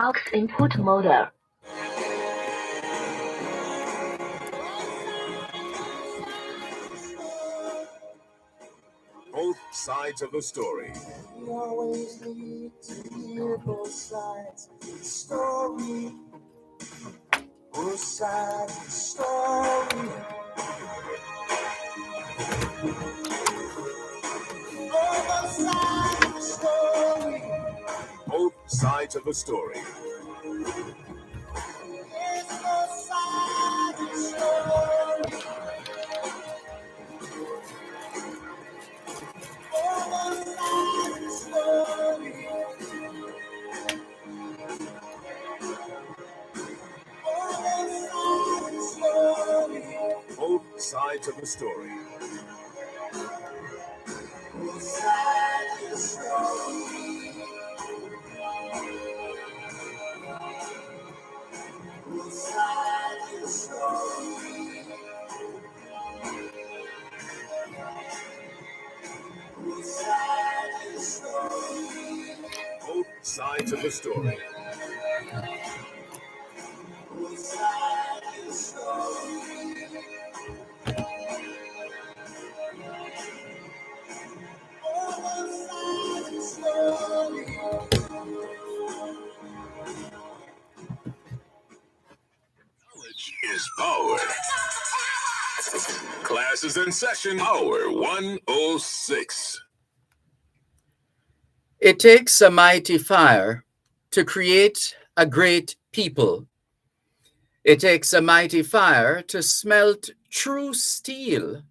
aux input mode. Both sides of the story. We always need to hear both sides of the story. Both sides of the story. Both sides of the story. Both sides of the story. Yes, both sides of the story. Both sides of the story. Both sides of the story. Both sides of the story. Both sides of the story. Both sides of the story. Both sides of the story. Both sides of the story. Both sides of the story. Knowledge is power. Class is in session. Power 106. It takes a mighty fire to create a great people. It takes a mighty fire to smelt true steel.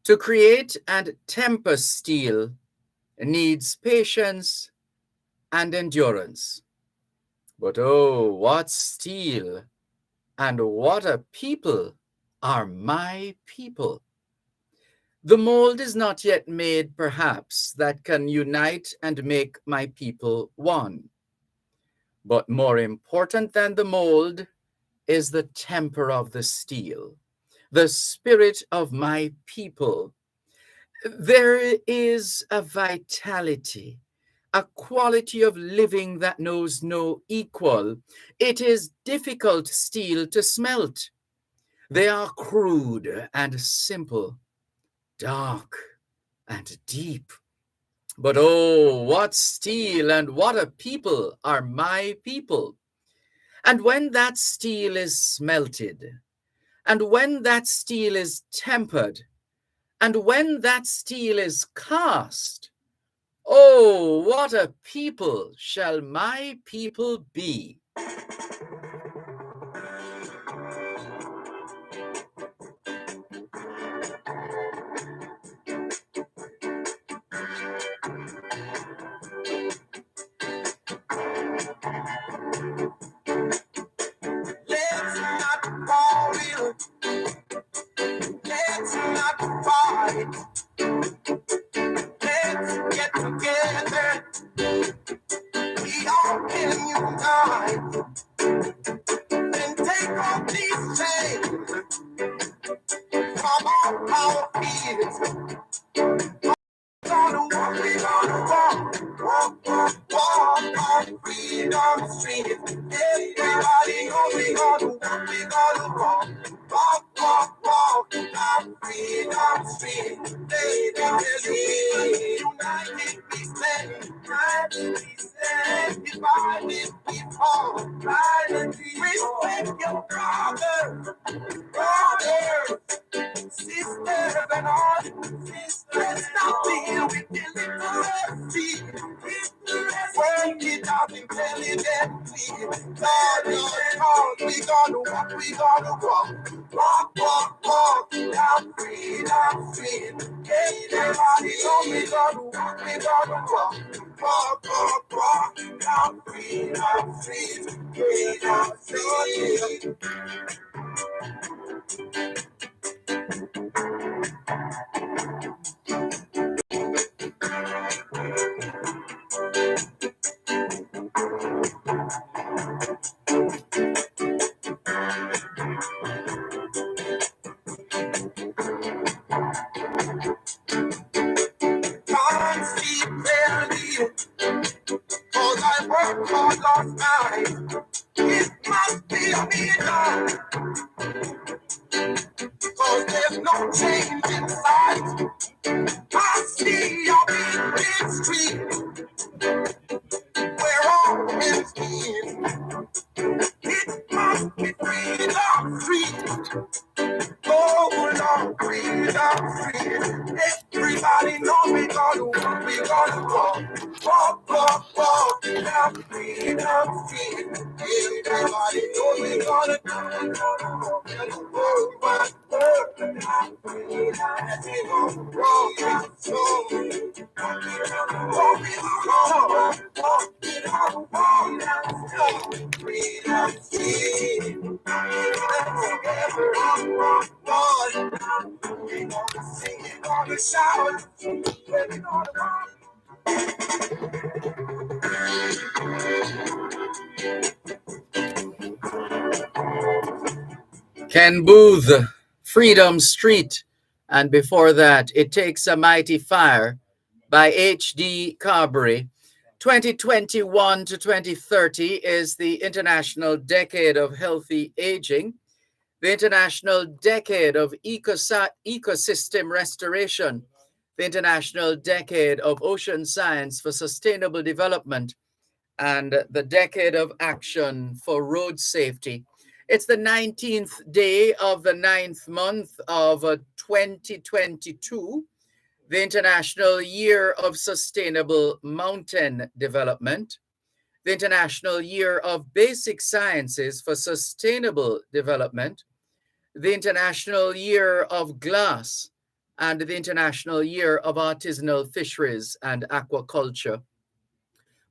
To create and temper steel needs patience and endurance. But oh, what steel and what a people are my people. The mold is not yet made, perhaps, that can unite and make my people one. But more important than the mold is the temper of the steel, the spirit of my people. There is a vitality, a quality of living that knows no equal. It is difficult steel to smelt. They are crude and simple, dark and deep. But oh, what steel and what a people are my people. And when that steel is smelted, and when that steel is tempered, and when that steel is cast, oh, what a people shall my people be. Let's not quarrel. Let's not fight. Let's get together. We all can unite and take off these chains from all our fears. We gonna walk on freedom street. Everybody know we gonna walk down freedom street. United we stand, divided we fall. Respect your brother, sisters and all. Let's not deal with illiteracy. Work it out intelligently. Lord, we gonna walk down freedom street. Everybody know we gonna walk down freedom street. Freedom street. Can't sleep clearly, 'cause I work hard last night. I see your big street where all men's meet. It must be Freedom Street. Oh, Lord, Freedom Street. Everybody know we gonna walk, we gonna walk. Walk, walk, walk down Freedom Street. Everybody know we gonna walk. Oh, my word. As we walk, walk, so walk, walk, Freedom Street. Ken Booth, Freedom Street, and before that, It Takes a Mighty Fire by H.D. Carberry. 2021 to 2030 is the International Decade of Healthy Aging, the International Decade of Ecosystem Restoration, the International Decade of Ocean Science for Sustainable Development, and the Decade of Action for Road Safety. It's the 19th day of the 9th month of 2022, the International Year of Sustainable Mountain Development, the International Year of Basic Sciences for Sustainable Development, the International Year of Glass, and the International Year of Artisanal Fisheries and Aquaculture.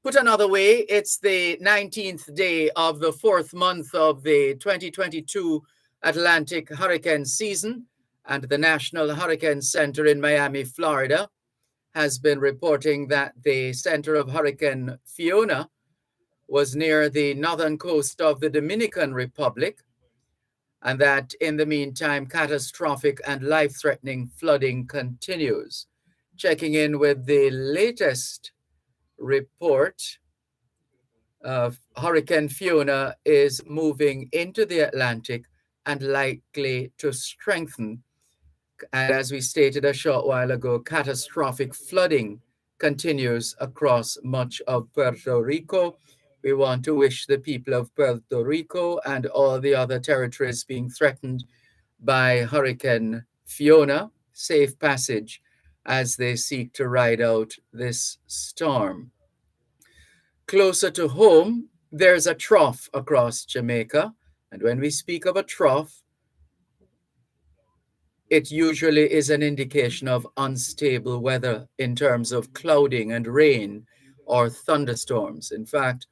Put another way, it's the 19th day of the 4th month of the 2022 Atlantic hurricane season, and the National Hurricane Center in Miami, Florida, has been reporting that the center of Hurricane Fiona was near the northern coast of the Dominican Republic, and that in the meantime, catastrophic and life-threatening flooding continues. Checking in with the latest report, Hurricane Fiona is moving into the Atlantic and likely to strengthen. And as we stated a short while ago, catastrophic flooding continues across much of Puerto Rico. We want to wish the people of Puerto Rico and all the other territories being threatened by Hurricane Fiona safe passage as they seek to ride out this storm. Closer to home, there's a trough across Jamaica. And when we speak of a trough, it usually is an indication of unstable weather in terms of clouding and rain or thunderstorms. In fact,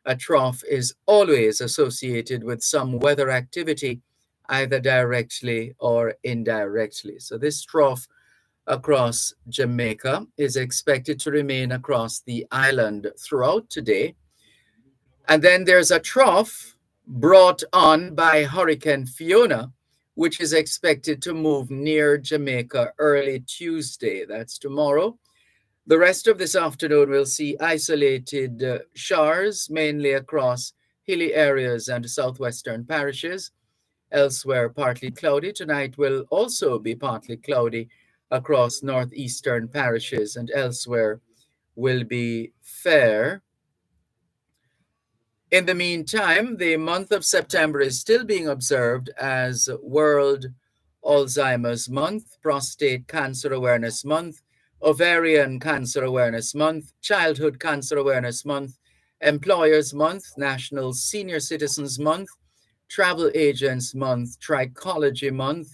a trough is always associated with some weather activity, either directly or indirectly. So this trough across Jamaica is expected to remain across the island throughout today. And then there's a trough brought on by Hurricane Fiona, which is expected to move near Jamaica early Tuesday. That's tomorrow. The rest of this afternoon, we'll see isolated showers, mainly across hilly areas and southwestern parishes. Elsewhere, partly cloudy. Tonight will also be partly cloudy across northeastern parishes, and elsewhere will be fair. In the meantime, the month of September is still being observed as World Alzheimer's Month, Prostate Cancer Awareness Month, Ovarian Cancer Awareness Month, Childhood Cancer Awareness Month, Employers Month, National Senior Citizens Month, Travel Agents Month, Trichology Month,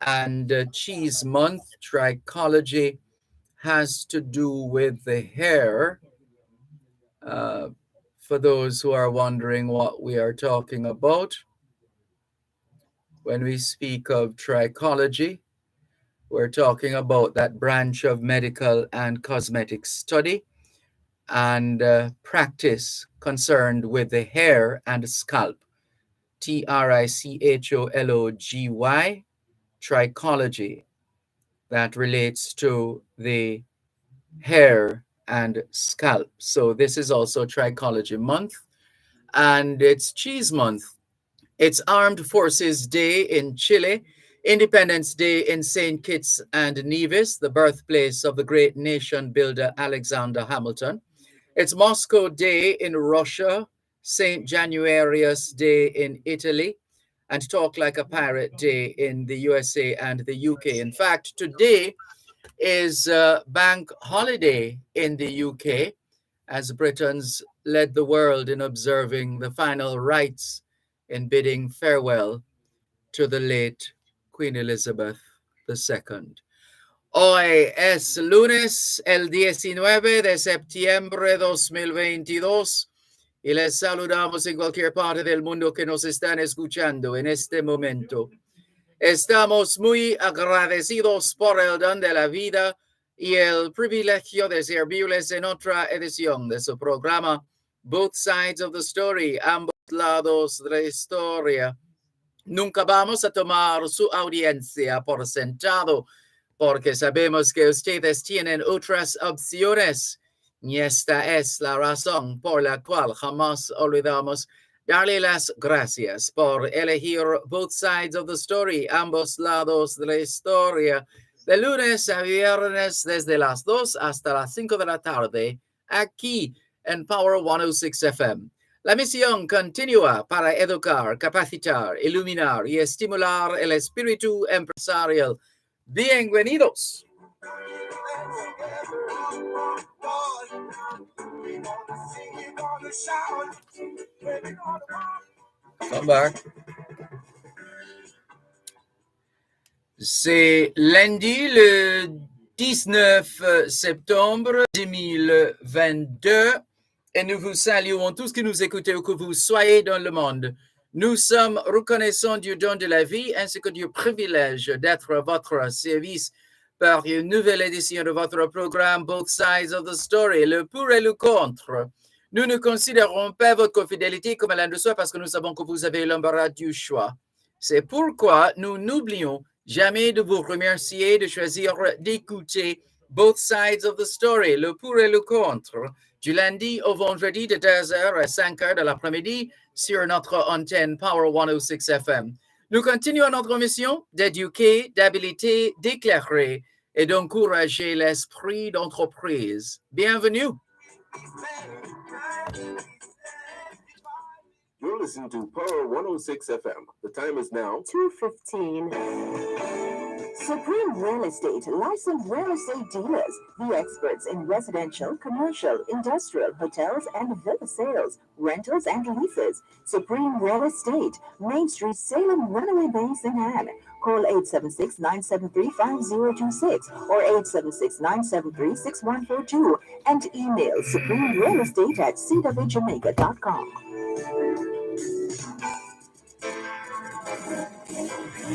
and Cheese Month. Trichology has to do with the hair. For those who are wondering what we are talking about, when we speak of trichology, we're talking about that branch of medical and cosmetic study and practice concerned with the hair and scalp. Trichology, trichology, that relates to the hair and scalp. So this is also Trichology Month, and it's Cheese Month. It's Armed Forces Day in Chile. Independence Day in St. Kitts and Nevis, the birthplace of the great nation builder Alexander Hamilton. It's Moscow Day in Russia, St. Januarius Day in Italy, and Talk Like a Pirate Day in the USA and the UK. In fact, today is bank holiday in the UK as Britons led the world in observing the final rites in bidding farewell to the late Queen Elizabeth II. Hoy es lunes, el 19 de septiembre de 2022, y les saludamos en cualquier parte del mundo que nos están escuchando en este momento. Estamos muy agradecidos por el don de la vida y el privilegio de servirles en otra edición de su programa Both Sides of the Story, ambos lados de la historia. Nunca vamos a tomar su audiencia por sentado, porque sabemos que ustedes tienen otras opciones. Y esta es la razón por la cual jamás olvidamos darle las gracias por elegir Both Sides of the Story, ambos lados de la historia, de lunes a viernes desde las 2 hasta las 5 de la tarde, aquí en Power 106 FM. La misión continúa para educar, capacitar, iluminar y estimular el espíritu empresarial. Bienvenidos. Come back. C'est lundi le 19 septembre 2022 et nous vous saluons tous qui nous écoutez où que vous soyez dans le monde. Nous sommes reconnaissants du don de la vie ainsi que du privilège d'être à votre service par une nouvelle édition de votre programme Both Sides of the Story, le pour et le contre. Nous ne considérons pas votre fidélité comme l'un de soi parce que nous savons que vous avez l'embarras du choix. C'est pourquoi nous n'oublions jamais de vous remercier de choisir d'écouter Both Sides of the Story, le pour et le contre, du lundi au vendredi de 2h à 5h de l'après-midi sur notre antenne Power 106 FM. Nous continuons notre mission d'éduquer, d'habiliter, d'éclairer et d'encourager l'esprit d'entreprise. Bienvenue. You're listening to Power 106 FM. The time is now 2:15. Supreme Real Estate, licensed real estate dealers, the experts in residential, commercial, industrial, hotels, and villa sales, rentals, and leases. Supreme Real Estate, Main Street, Salem, Runaway Bay, St. Anne. Call 876-973-5026 or 876-973-6142 and email supremerealestate@cwjamaica.com.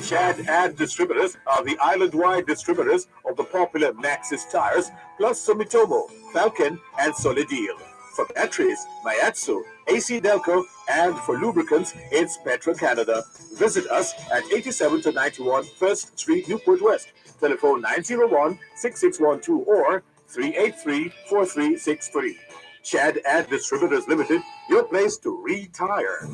Chad Ad Distributors are the island-wide distributors of the popular Maxxis tires, plus Sumitomo, Falcon, and Solidil. For batteries, Mayatsu, AC Delco, and for lubricants, it's Petro Canada. Visit us at 87 to 91 First Street, Newport West. Telephone 901-6612 or 383-4363. Chad Ad Distributors Limited, your place to retire.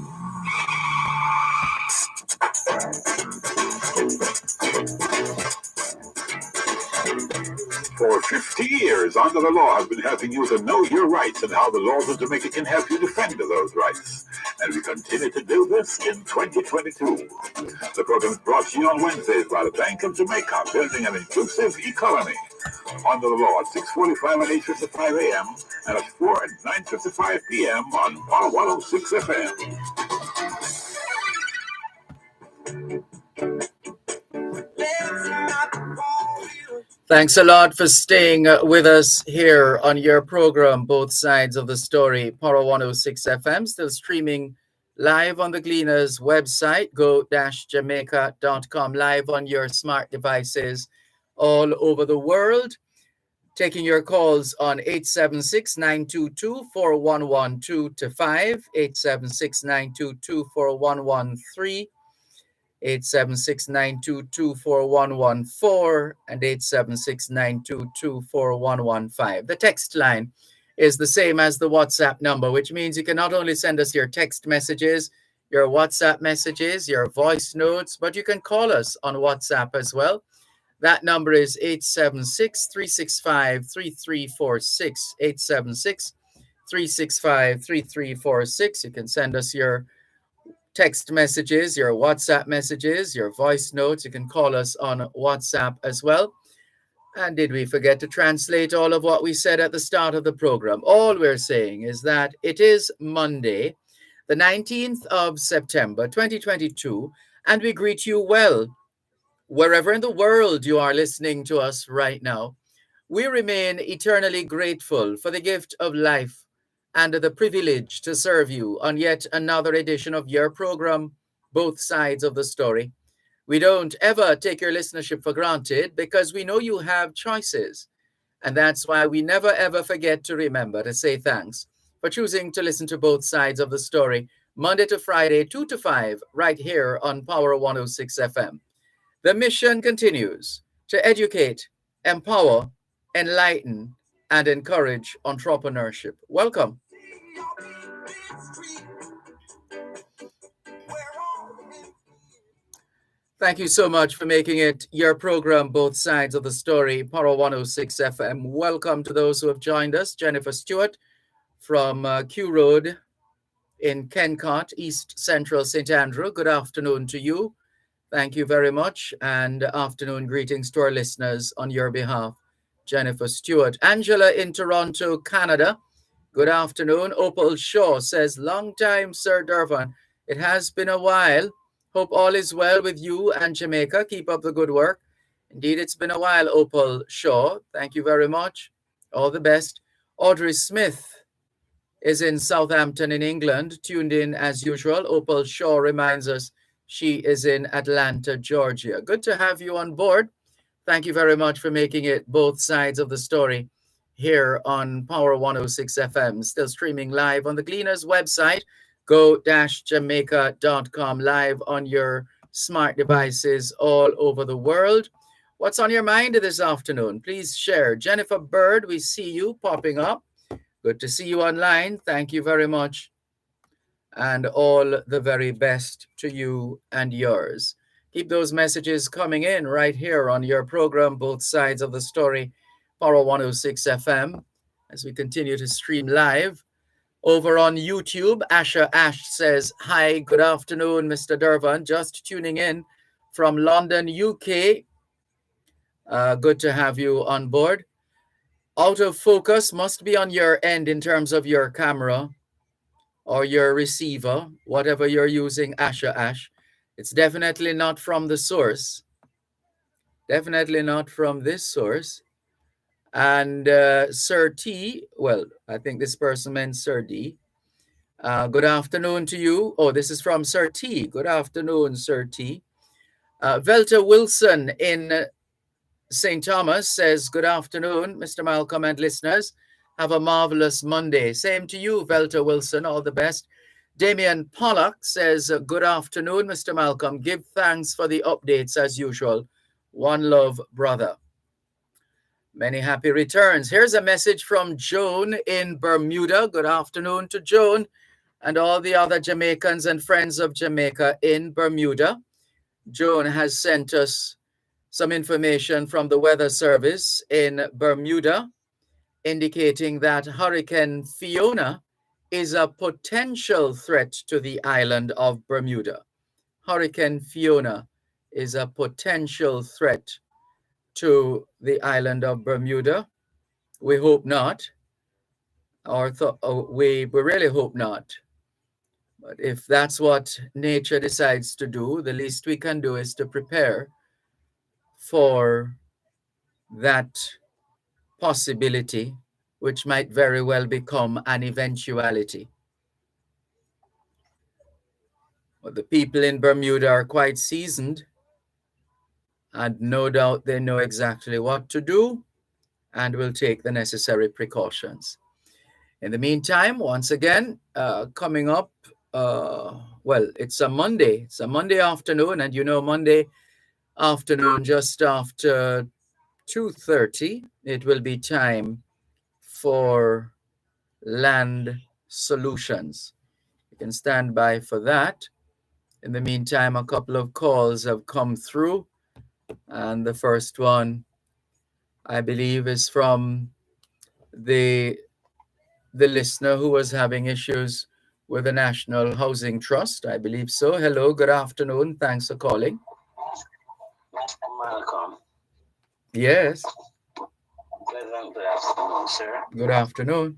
For 50 years, Under the Law has been helping you to know your rights and how the laws of Jamaica can help you defend those rights. And we continue to do this in 2022. The program is brought to you on Wednesdays by the Bank of Jamaica, building an inclusive economy. Under the Law at 6:45 and 8:55 a.m. and at 4 and 9:55 p.m. on Power 106 FM. Thanks a lot for staying with us here on your program, Both Sides of the Story, Power 106 FM, still streaming live on the Gleaners website, go-jamaica.com, live on your smart devices all over the world. Taking your calls on 876-922-4112 to 5, 876-922-4113, 876-922-4114 and 876-922-4115. The text line is the same as the WhatsApp number, which means you can not only send us your text messages, your WhatsApp messages, your voice notes, but you can call us on WhatsApp as well. That number is 876-365-3346, 876-365-3346. You can send us your text messages, your WhatsApp messages, your voice notes. You can call us on WhatsApp as well. And did we forget to translate all of what we said at the start of the program? All we're saying is that it is Monday, the 19th of September, 2022, and we greet you well wherever in the world you are listening to us right now. We remain eternally grateful for the gift of life and the privilege to serve you on yet another edition of your program, Both Sides of the Story. We don't ever take your listenership for granted because we know you have choices. And that's why we never ever forget to remember to say thanks for choosing to listen to Both Sides of the Story, Monday to Friday, 2 to 5, right here on Power 106 FM. The mission continues to educate, empower, enlighten, and encourage entrepreneurship. Welcome. Thank you so much for making it your program, Both Sides of the Story, Power 106 FM. Welcome to those who have joined us. Jennifer Stewart from Q Road in Kencott, East Central St. Andrew. Good afternoon to you. Thank you very much. And afternoon greetings to our listeners on your behalf. Jennifer Stewart. Angela in Toronto, Canada. Good afternoon. Opal Shaw says, long time, Sir Dervan. It has been a while. Hope all is well with you and Jamaica. Keep up the good work. Indeed, it's been a while, Opal Shaw. Thank you very much. All the best. Audrey Smith is in Southampton in England, tuned in as usual. Opal Shaw reminds us she is in Atlanta, Georgia. Good to have you on board. Thank you very much for making it Both Sides of the Story here on Power 106 FM. Still streaming live on the Gleaners website, go-jamaica.com, live on your smart devices all over the world. What's on your mind this afternoon? Please share. Jennifer Bird, we see you popping up. Good to see you online. Thank you very much. And all the very best to you and yours. Keep those messages coming in right here on your program, Both Sides of the Story, Power 106 FM, as we continue to stream live. Over on YouTube, Asher Ash says, hi, good afternoon, Mr. Dervan. Just tuning in from London, UK. Good to have you on board. Out of focus must be on your end in terms of your camera or your receiver, whatever you're using, Asher Ash. It's definitely not from the source. Definitely not from this source. And Sir T, well, I think this person meant Sir D. Good afternoon to you. Oh, this is from Sir T. Good afternoon, Sir T. Velta Wilson in St. Thomas says, good afternoon, Mr. Malcolm and listeners. Have a marvelous Monday. Same to you, Velta Wilson. All the best. Damian Pollock says, good afternoon, Mr. Malcolm. Give thanks for the updates as usual. One love, brother. Many happy returns. Here's a message from Joan in Bermuda. Good afternoon to Joan and all the other Jamaicans and friends of Jamaica in Bermuda. Joan has sent us some information from the Weather Service in Bermuda, indicating that Hurricane Fiona is a potential threat to the island of Bermuda. Hurricane Fiona is a potential threat to the island of Bermuda. We hope not, we really hope not. But if that's what nature decides to do, the least we can do is to prepare for that possibility, which might very well become an eventuality. But the people in Bermuda are quite seasoned, and no doubt they know exactly what to do and will take the necessary precautions. In the meantime, once again, coming up, well, it's a Monday. It's a Monday afternoon, and you know Monday afternoon, just after 2:30, it will be time for Land Solutions. You can stand by for that. In the meantime, a couple of calls have come through, and the first one, I believe, is from the listener who was having issues with the National Housing Trust. I believe so. Hello, good afternoon. Thanks for calling. Welcome. Yes. Pleasant good afternoon, sir. Good afternoon.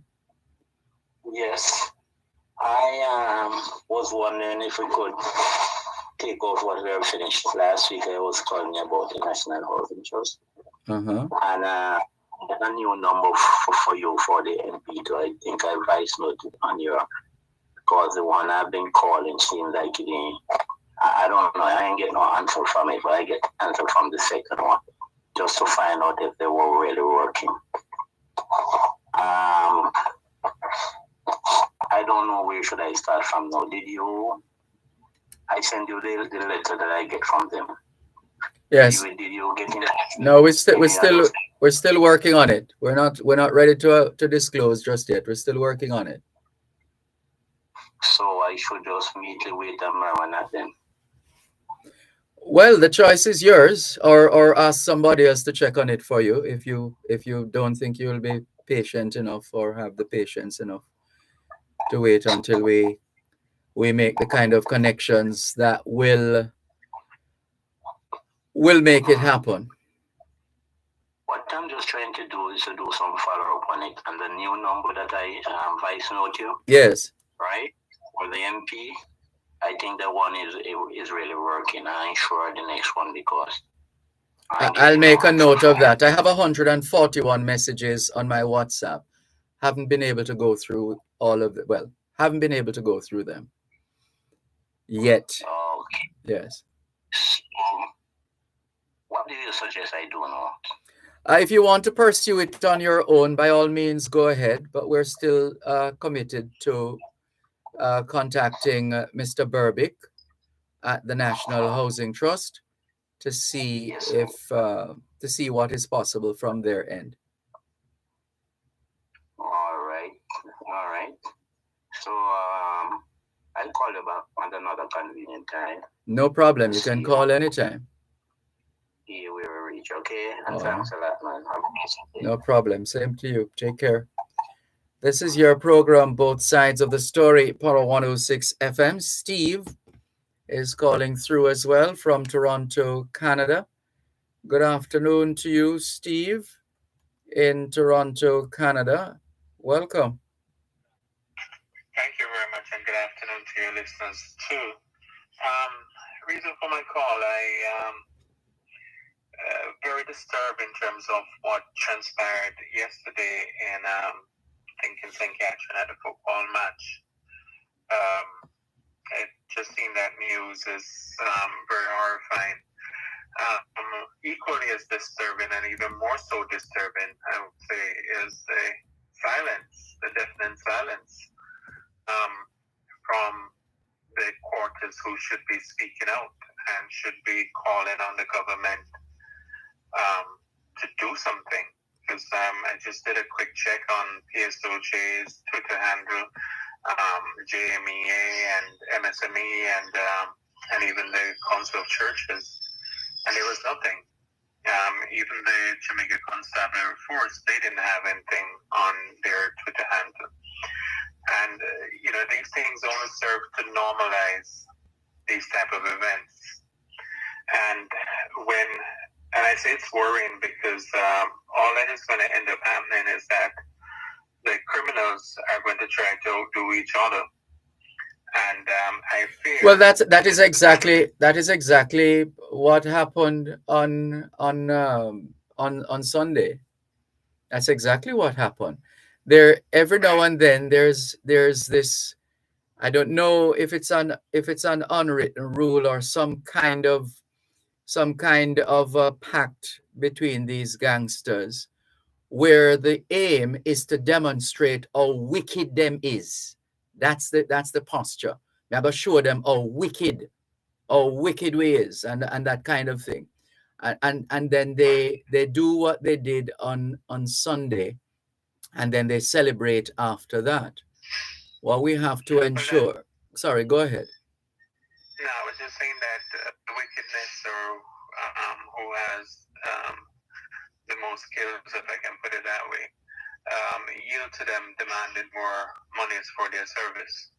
Yes, I was wondering if we could take off what we have finished last week. I was calling you about the National Housing Trust. Uh-huh. And a new number for you for the MP. I think I voice noted on your, because the one I've been calling seems like it ain't. I don't know. I ain't get no answer from it, but I get answer from the second one just to find out if they were really working. I don't know where should I start from now. I send you the letter that I get from them. Yes. Did you get in? No, we're still working on it. We're not ready to disclose just yet. We're still working on it. So I should just meekly wait and murmur at them. Well, the choice is yours, or ask somebody else to check on it for you if you don't think you'll be patient enough or have the patience enough to wait until we make the kind of connections that will make it happen. What I'm just trying to do is to do some follow-up on it. And the new number that I voice note you. Yes. Right? For the MP, I think that one is really working. I ain't sure the next one because I'll make a note of that. I have 141 messages on my WhatsApp. Haven't been able to go through all of them. Well, haven't been able to go through them yet. Okay. Yes. So, what do you suggest I do now? If you want to pursue it on your own, by all means, go ahead. But we're still committed to contacting Mr. Burbick at the National Housing Trust to see to see what is possible from their end. All right. So I'll call you back at another convenient time. No problem. You can call anytime. Yeah, we will reach. Okay, and thanks a lot, man. No problem. Same to you. Take care. This is your program, Both Sides of the Story, Power 106 FM. Steve is calling through as well from Toronto, Canada. Good afternoon to you, Steve, in Toronto, Canada. Welcome. Thank you very much, and good afternoon to your listeners too. Reason for my call, very disturbed in terms of what transpired yesterday in St. Catherine at the football match. It just seen that news is very horrifying. Equally as disturbing and even more so disturbing, I would say, is the silence, the deafening silence from the quarters who should be speaking out and should be calling on the government to do something. Because I just did a quick check on PSOJ's Twitter handle, JMEA and MSME and even the Council of Churches, and there was nothing. Even the Jamaica Constabulary Force, they didn't have anything on their Twitter handle. And, these things only serve to normalize these type of events. And I say it's worrying because all that is going to end up happening is that the criminals are going to try to outdo each other. And I fear. Well, that is exactly what happened on Sunday. That's exactly what happened. There, every now and then there's this. I don't know if it's an unwritten rule or some kind of a pact between these gangsters, where the aim is to demonstrate how wicked them is. That's the posture. We have to show them how wicked we is, and that kind of thing. And then they do what they did on Sunday, and then they celebrate after that. What we have to ensure. Sorry, go ahead. No, I was just saying that the wickedness or who has the most skills, if I can put it that way, yield to them demanded more monies for their service.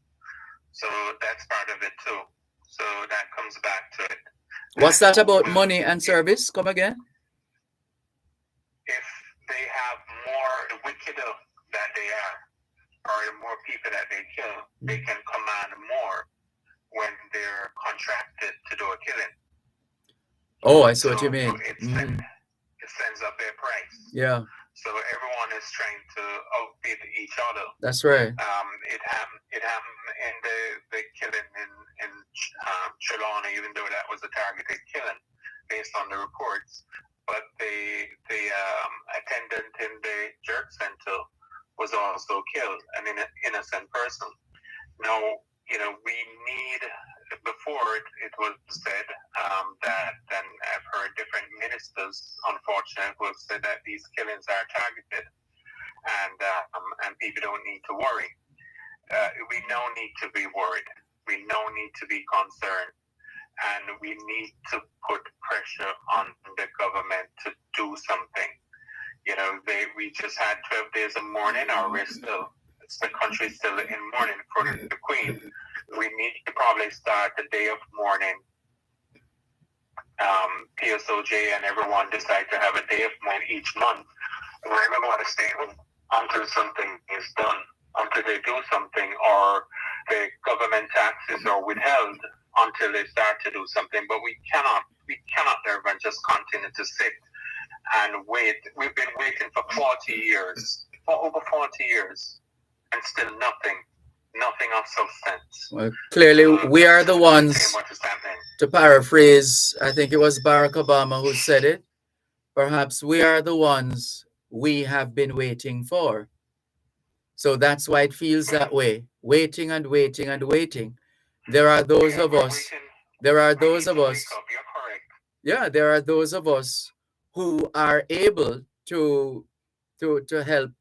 So that's part of it too. So that comes back to it. What's that about money and service? Come again. If they have more, the wickeder that they are, or the more people that they kill, they can command more when they're contracted to do a killing. Oh, I see what you mean. It sends up their price. Yeah. So everyone is trying to outbid each other. That's right. It happened in the killing in Trelawney, even though that was a targeted killing based on the reports. But the attendant in the jerk center was also killed, an innocent person. Now, we need, before it was said that, and I've heard different ministers, unfortunately, who have said that these killings are targeted and people don't need to worry. We now need to be worried. We now need to be concerned. And we need to put pressure on the government to do something. We just had 12 days of mourning, or the country's still in mourning for the Queen. We need to probably start the day of mourning. PSOJ and everyone decide to have a day of mourning each month. And everyone want to stay home until something is done, until they do something, or the government taxes are withheld until they start to do something. But we cannot, Dervan, just continue to sit and wait. We've been waiting for 40 years, for over 40 years, and still nothing of substance. Well, clearly, we are the ones, to paraphrase, I think it was Barack Obama who said it, perhaps we are the ones we have been waiting for. So that's why it feels that way, waiting and waiting and waiting. There are those of us, there are those of us who are able to help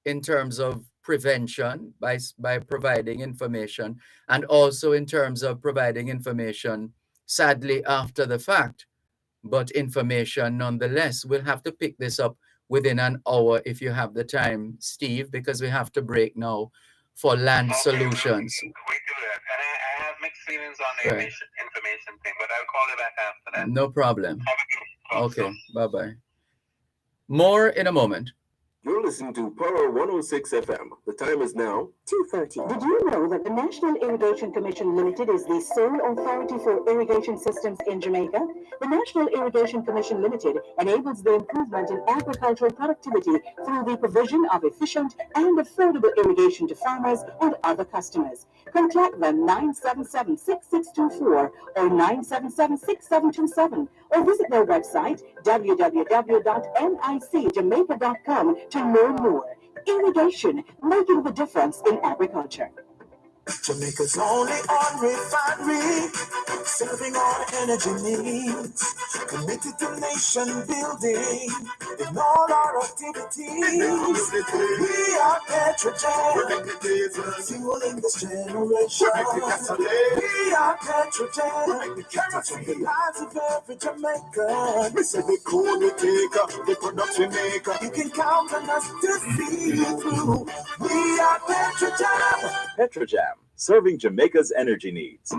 in terms of prevention by providing information, and also in terms of providing information, sadly, after the fact, but information nonetheless. We'll have to pick this up within an hour if you have the time, Steve, because we have to break now for Land Solutions. We do that. And I have mixed feelings on the information thing, but I'll call you back after that. No problem. Okay, bye-bye. More in a moment. You're listening to Power 106 FM. The time is now 2:30. Did you know that the National Irrigation Commission Limited is the sole authority for irrigation systems in Jamaica? The National Irrigation Commission Limited enables the improvement in agricultural productivity through the provision of efficient and affordable irrigation to farmers and other customers. Contact them 977-6624 or 977-6727 or visit their website www.nicjamaica.com to learn more. Irrigation, making the difference in agriculture. Jamaica's only on refinery, serving all energy needs, committed to nation building in all our activities. We are Petrogen, fueling this generation. We are Petrogen, touching the lives of every Jamaican. We say the cool, we take up, the production maker. You can count on us to see you through. We are Petrogen. Petrojam, serving Jamaica's energy needs.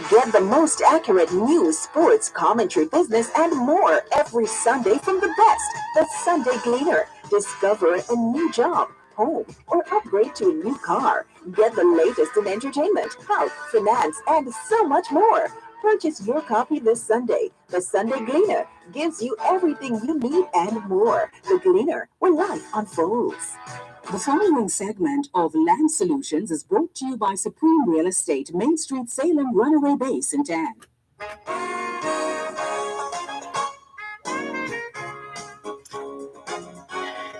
Get the most accurate news, sports, commentary, business, and more every Sunday from the best. The Sunday Gleaner. Discover a new job, home, or upgrade to a new car. Get the latest in entertainment, health, finance, and so much more. Purchase your copy this Sunday. The Sunday Gleaner gives you everything you need and more. The Gleaner, where life unfolds. The following segment of Land Solutions is brought to you by Supreme Real Estate, Main Street, Salem, Runaway Bay, St. Anne.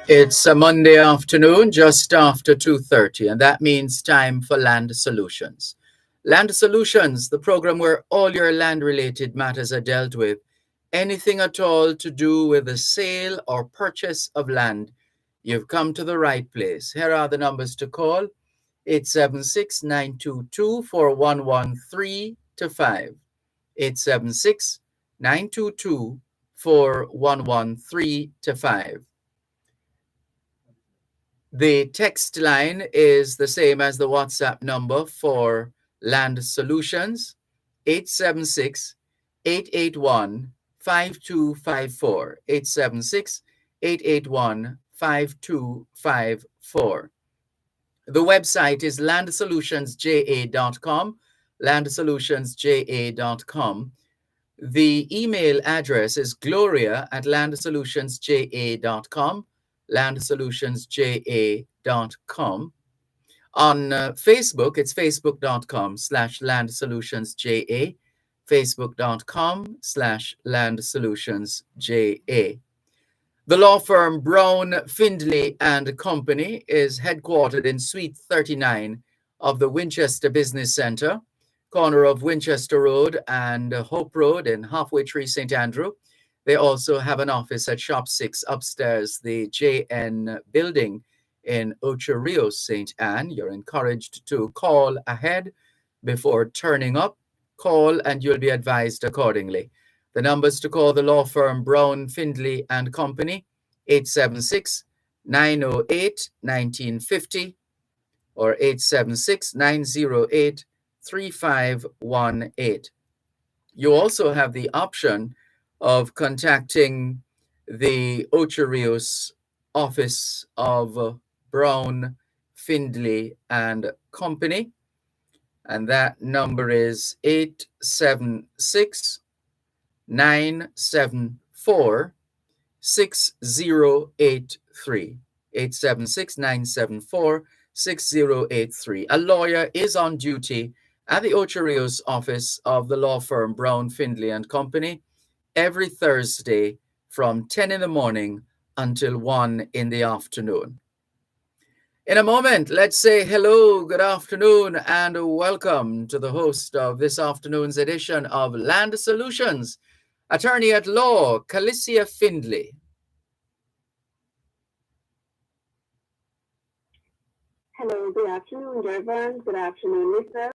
It's a Monday afternoon, just after 2:30, and that means time for Land Solutions. Land Solutions, the program where all your land-related matters are dealt with. Anything at all to do with the sale or purchase of land, you've come to the right place. Here are the numbers to call: 876-922-4113, to 5. 876-922-4113 to 5. The text line is the same as the WhatsApp number for Land Solutions, 876-881-5254, 876-881-5254. The website is landsolutionsja.com, landsolutionsja.com. The email address is gloria@landsolutionsja.com, landsolutionsja.com. On Facebook, it's facebook.com/landsolutionsja, facebook.com/landsolutionsja. The law firm Brown, Findley and Company is headquartered in Suite 39 of the Winchester Business Center, corner of Winchester Road and Hope Road in Halfway Tree, St. Andrew. They also have an office at Shop 6 upstairs, the JN building in Ocho Rios, St. Anne. You're encouraged to call ahead before turning up. Call and you'll be advised accordingly. The numbers to call the law firm Brown, Findley and Company, 876-908-1950 or 876-908-3518. You also have the option of contacting the Ocho Rios office of Brown, Findley and Company, and that number is 876-974-6083. 876-974-6083. A lawyer is on duty at the Ocho Rios office of the law firm Brown, Findley and Company every Thursday from 10 in the morning until 1 in the afternoon. In a moment, let's say hello, good afternoon, and welcome to the host of this afternoon's edition of Land Solutions, attorney at law, Calicia Findley. Hello, good afternoon, Dervan. Good afternoon, listeners.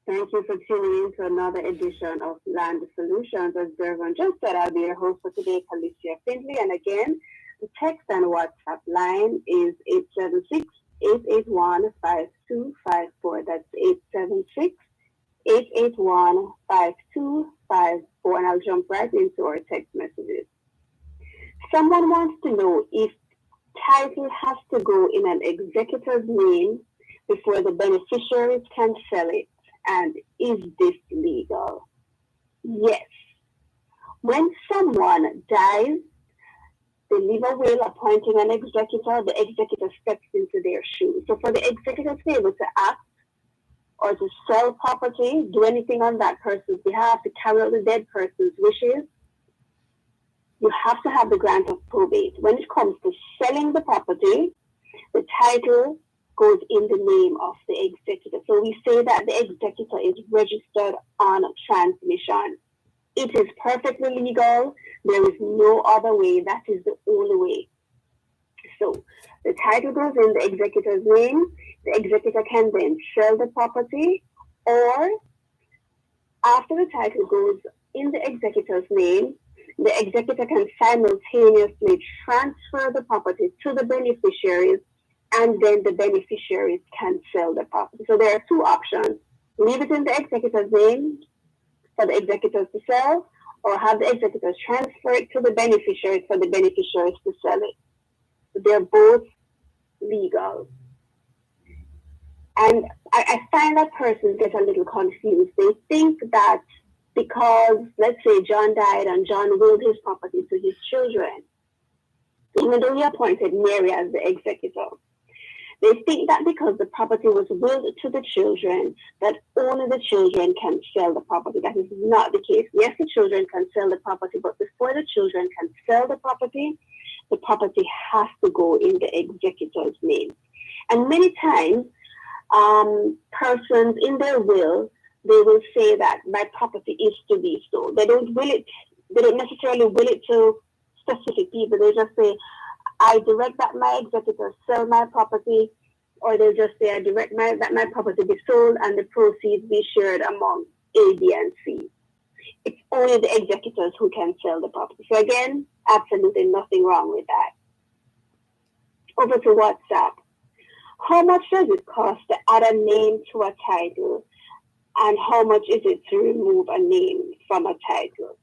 Thank you for tuning in to another edition of Land Solutions. As Dervan just said, I'll be your host for today, Calicia Findley. And again, the text and WhatsApp line is 876-881-5254. That's 876-881-5254. And I'll jump right into our text messages. Someone wants to know if title has to go in an executor's name before the beneficiaries can sell it. And is this legal? Yes. When someone dies, they leave a will appointing an executor. The executor steps into their shoes. So for the executor to be able to act or to sell property, do anything on that person's behalf, to carry out the dead person's wishes, you have to have the grant of probate. When it comes to selling the property, the title goes in the name of the executor. So we say that the executor is registered on transmission. It is perfectly legal. There is no other way. That is the only way. So the title goes in the executor's name. The executor can then sell the property, or after the title goes in the executor's name, the executor can simultaneously transfer the property to the beneficiaries, and then the beneficiaries can sell the property. So there are two options. Leave it in the executor's name for the executors to sell, or have the executors transfer it to the beneficiaries for the beneficiaries to sell it. They're both legal. And I find that persons get a little confused. They think that because, let's say, John died and John willed his property to his children, even though he appointed Mary as the executor, they think that because the property was willed to the children, that only the children can sell the property. That is not the case. Yes, the children can sell the property, but before the children can sell the property has to go in the executor's name. And many times, persons in their will, they will say that my property is to be sold. They don't necessarily will it to specific people. They just say, I direct that my executor sell my property, or they just say, I direct that my property be sold and the proceeds be shared among A, B, and C. It's only the executors who can sell the property. So again, absolutely nothing wrong with that. Over to WhatsApp. How much does it cost to add a name to a title? And how much is it to remove a name from a title?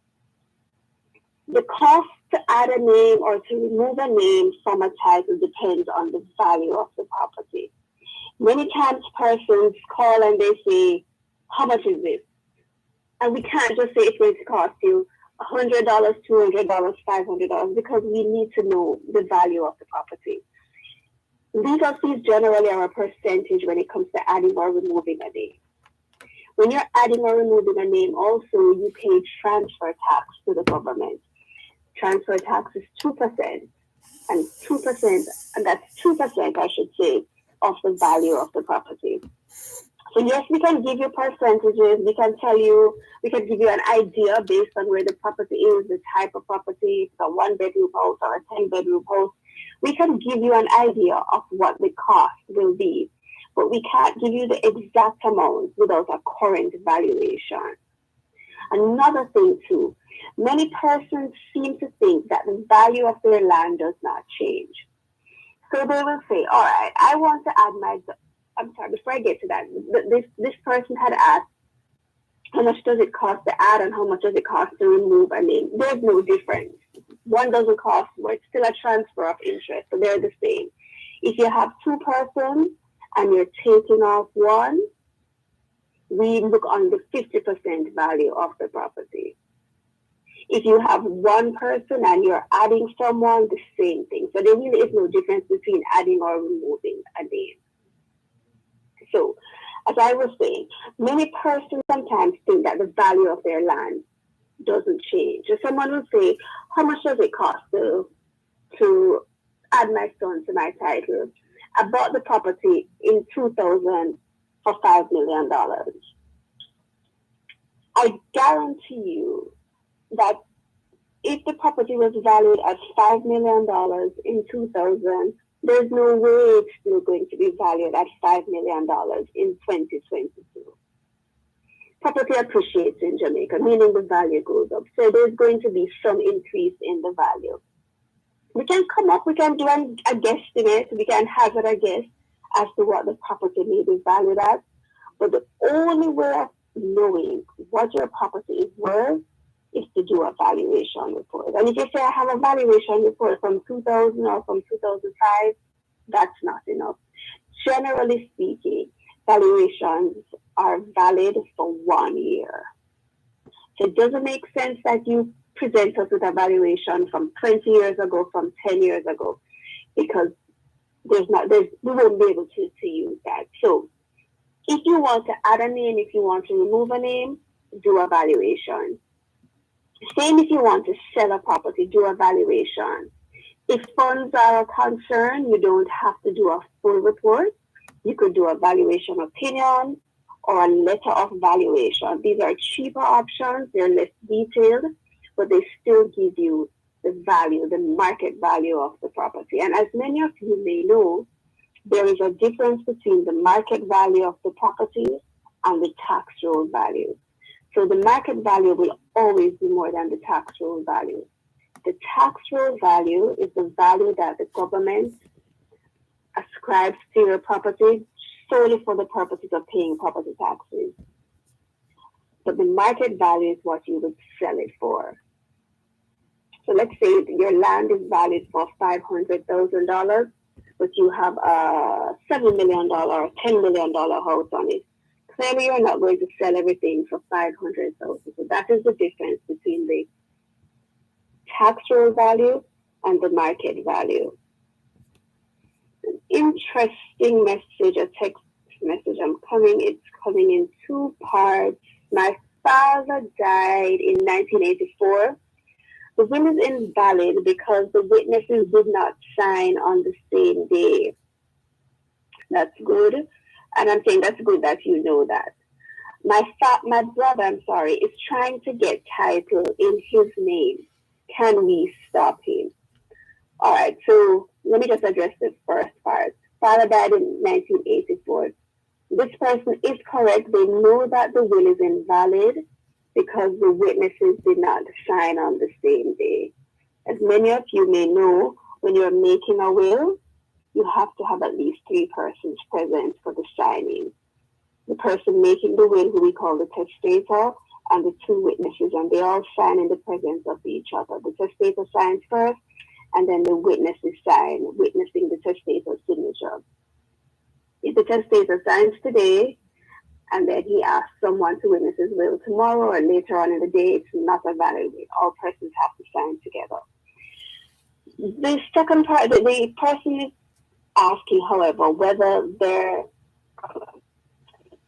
The cost to add a name or to remove a name from a title depends on the value of the property. Many times persons call and they say, how much is this? And we can't just say it's going to cost you $100, $200, $500, because we need to know the value of the property. Legal fees generally are a percentage when it comes to adding or removing a name. When you're adding or removing a name, also you pay transfer tax to the government. Transfer tax is 2%, and 2%, and that's 2%, I should say, of the value of the property. So yes, we can give you percentages. We can give you an idea based on where the property is, the type of property, if it's a 1-bedroom house or a 10-bedroom house. We can give you an idea of what the cost will be, but we can't give you the exact amount without a current valuation. Another thing too, many persons seem to think that the value of their land does not change. So they will say, all right, I want to add before I get to that, this person had asked, how much does it cost to add and how much does it cost to remove a name? There's no difference. One doesn't cost more. It's still a transfer of interest, so they're the same. If you have two persons and you're taking off one, we look on the 50% value of the property. If you have one person and you're adding someone, the same thing. So there really is no difference between adding or removing a name. So, as I was saying, many persons sometimes think that the value of their land doesn't change. So someone will say, how much does it cost to add my son to my title? I bought the property in 2000 for $5 million. I guarantee you that if the property was valued at $5 million in 2000, there's no way it's still going to be valued at $5 million in 2022. Property appreciates in Jamaica, meaning the value goes up. So there's going to be some increase in the value. We can do a guesstimate, we can hazard a guess as to what the property may be valued at. But the only way of knowing what your property is worth is to do a valuation report. And if you say I have a valuation report from 2000 or from 2005, that's not enough. Generally speaking, valuations are valid for 1 year. So it doesn't make sense that you present us with a valuation from 20 years ago, from 10 years ago, because we won't be able to use that. So if you want to add a name, if you want to remove a name, do a valuation. Same if you want to sell a property, do a valuation. If funds are a concern, you don't have to do a full report. You could do a valuation opinion or a letter of valuation. These are cheaper options. They're less detailed, but they still give you the value, the market value of the property. And as many of you may know, there is a difference between the market value of the property and the tax roll value. So the market value will always be more than the tax roll value. The tax roll value is the value that the government ascribes to your property solely for the purposes of paying property taxes. But the market value is what you would sell it for. So let's say your land is valued for $500,000, but you have a $7 million or $10 million house on it. Clearly, you're not going to sell everything for $500,000. So that is the difference between the tax roll value and the market value. An interesting message, a text message. It's coming in two parts. My father died in 1984. The will is invalid because the witnesses did not sign on the same day. That's good. And I'm saying that's good that you know that. My brother, is trying to get title in his name. Can we stop him? All right, so let me just address the first part. Father died in 1984. This person is correct. They know that the will is invalid because the witnesses did not sign on the same day. As many of you may know, when you're making a will, you have to have at least 3 persons present for the signing. The person making the will, who we call the testator, and the 2 witnesses, and they all sign in the presence of each other. The testator signs first, and then the witnesses sign, witnessing the testator's signature. If the testator signs today, and then he asks someone to witness his will tomorrow or later on in the day, it's not a valid will. All persons have to sign together. The second part, the person is asking, however, whether their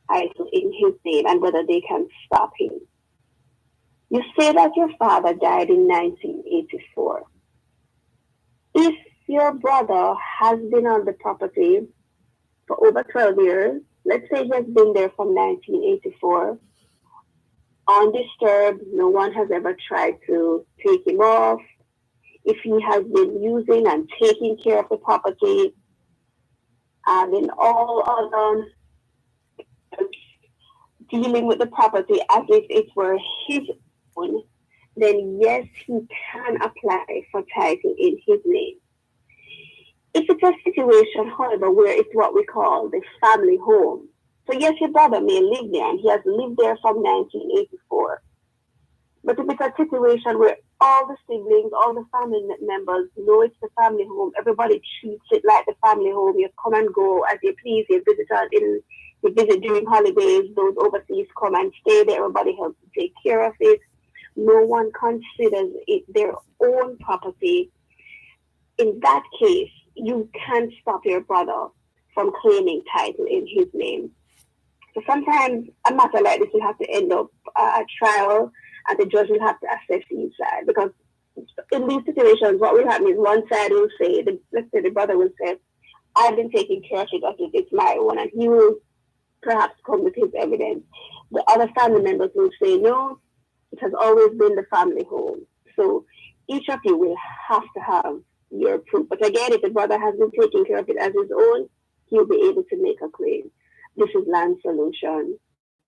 title in his name and whether they can stop him. You say that your father died in 1984. If your brother has been on the property for over 12 years, let's say he has been there from 1984, undisturbed, no one has ever tried to take him off. If he has been using and taking care of the property, and in all other dealing with the property as if it were his own, then yes, he can apply for title in his name. If it's a situation, however, where it's what we call the family home, so yes, your brother may live there, and he has lived there from 1984. But if it's a situation where all the siblings, all the family members know it's the family home, everybody treats it like the family home, you come and go as you please, you visit during holidays, those overseas come and stay there, everybody helps to take care of it. No one considers it their own property. In that case, you can't stop your brother from claiming title in his name. So sometimes a matter like this will have to end up a trial, and the judge will have to assess each side, because in these situations, what will happen is one side will say, let's say the brother will say, I've been taking care of it, it's my own, and he will perhaps come with his evidence. The other family members will say, no, it has always been the family home. So each of you will have to have your proof. But again, if the brother has been taking care of it as his own, he'll be able to make a claim. This is Land Solution.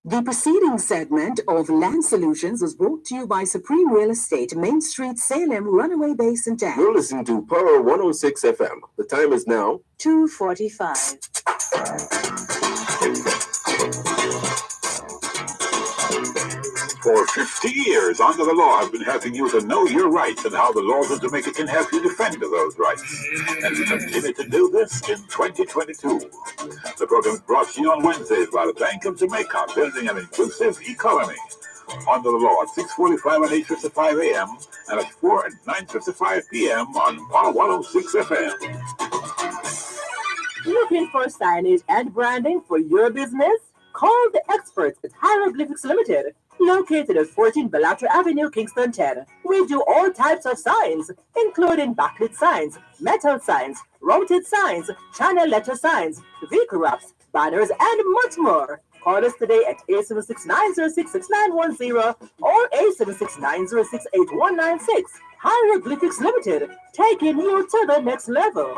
The preceding segment of Land Solutions was brought to you by Supreme Real Estate, Main Street, Salem, Runaway Bay, St. Anne. You're listening to Power 106 FM. The time is now 2:45. For 50 years, Under the Law has been helping you to know your rights and how the laws of Jamaica can help you defend those rights. And we continue to do this in 2022. The program is brought to you on Wednesdays by the Bank of Jamaica, building an inclusive economy. Under the Law at 6:45 and 8:55 a.m. and at 4 and 9:55 p.m. on Power 106 FM. Looking for signage and branding for your business? Call the experts at Hieroglyphics Limited, located at 14 Bellatra Avenue, Kingston 10. We do all types of signs, including backlit signs, metal signs, routed signs, channel letter signs, vehicle wraps, banners, and much more. Call us today at 876-906-6910 or 876-906-8196. Hieroglyphics Limited, taking you to the next level.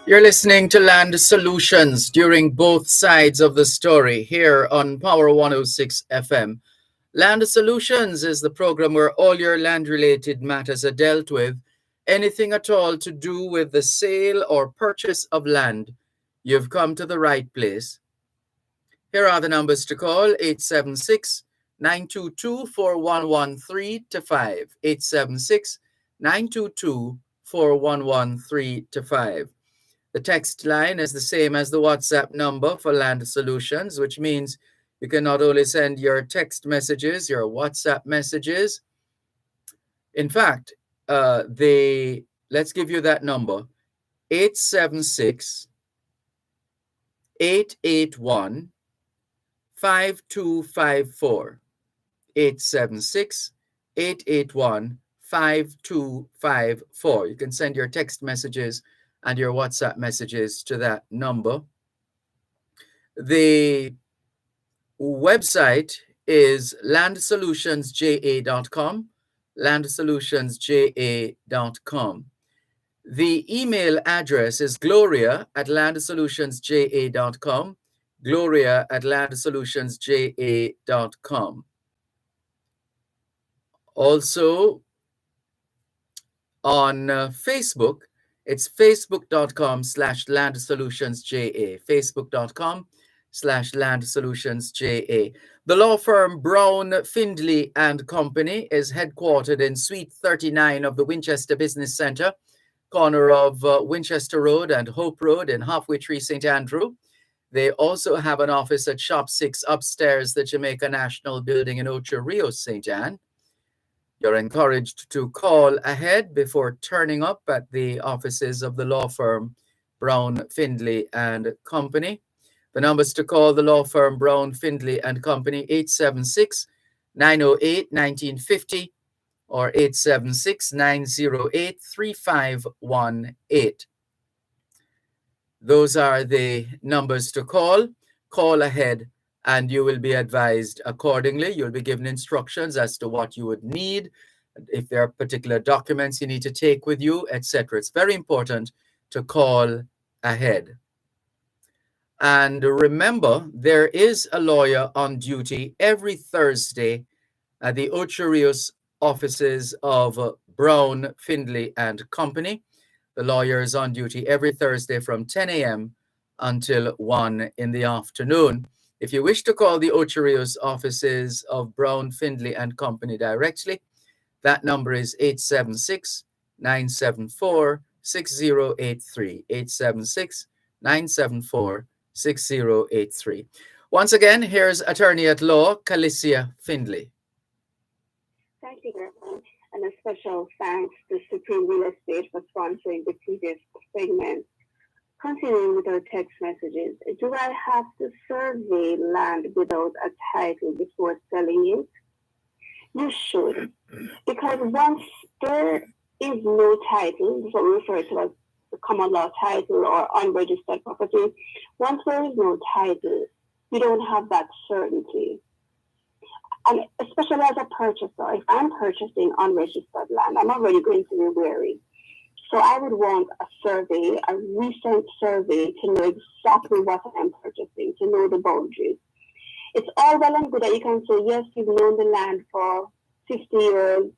You're listening to Land Solutions during both sides of the story here on Power 106 FM. Land Solutions is the program where all your land-related matters are dealt with. Anything at all to do with the sale or purchase of land, you've come to the right place. Here are the numbers to call: 876-922-4113-5, 876-922-4113-5. The text line is the same as the WhatsApp number for Land Solutions, which means you can not only send your text messages, your WhatsApp messages. In fact, let's give you that number: 876-881-5254. 876-881-5254. You can send your text messages and your WhatsApp messages to that number. The website is landsolutionsja.com, landsolutionsja.com. The email address is gloria@landsolutionsja.com, gloria@landsolutionsja.com. Also on Facebook, it's facebook.com/landsolutionsja, facebook.com/landsolutionsja. The law firm Brown, Findley and Company is headquartered in Suite 39 of the Winchester Business Center, corner of Winchester Road and Hope Road in Halfway Tree, St. Andrew. They also have an office at Shop 6 upstairs, the Jamaica National Building in Ocho Rios, St. Anne. You're encouraged to call ahead before turning up at the offices of the law firm Brown, Findley and Company. The numbers to call the law firm Brown, Findley and Company, 876-908-1950 or 876-908-3518. Those are the numbers to call. Call ahead and you will be advised accordingly. You'll be given instructions as to what you would need, if there are particular documents you need to take with you, etc. It's very important to call ahead. And remember, there is a lawyer on duty every Thursday at the Ocho Rios offices of Brown, Findley and Company. The lawyer is on duty every Thursday from 10 a.m. until 1 in the afternoon. If you wish to call the Ocho Rios offices of Brown, Findley and Company directly, that number is 876-974-6083, 876-974-6083. Once again, here's attorney at law, Calicia Findley. Thank you, Dervan. And a special thanks to Supreme Real Estate for sponsoring the previous segment. Continuing with our text messages, do I have to survey land without a title before selling it? You should, because once there is no title, this is what we refer to as the common law title or unregistered property, once there is no title, you don't have that certainty. And especially as a purchaser, if I'm purchasing unregistered land, I'm already going to be wary. So I would want a survey, a recent survey, to know exactly what I'm purchasing, to know the boundaries. It's all well and good that you can say, yes, you've known the land for 50 years.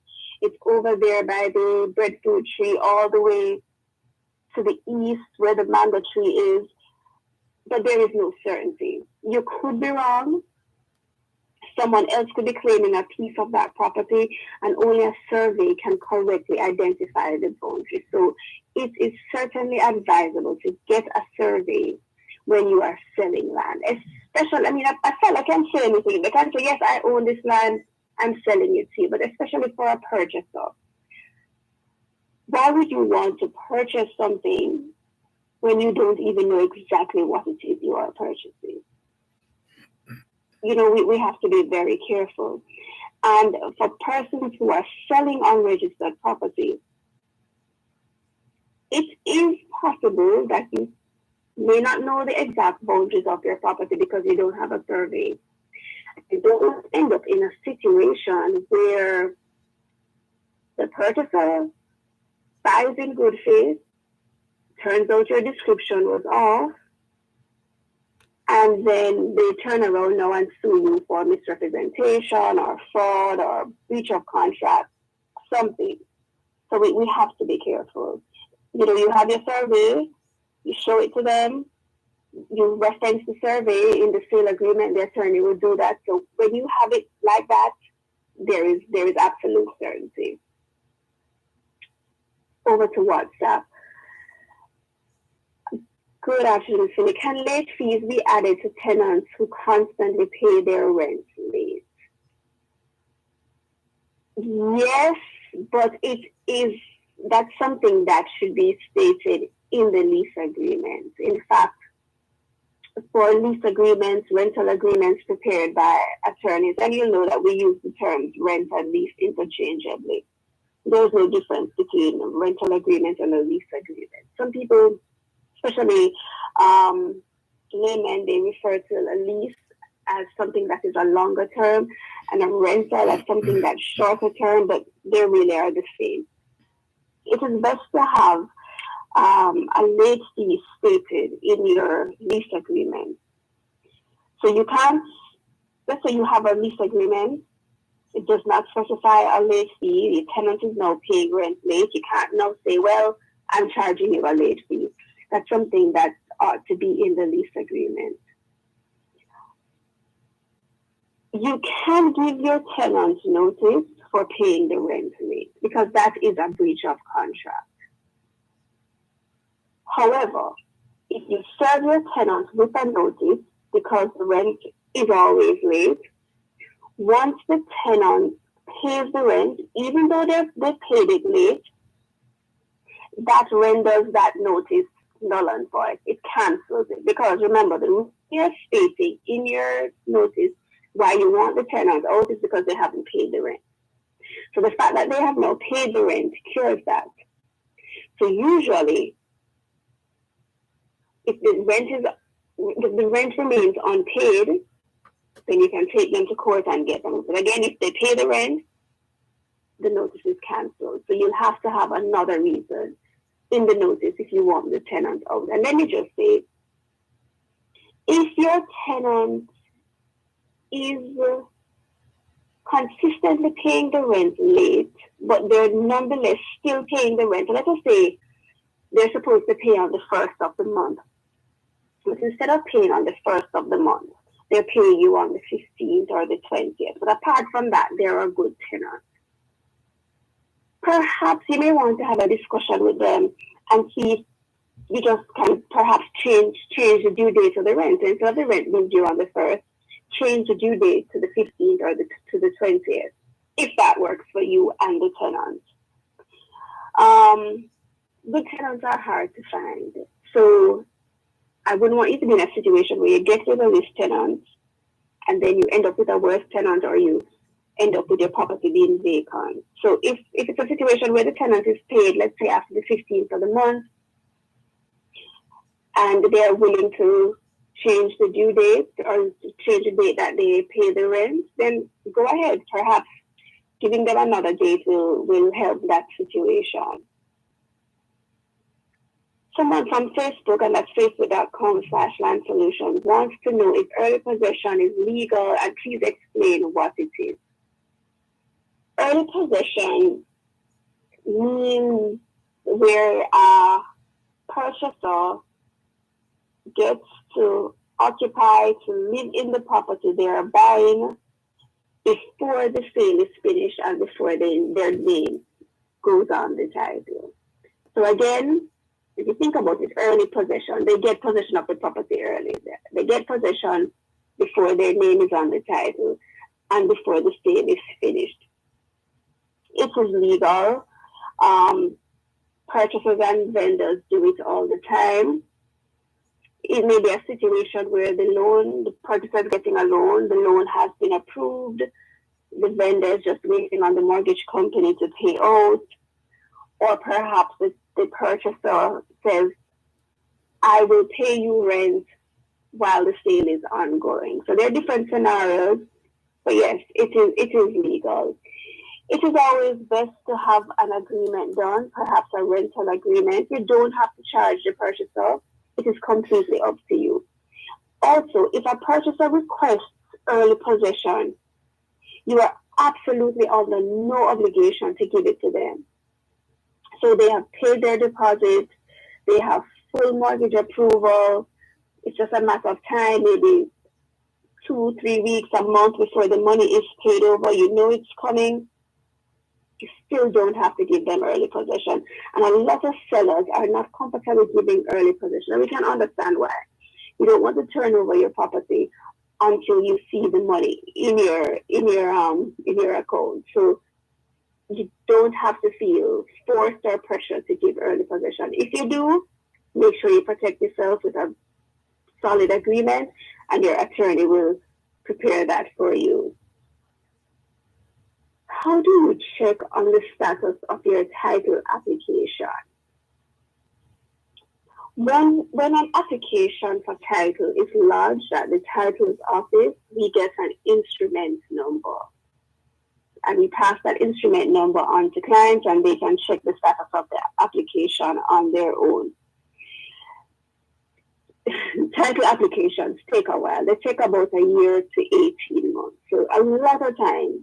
It's over there by the breadfruit tree all the way to the east where the mango tree is. But there is no certainty. You could be wrong. Someone else could be claiming a piece of that property, and only a survey can correctly identify the boundary. So it is certainly advisable to get a survey when you are selling land. Especially, I feel like I can say anything. They can say, yes, I own this land, I'm selling it to you, but especially for a purchaser. Why would you want to purchase something when you don't even know exactly what it is you are purchasing? You know, we have to be very careful. And for persons who are selling unregistered property, it is possible that you may not know the exact boundaries of your property because you don't have a survey. You don't end up in a situation where the purchaser buys in good faith, turns out your description was off, and then they turn around now and sue you for misrepresentation or fraud or breach of contract, something. So we have to be careful. You know, you have your survey, you show it to them, you reference the survey in the sale agreement, the attorney will do that. So when you have it like that, there is absolute certainty. Over to WhatsApp. Good afternoon, Philly. Can late fees be added to tenants who constantly pay their rent late? Yes, but that's something that should be stated in the lease agreement. In fact, for lease agreements, rental agreements prepared by attorneys, and you'll know that we use the terms rent and lease interchangeably. There's no difference between a rental agreement and a lease agreement. Some people, especially laymen, they refer to a lease as something that is a longer term and a rental as something that's shorter term, but they really are the same. It is best to have a late fee stated in your lease agreement. So you can't, let's say you have a lease agreement, it does not specify a late fee, the tenant is now paying rent late, you can't now say, well, I'm charging you a late fee. That's something that ought to be in the lease agreement. You can give your tenant notice for paying the rent late because that is a breach of contract. However, if you serve your tenant with a notice because the rent is always late, once the tenant pays the rent, even though they paid it late, that renders that notice null and void. It cancels it because remember, you're stating in your notice why you want the tenant out is because they haven't paid the rent. So the fact that they have not paid the rent cures that. So usually, if the rent remains unpaid, then you can take them to court and get them. But again, if they pay the rent, the notice is cancelled. So you'll have to have another reason in the notice if you want the tenant out. And let me just say, if your tenant is consistently paying the rent late, but they're nonetheless still paying the rent, let us say they're supposed to pay on the 1st of the month. But instead of paying on the 1st of the month, they're paying you on the 15th or the 20th. But apart from that, they're a good tenant. Perhaps you may want to have a discussion with them and see if you just can perhaps change the due date of the rent. Instead of the rent being due on the 1st, change the due date to the 15th or to the 20th, if that works for you and the tenant. Good tenants are hard to find. So I wouldn't want you to be in a situation where you get rid of this tenant and then you end up with a worse tenant or you end up with your property being vacant. So if it's a situation where the tenant is paid, let's say after the 15th of the month, and they are willing to change the due date or change the date that they pay the rent, then go ahead. Perhaps giving them another date will help that situation. Someone from Facebook, and that's facebook.com/Land Solutions, wants to know if early possession is legal, and please explain what it is. Early possession means where a purchaser gets to occupy, to live in the property they are buying before the sale is finished and before their name goes on the title. So again, if you think about it, early possession, they get possession of the property early. They get possession before their name is on the title and before the sale is finished. It is legal. Purchasers and vendors do it all the time. It may be a situation where the purchaser is getting a loan, the loan has been approved, the vendor is just waiting on the mortgage company to pay out, or perhaps the purchaser says, I will pay you rent while the sale is ongoing. So there are different scenarios, but yes, it is legal. It is always best to have an agreement done, perhaps a rental agreement. You don't have to charge the purchaser. It is completely up to you. Also, if a purchaser requests early possession, you are absolutely under no obligation to give it to them. So they have paid their deposit, they have full mortgage approval. It's just a matter of time, maybe 2-3 weeks, a month before the money is paid over. You know it's coming. You still don't have to give them early possession. And a lot of sellers are not comfortable giving early possession. And we can understand why. You don't want to turn over your property until you see the money in your account. So you don't have to feel forced or pressure to give early possession. If you do, make sure you protect yourself with a solid agreement, and your attorney will prepare that for you. How do you check on the status of your title application? When an application for title is lodged at the title's office, we get an instrument number. And we pass that instrument number on to clients and they can check the status of the application on their own. Title applications take a while. They take about a year to 18 months. So a lot of times,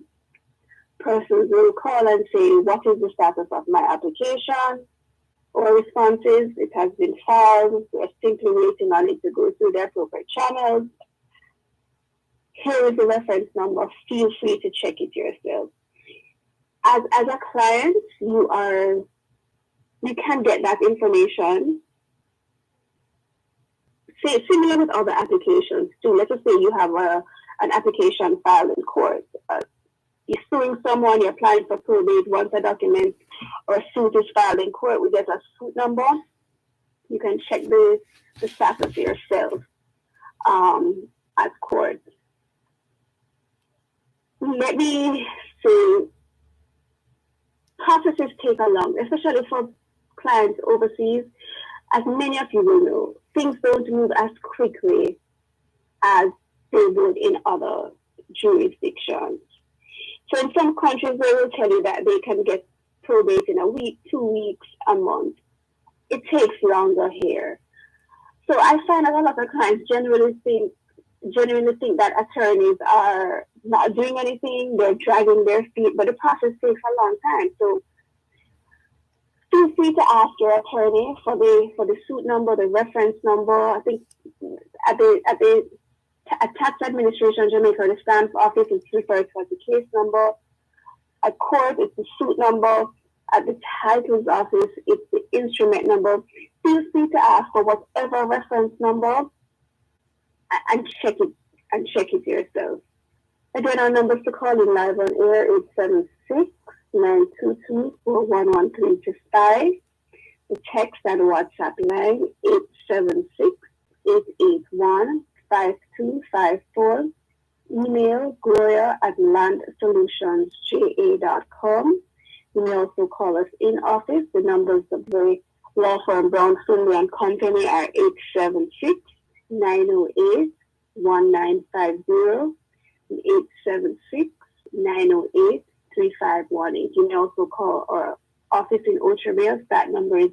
persons will call and say, what is the status of my application? Or responses, it has been filed. We're simply waiting on it to go through the appropriate channels. Here is the reference number. Feel free to check it yourself. As a client, you can get that information. Similar with other applications too. Let's just say you have an application filed in court. You're suing someone, you're applying for probate. Once a document or a suit is filed in court, we get a suit number. You can check the status yourself at court. Let me say, processes take a long, especially for clients overseas. As many of you will know, things don't move as quickly as they would in other jurisdictions. So in some countries, they will tell you that they can get probate in a week, 2 weeks, a month. It takes longer here. So I find that a lot of clients genuinely think that attorneys are not doing anything, they're dragging their feet, but the process takes a long time. So feel free to ask your attorney for the suit number, the reference number. I think at Tax Administration Jamaica, the stamp office is referred to as the case number. At court, it's the suit number. At the title's office, it's the instrument number. Feel free to ask for whatever reference number and check it yourself. Again, our numbers to call in live on air is 876-922-411-325. The text and WhatsApp line 876-881-5254. Email gloria@landsolutionsja.com. You may also call us in office. The numbers of the law firm Brown, Finley and Company are 876-908-1950 and 876-908-3518. You may also call our office in Ocho That number is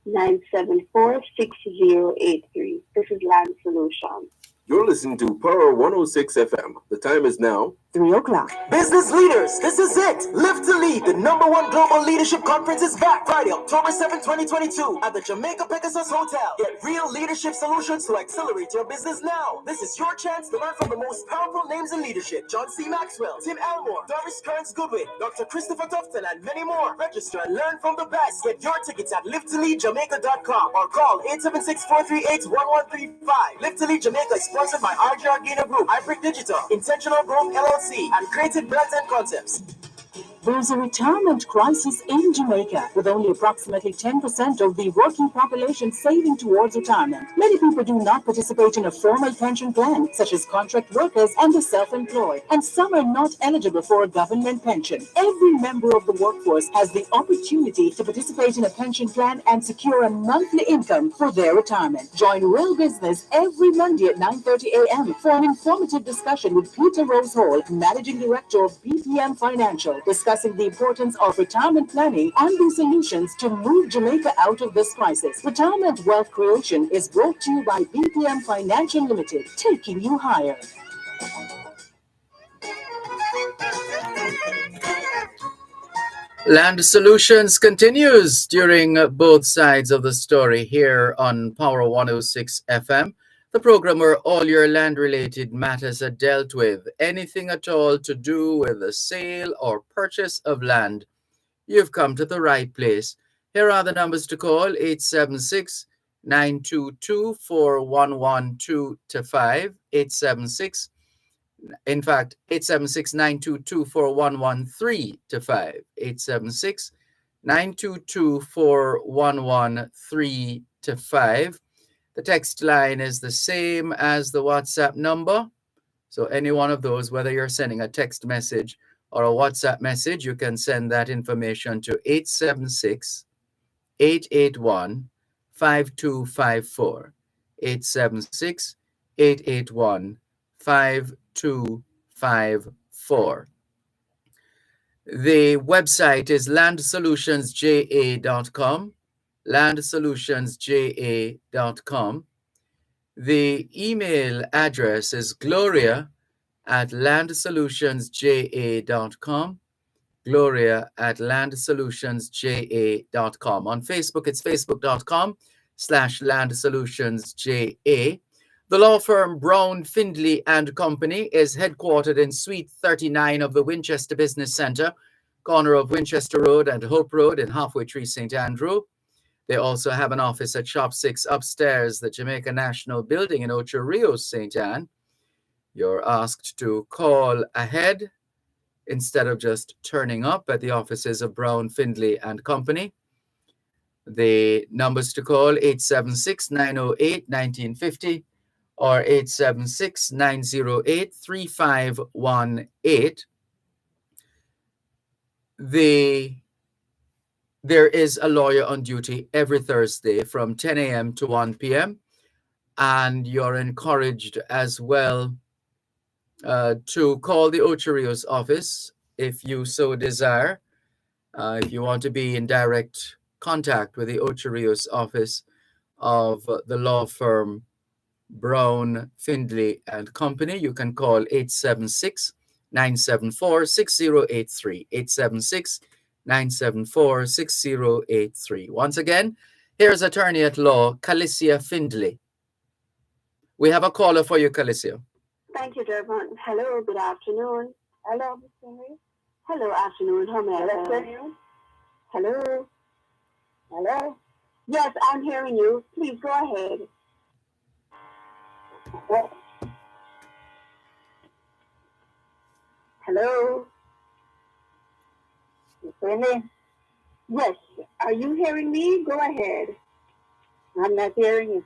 876-974-6083. This is Land Solutions. You're listening to Power 106 FM. The time is now 3 o'clock. Business leaders, this is it. Live to Lead, the #1 global leadership conference is back Friday, October 7, 2022 at the Jamaica Pegasus Hotel. Get real leadership solutions to accelerate your business now. This is your chance to learn from the most powerful names in leadership. John C. Maxwell, Tim Elmore, Doris Kearns Goodwin, Dr. Christopher Tufton, and many more. Register and learn from the best. Get your tickets at livetoleadjamaica.com or call 876-438-1135. Live to Lead Jamaica is sponsored by RJ Ardina Group, Hybrid Digital, Intentional Growth LLC, and Creative Brands and Concepts. There's a retirement crisis in Jamaica, with only approximately 10% of the working population saving towards retirement. Many people do not participate in a formal pension plan, such as contract workers and the self-employed, and some are not eligible for a government pension. Every member of the workforce has the opportunity to participate in a pension plan and secure a monthly income for their retirement. Join Real Business every Monday at 9:30 a.m. for an informative discussion with Peter Rose Hall, Managing Director of BPM Financial, discussing the importance of retirement planning and the solutions to move Jamaica out of this crisis. Retirement Wealth Creation is brought to you by BPM Financial Limited, taking you higher. Land Solutions continues during both sides of the story here on Power 106 FM, the program where all your land-related matters are dealt with. Anything at all to do with the sale or purchase of land, you've come to the right place. Here are the numbers to call: 876-922-4112-5, 876-922-4113-5, 876-922-4113-5. The text line is the same as the WhatsApp number. So any one of those, whether you're sending a text message or a WhatsApp message, you can send that information to 876-881-5254. 5254. 876-881-5254. The website is landsolutionsja.com. landsolutionsja.com. The email address is gloria@landsolutionsja.com. gloria@landsolutionsja.com. On Facebook, it's facebook.com/landsolutionsja. The law firm Brown, Findley and Company is headquartered in Suite 39 of the Winchester Business Center, corner of Winchester Road and Hope Road in Halfway Tree, St. Andrew. They also have an office at Shop 6 upstairs, the Jamaica National Building in Ocho Rios, St. Anne. You're asked to call ahead instead of just turning up at the offices of Brown, Findley and Company. The numbers to call 876-908-1950 or 876-908-3518. There is a lawyer on duty every Thursday from 10 a.m. to 1 p.m. And you're encouraged as well to call the Ocho Rios office if you so desire. If you want to be in direct contact with the Ocho Rios office of the law firm Brown, Findley and Company, you can call 876-974-6083. 876-974-6083. Once again, here's attorney at law, Calicia Findley. We have a caller for you, Calicia. Thank you, Dervan. Hello, good afternoon. Hello, Mr. Henry. Hello, afternoon. How may I help you? Hello. Hello. Yes, I'm hearing you. Please go ahead. Hello. You hear me? Yes. Are you hearing me? Go ahead. I'm not hearing you.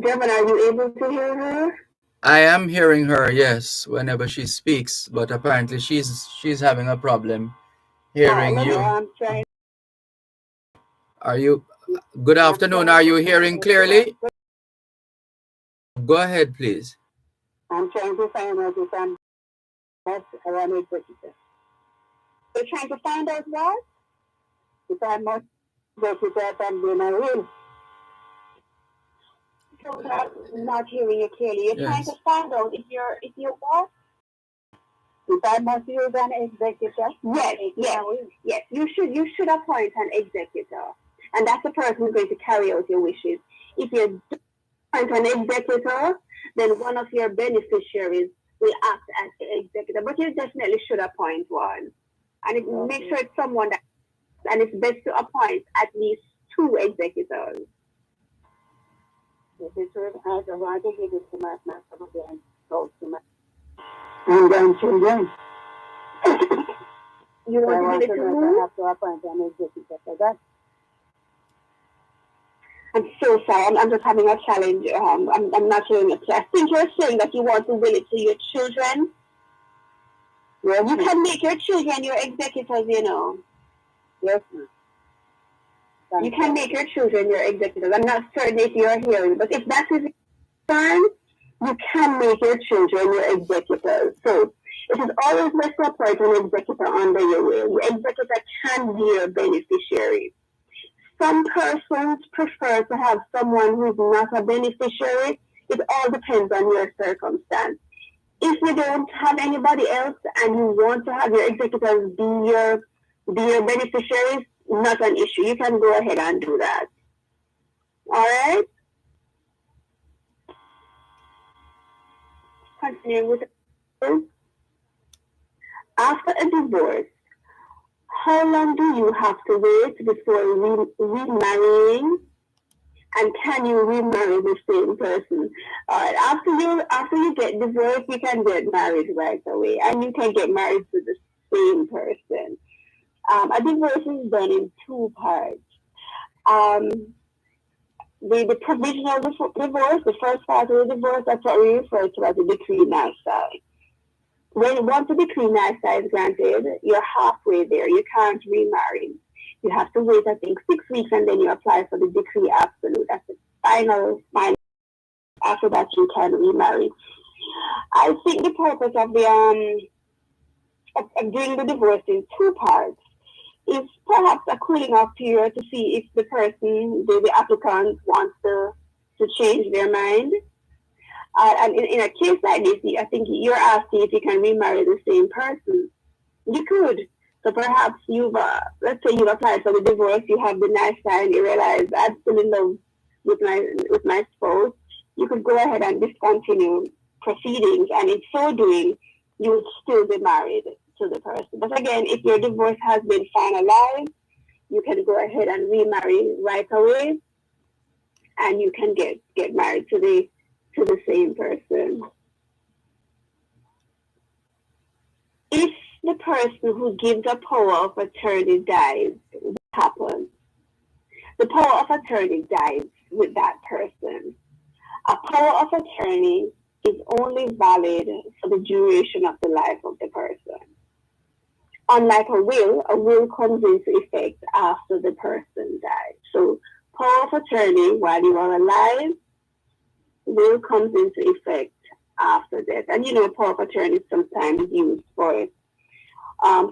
Dervan, are you able to hear her? I am hearing her, yes, whenever she speaks, but apparently she's having a problem hearing you. I'm trying. Are you? Good afternoon. Are you hearing clearly? Go ahead, please. I'm trying to find out if I'm around executive. You're trying to find out what? If I must executive and then I will. So I'm not hearing you clearly. You're trying to find out if you're what? If I must use an executor? Yes. You should appoint an executor. And that's the person who's going to carry out your wishes. If you appoint an executor, then one of your beneficiaries will act as the executor. But you definitely should appoint one. And make sure it's someone that, and it's best to appoint at least 2 executors. If it's true, I don't want to give it to my master again. Go to my grandchildren. You want to give it to who? I have to appoint an executor for that. I'm so sorry. I'm just having a challenge. I'm not hearing it. I think you're saying that you want to will it to your children. Well, you can make your children your executors, you know. Yes, ma'am. You can make your children your executors. I'm not certain if you're hearing, but if that is your concern, you can make your children your executors. So it is always best to appoint an executor under your will. Your executor can be your beneficiary. Some persons prefer to have someone who's not a beneficiary. It all depends on your circumstance. If you don't have anybody else and you want to have your executors be your beneficiaries, not an issue. You can go ahead and do that. All right? Continuing with the after a divorce, how long do you have to wait before remarrying? And can you remarry the same person? All right. After you get divorced, you can get married right away, and you can get married to the same person. A divorce is done in 2 parts. The provisional divorce, the first part of the divorce, that's what we refer to as the decree nisi. Once the decree nisi is granted, you're halfway there. You can't remarry. You have to wait, I think, 6 weeks, and then you apply for the decree absolute. That's the final. After that, you can remarry. I think the purpose of the of doing the divorce in two parts is perhaps a cooling off period to see if the person, the applicant, wants to change their mind. And in a case like this, I think you're asking if you can remarry the same person. You could. So perhaps let's say you've applied for the divorce, you have the nice time, you realize I'm still in love with my spouse. You could go ahead and discontinue proceedings, and in so doing, you would still be married to the person. But again, if your divorce has been finalized, you can go ahead and remarry right away, and you can get married to the same person. If the person who gives a power of attorney dies, what happens? The power of attorney dies with that person. A power of attorney is only valid for the duration of the life of the person. Unlike a will comes into effect after the person dies. So power of attorney while you are alive, will comes into effect after death. And power of attorney is sometimes used for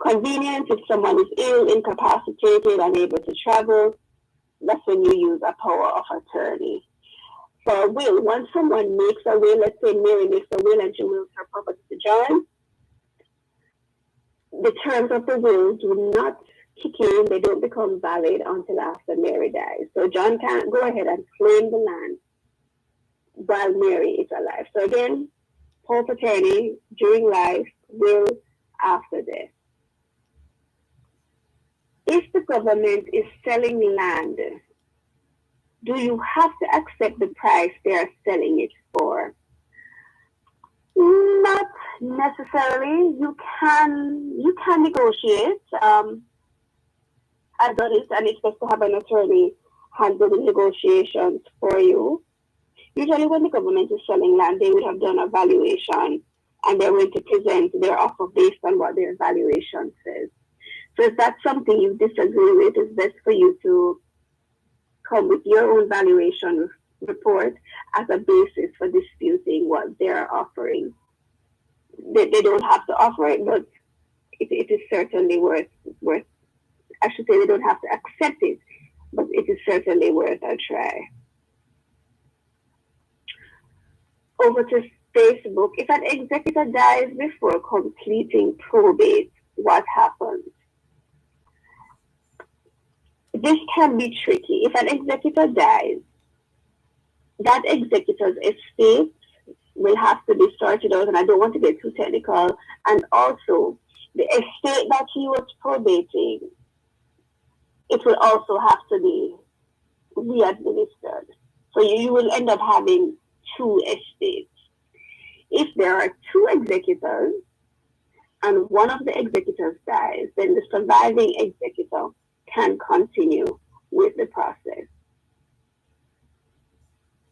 convenience. If someone is ill, incapacitated, unable to travel, that's when you use a power of attorney. For a will, once someone makes a will, let's say Mary makes a will and she wills her property to John, the terms of the will do not kick in, they don't become valid until after Mary dies. So John can't go ahead and claim the land while Mary is alive. So again, power of attorney during life, will after death. If the government is selling land, do you have to accept the price they are selling it for? Not necessarily. You can negotiate. I've done it, and it's best to have an attorney handle the negotiations for you. Usually when the government is selling land, they would have done a valuation, and they're going to present their offer based on what their valuation says. So if that's something you disagree with, it's best for you to come with your own valuation report as a basis for disputing what they're offering. They don't have to offer it, but it is certainly worth. I should say they don't have to accept it, but it is certainly worth a try. Over to Facebook. If an executor dies before completing probate, what happens? This can be tricky. If an executor dies, that executor's estate will have to be sorted out, and I don't want to get too technical, and also the estate that he was probating, it will also have to be re-administered. So you will end up having two estates. If there are two executors and one of the executors dies, then the surviving executor can continue with the process.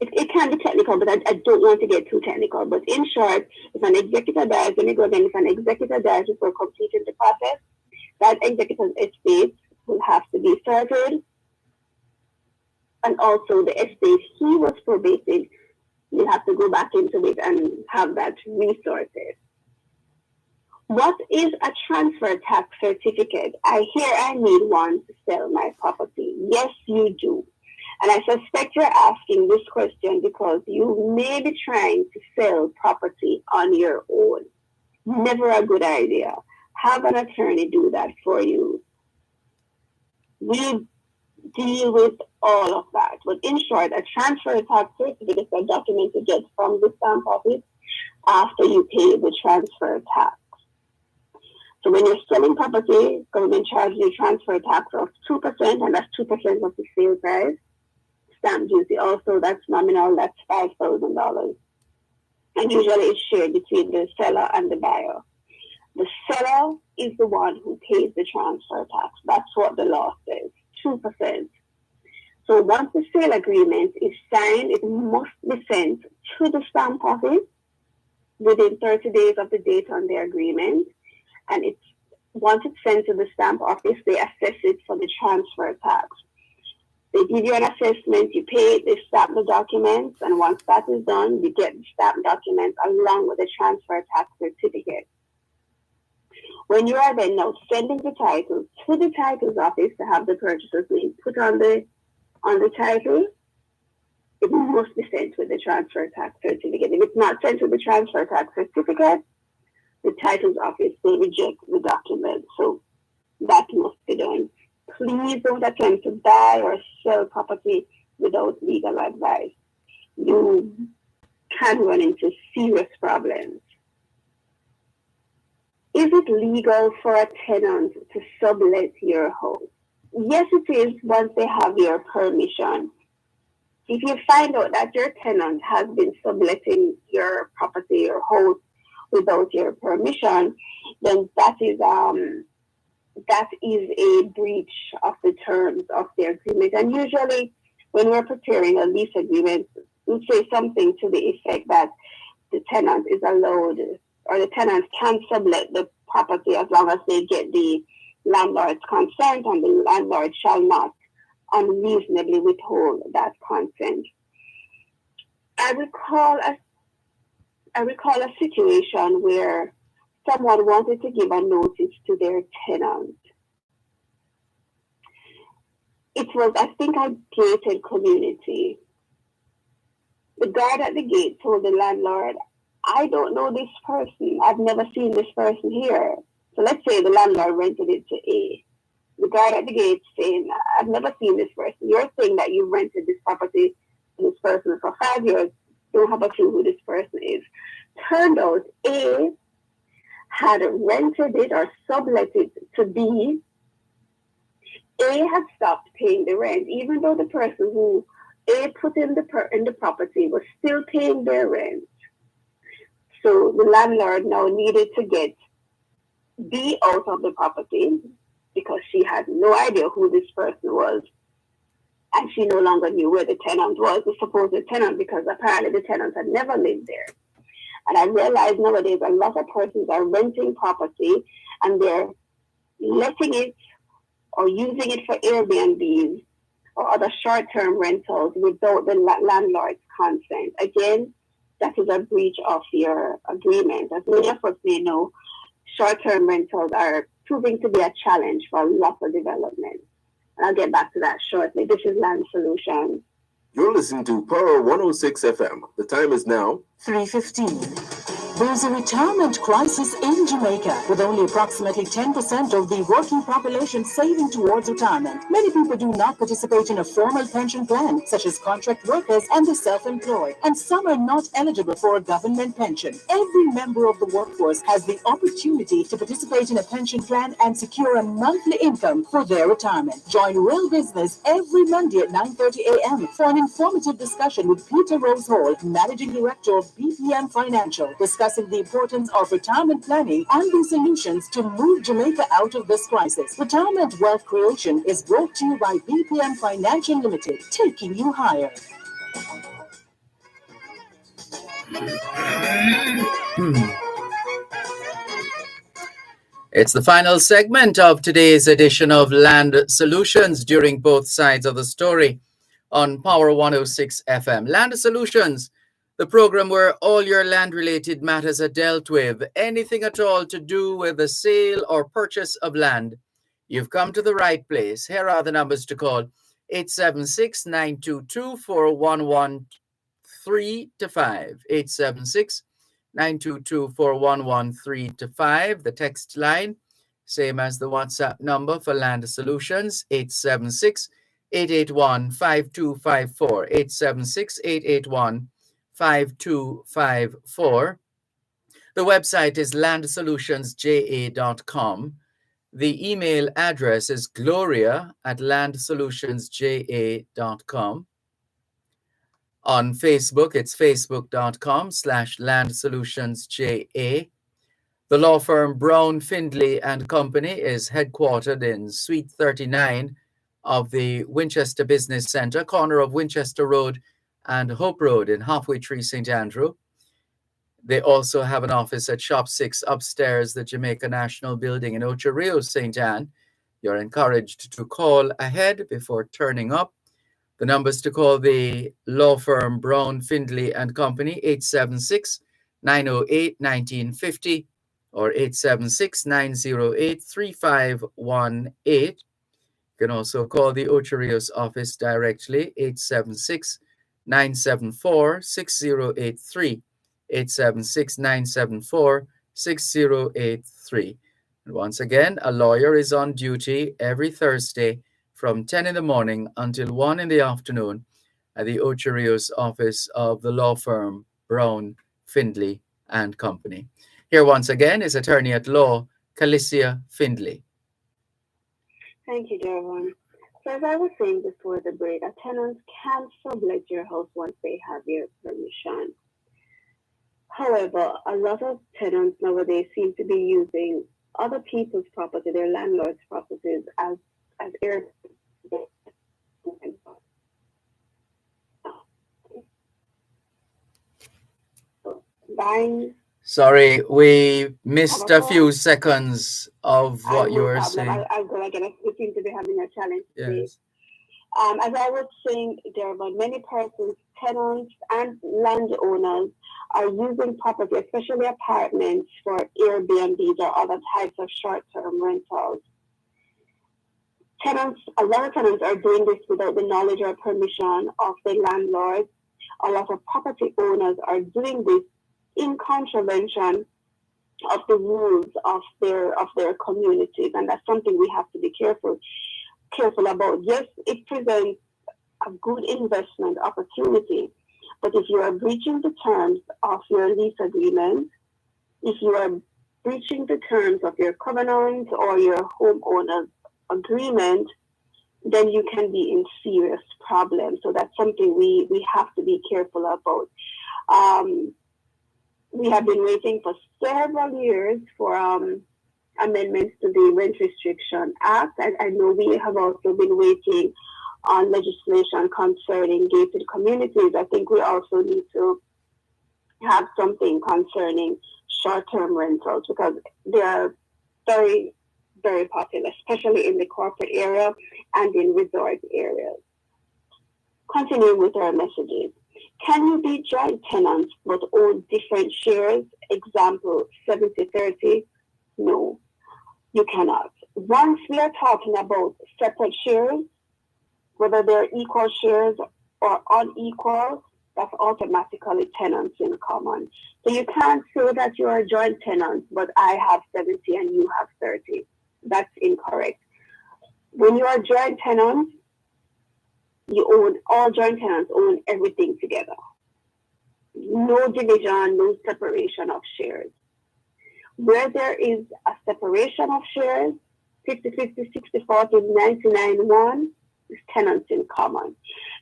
It can be technical, but I don't want to get too technical. But in short, if an executor dies, let me go again, if an executor dies before completing the process, that executor's estate will have to be sorted. And also the estate he was probating, you have to go back into it and have that resorted. What is a transfer tax certificate? I hear I need one to sell my property. Yes, you do. And I suspect you're asking this question because you may be trying to sell property on your own. Never a good idea. Have an attorney do that for you. We deal with all of that. But in short, a transfer tax certificate is a document you get from the stamp office after you pay the transfer tax. So when you're selling property, government charges you transfer tax of 2%, and that's 2% of the sale price. Stamp duty also, that's nominal, that's $5,000. And usually it's shared between the seller and the buyer. The seller is the one who pays the transfer tax. That's what the law says, 2%. So once the sale agreement is signed, it must be sent to the stamp office within 30 days of the date on the agreement. And it's once it's sent to the stamp office, they assess it for the transfer tax. They give you an assessment, you pay it, they stamp the documents, and once that is done, you get the stamp documents along with the transfer tax certificate. When you are then now sending the title to the titles office to have the purchaser's name put on the title, it must be sent with the transfer tax certificate. If it's not sent with the transfer tax certificate, the titles office will reject the document. So that must be done. Please don't attempt to buy or sell property without legal advice. You can run into serious problems. Is it legal for a tenant to sublet your house? Yes, it is once they have your permission. If you find out that your tenant has been subletting your property or house without your permission, then that is a breach of the terms of the agreement. And usually when we're preparing a lease agreement, we say something to the effect that the tenant is allowed or the tenant can sublet the property as long as they get the landlord's consent, and the landlord shall not unreasonably withhold that consent. I recall a situation where someone wanted to give a notice to their tenant. It was, I think, a gated community. The guard at the gate told the landlord, I don't know this person. I've never seen this person here. So let's say the landlord rented it to A. The guard at the gate saying, I've never seen this person. You're saying that you rented this property to this person for 5 years. Don't have a clue who this person is. Turned out A had rented it or sublet it to B. A had stopped paying the rent, even though the person who A put in the property was still paying their rent. So the landlord now needed to get B out of the property because she had no idea who this person was. And she no longer knew where the tenant was, the supposed tenant, because apparently the tenant had never lived there. And I realized nowadays a lot of persons are renting property and they're letting it or using it for Airbnbs or other short-term rentals without the landlord's consent. Again, that is a breach of your agreement. As many of us may know, short-term rentals are proving to be a challenge for lots of development. And I'll get back to that shortly. This is Land Solutions. You're listening to Power 106 FM. The time is now 3:15. There's a retirement crisis in Jamaica, with only approximately 10% of the working population saving towards retirement. Many people do not participate in a formal pension plan, such as contract workers and the self-employed, and some are not eligible for a government pension. Every member of the workforce has the opportunity to participate in a pension plan and secure a monthly income for their retirement. Join Real Business every Monday at 9:30 a.m. for an informative discussion with Peter Rose Hall, Managing Director of BPM Financial, discussing the importance of retirement planning and the solutions to move Jamaica out of this crisis. Retirement Wealth Creation is brought to you by BPM Financial Limited, taking you higher. It's the final segment of today's edition of Land Solutions during both sides of the story on Power 106 FM. Land Solutions, the program where all your land-related matters are dealt with, anything at all to do with the sale or purchase of land. You've come to the right place. Here are the numbers to call: 876-922-4113-5. 876-922-4113-5. The text line, same as the WhatsApp number for Land Solutions, 876-881-5254. 876-881-5254. The website is landsolutionsja.com. The email address is gloria@landsolutionsja.com. On Facebook, it's facebook.com/landsolutionsja. The law firm Brown, Findlay and Company is headquartered in Suite 39 of the Winchester Business Center, corner of Winchester Road and Hope Road in Halfway Tree, St. Andrew. They also have an office at Shop 6 upstairs, the Jamaica National Building in Ocho Rios, St. Anne. You're encouraged to call ahead before turning up. The numbers to call the law firm Brown, Findlay and Company, 876-908-1950 or 876-908-3518. You can also call the Ocho Rios office directly, 876-974-6083. 876-974-6083. And once again, a lawyer is on duty every Thursday from 10 in the morning until 1 in the afternoon at the Ocho Rios office of the law firm Brown, Findlay and Company. Here once again is attorney at law, Calicia Findlay. Thank you, Dervan. So as I was saying before the break, a tenant can sublet your house once they have your permission. However, a lot of tenants nowadays seem to be using other people's property, their landlord's properties, as air. Buying. Sorry, we missed a few seconds of what you were saying. I'll go again. We seem to be having a challenge today. Yes. As I was saying, there are many persons, tenants and landowners are using property, especially apartments, for Airbnbs or other types of short-term rentals. A lot of tenants are doing this without the knowledge or permission of the landlord. A lot of property owners are doing this in contravention of the rules of their communities, and that's something we have to be careful about. Yes, it presents a good investment opportunity, but if you are breaching the terms of your lease agreement, if you are breaching the terms of your covenant or your homeowner's agreement, then you can be in serious problems. So that's something we have to be careful about. We have been waiting for several years for amendments to the Rent Restriction Act. And I know we have also been waiting on legislation concerning gated communities. I think we also need to have something concerning short-term rentals because they are very, very popular, especially in the corporate area and in resort areas. Continuing with our messages. Can you be joint tenants but own different shares? Example, 70-30? No, you cannot. Once we are talking about separate shares, whether they're equal shares or unequal, that's automatically tenants in common. So you can't say that you are a joint tenant, but I have 70 and you have 30. That's incorrect. When you are joint tenants, all joint tenants own everything together. No division, no separation of shares. Where there is a separation of shares, 50-50, 60-40, 99-1, is tenants in common.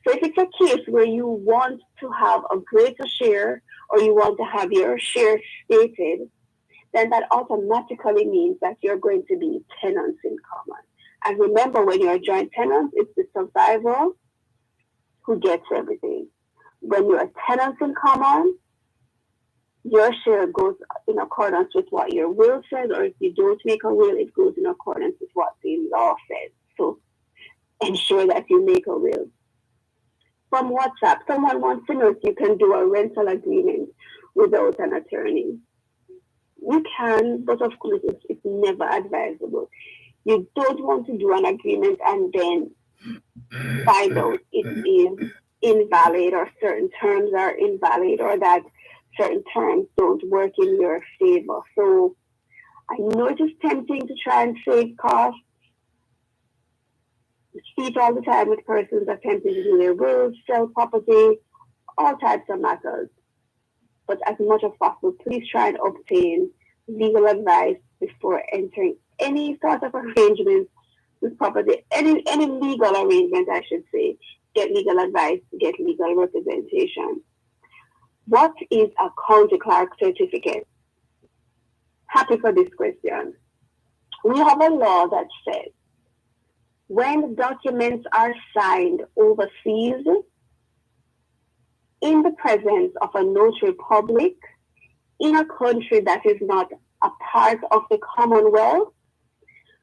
So if it's a case where you want to have a greater share or you want to have your share stated, then that automatically means that you're going to be tenants in common. And remember, when you're a joint tenant, it's the survivor who gets everything. When you're tenants in common, your share goes in accordance with what your will says, or if you don't make a will, it goes in accordance with what the law says. So ensure that you make a will. From WhatsApp, someone wants to know if you can do a rental agreement without an attorney. You can, but of course it's never advisable. You don't want to do an agreement and then find out it is invalid or certain terms are invalid or that certain terms don't work in your favor. So I know it is tempting to try and save costs. You see it all the time with persons attempting to do their wills, sell property, all types of matters. But as much as possible, please try and obtain legal advice before entering any sort of arrangement with property, any legal arrangement, I should say. Get legal advice, get legal representation. What is a county clerk certificate? Happy for this question. We have a law that says when documents are signed overseas in the presence of a notary public in a country that is not a part of the Commonwealth,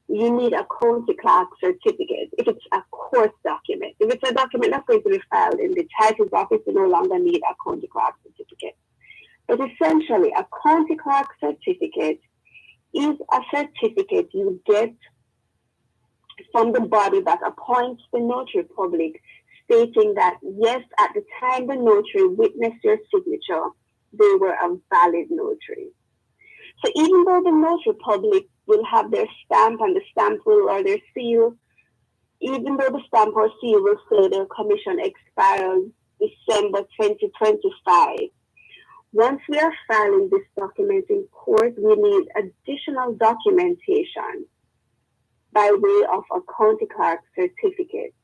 you need a county clerk certificate if it's a court document. If it's a document that's going to be filed in the title's office, you no longer need a county clerk certificate. But essentially, a county clerk certificate is a certificate you get from the body that appoints the notary public, stating that, yes, at the time the notary witnessed your signature, they were a valid notary. So even though the notary public will have their stamp and the stamp will, or their seal, even though the stamp or seal will say their commission expires December 2025, once we are filing this document in court, we need additional documentation by way of a county clerk certificate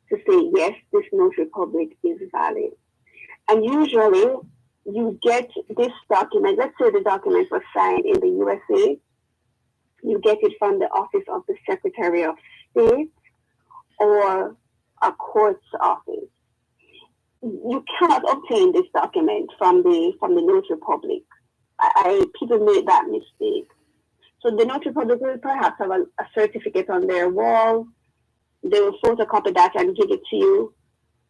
to say, yes, this notary public is valid. And usually you get this document, let's say the document was signed in the USA, you get it from the office of the Secretary of State or a court's office. You cannot obtain this document from the notary public. People made that mistake. So the notary public will perhaps have a certificate on their wall. They will photocopy that and give it to you.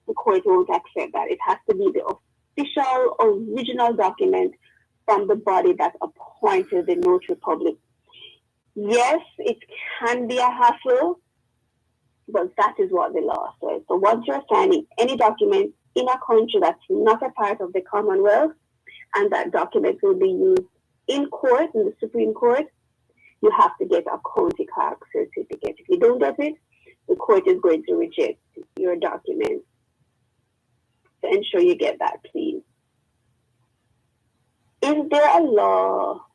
The court won't accept that. It has to be the official, original document from the body that appointed the notary public. Yes, it can be a hassle, but that is what the law says. So once you're signing any document in a country that's not a part of the Commonwealth, and that document will be used in court, in the Supreme Court, you have to get a county clerk certificate. If you don't get it, the court is going to reject your document. So ensure you get that, please. Is there a law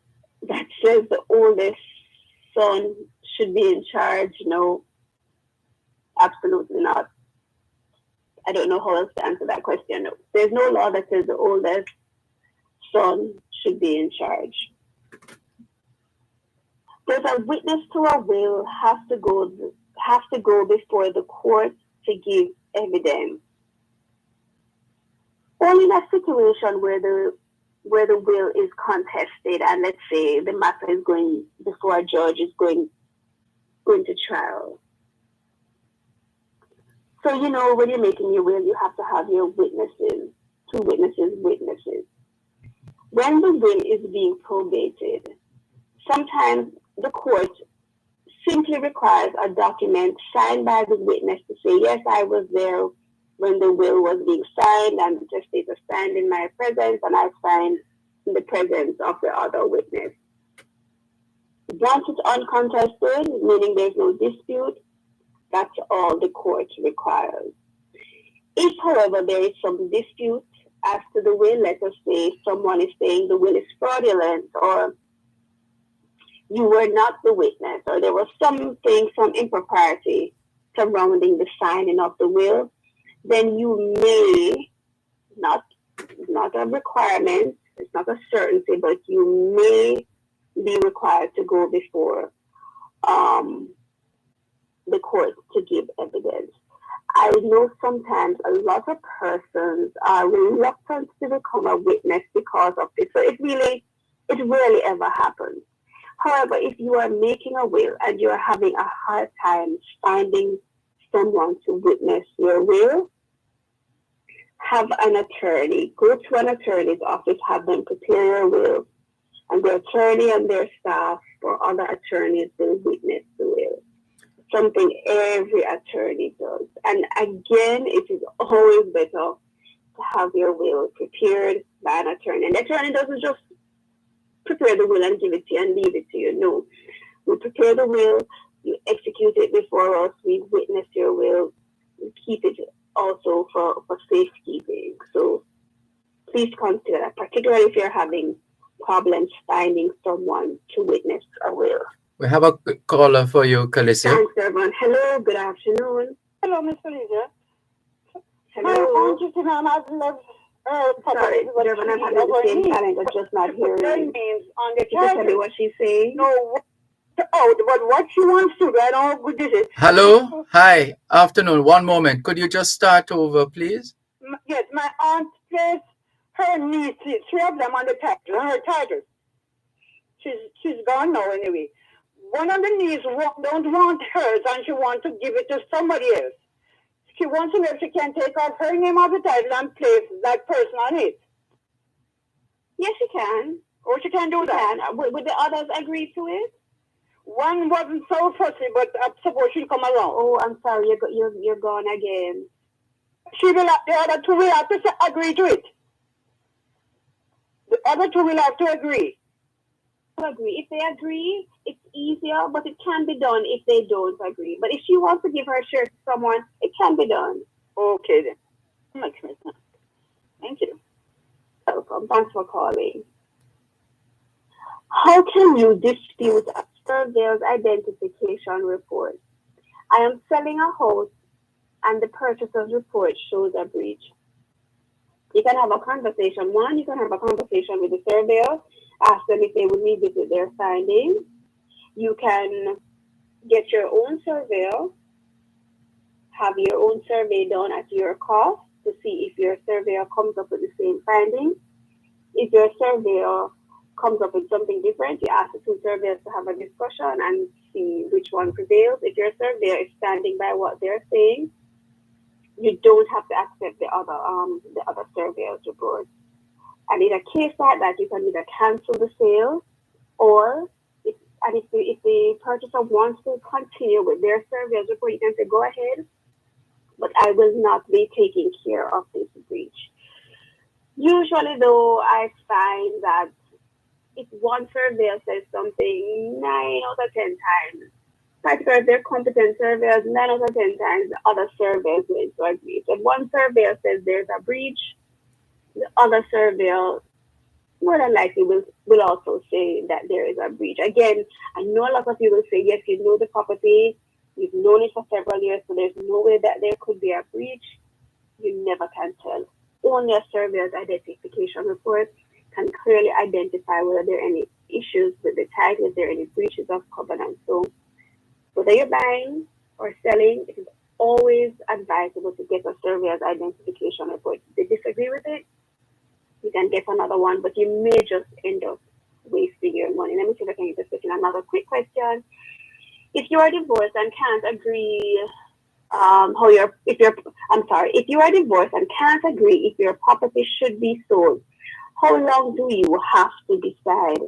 that says the oldest son should be in charge? No, absolutely not. I don't know how else to answer that question. No. There's no law that says the oldest son should be in charge. There's a witness to a will has to go before the court to give evidence. Only in a situation where the will is contested, and let's say the matter is going before a judge, is going to trial. So, when you're making your will, you have to have your witnesses, two witnesses. When the will is being probated, sometimes the court simply requires a document signed by the witness to say, yes, I was there when the will was being signed, and the testator signed in my presence, and I signed in the presence of the other witness. Once it's uncontested, meaning there's no dispute, that's all the court requires. If, however, there is some dispute as to the will, let us say someone is saying the will is fraudulent, or you were not the witness, or there was some impropriety surrounding the signing of the will, then you may, not a requirement, it's not a certainty, but you may be required to go before the court to give evidence. I know sometimes a lot of persons are reluctant to become a witness because of this. So it rarely ever happens. However, if you are making a will and you are having a hard time finding someone to witness your will, have an attorney. Go to an attorney's office, have them prepare your will, and the attorney and their staff or other attorneys will witness the will. Something every attorney does. And again, it is always better to have your will prepared by an attorney. And the attorney doesn't just prepare the will and give it to you and leave it to you. No. We prepare the will, you execute it before us, we witness your will, we keep it also for safekeeping. So please consider that, particularly if you're having problems finding someone to witness a will. We have a caller for you, Calissa. Thanks, Dervan. Hello, good afternoon. Hello, Miss Felicia. Hello. Sorry, Dervan, I'm having the same challenge, but just not hearing. On the Can you tell me what she's saying? No. But what she wants to, I don't know, this is. Hello. Hi. Afternoon. One moment. Could you just start over, please? Yes, my aunt placed her niece, three of them on the title, her title. She's gone now anyway. One of the niece don't want hers and she wants to give it to somebody else. She wants to know if she can take off her name off the title and place that person on it. Yes, she can. Or she can do that. Would the others agree to it? One wasn't so fussy, but I suppose she'll come along. Oh, I'm sorry, you're gone again. The other two will have to agree to it. The other two will have to agree. If they agree, it's easier, but it can be done if they don't agree. But if she wants to give her shirt to someone, it can be done. Okay then. Makes sense. Thank you. Welcome. Thanks for calling. How can you dispute a surveyor's identification report? I am selling a house and the purchaser's report shows a breach. You can have a conversation. One, you can have a conversation with the surveyor, ask them if they would revisit their findings. You can get your own surveyor, have your own survey done at your cost to see if your surveyor comes up with the same findings. If your surveyor comes up with something different, you ask the two surveyors to have a discussion and see which one prevails. If your surveyor is standing by what they're saying, you don't have to accept the other surveyor's report. And in a case like that, you can either cancel the sale, or if the purchaser wants to continue with their surveyor's report, you can say, go ahead, but I will not be taking care of this breach. Usually, though, I find that if one surveyor says something 9 out of 10 times, particularly if they're competent surveyors, 9 out of 10 times the other surveyors will agree. So if one surveyor says there's a breach, the other surveyor more than likely will also say that there is a breach. Again, I know a lot of you will say, yes, you know the property, you've known it for several years, so there's no way that there could be a breach. You never can tell. Only a surveyor's identification report can clearly identify whether there are any issues with the title, if there are any breaches of covenant. So whether you're buying or selling, it is always advisable to get a surveyor's identification report. If you disagree with it, you can get another one, but you may just end up wasting your money. Let me see if I can just put in another quick question. If you are divorced and can't agree if you are divorced and can't agree if your property should be sold, how long do you have to decide?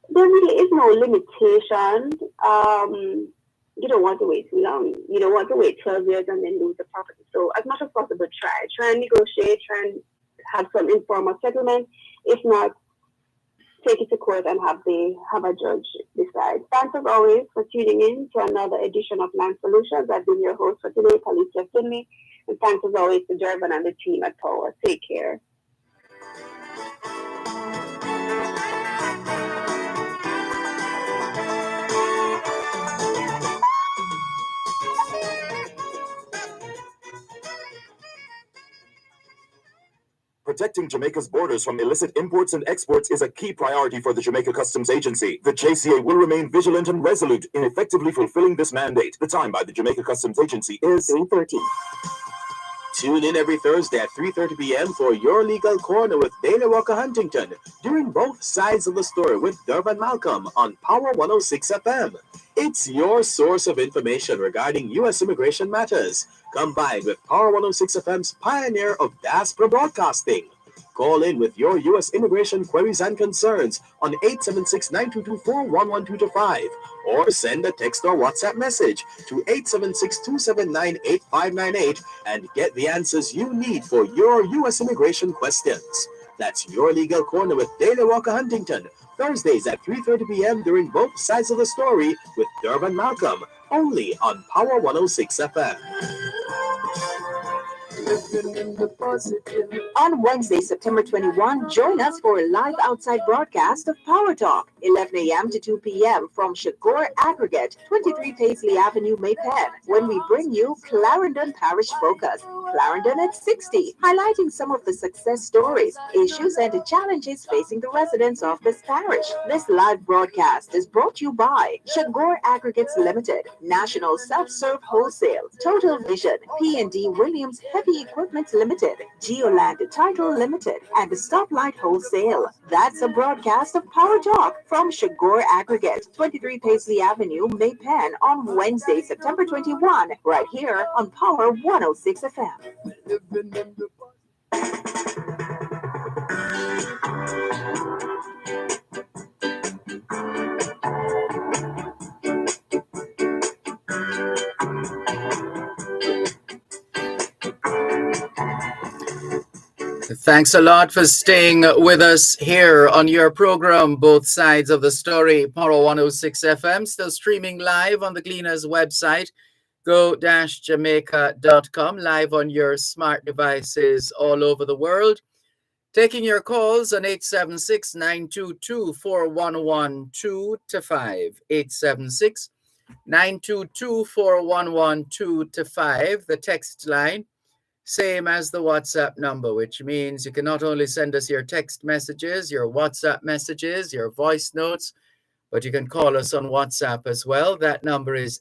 There really is no limitation. You don't want to wait too long. You don't want to wait 12 years and then lose the property. So as much as possible, try and negotiate, try and have some informal settlement. If not, take it to court and have a judge decide. Thanks as always for tuning in to another edition of Land Solutions. I've been your host for today, Alicia Finley. And thanks as always to Dervan and the team at Power. Take care. Protecting Jamaica's borders from illicit imports and exports is a key priority for the Jamaica Customs Agency. The JCA will remain vigilant and resolute in effectively fulfilling this mandate. The time by the Jamaica Customs Agency is 3:30. Tune in every Thursday at 3:30 p.m. for Your Legal Corner with Dana Walker Huntington, during both sides of the story with Dervan Malcolm on Power 106 FM. It's your source of information regarding U.S. immigration matters, combined with Power 106 FM's pioneer of diaspora broadcasting. Call in with your U.S. immigration queries and concerns on 876-9224-11225 or send a text or WhatsApp message to 876-279-8598 and get the answers you need for your U.S. immigration questions. That's Your Legal Corner with Dana Walker Huntington, Thursdays at 3:30 p.m. during both sides of the story with Dervan Malcolm, only on Power 106 FM. On Wednesday, September 21, join us for a live outside broadcast of Power Talk. 11 a.m. to 2 p.m. from Shagore Aggregate, 23 Paisley Avenue, Maypen, when we bring you Clarendon Parish Focus. Clarendon at 60, highlighting some of the success stories, issues, and challenges facing the residents of this parish. This live broadcast is brought to you by Shagore Aggregates Limited, National Self-Serve Wholesale, Total Vision, P&D Williams Heavy Equipment Limited, Geoland Title Limited, and Stoplight Wholesale. That's a broadcast of Power Talk from Shagore Aggregate, 23 Paisley Avenue, Maypen, on Wednesday, September 21, right here on Power 106 FM. Thanks a lot for staying with us here on your program, Both Sides of the Story, Power 106 FM, still streaming live on the Gleaners website, go-jamaica.com, live on your smart devices all over the world. Taking your calls on 876-922-4112-5, 876-922-4112-5, the text line. Same as the WhatsApp number, which means you can not only send us your text messages, your WhatsApp messages, your voice notes, but you can call us on WhatsApp as well. That number is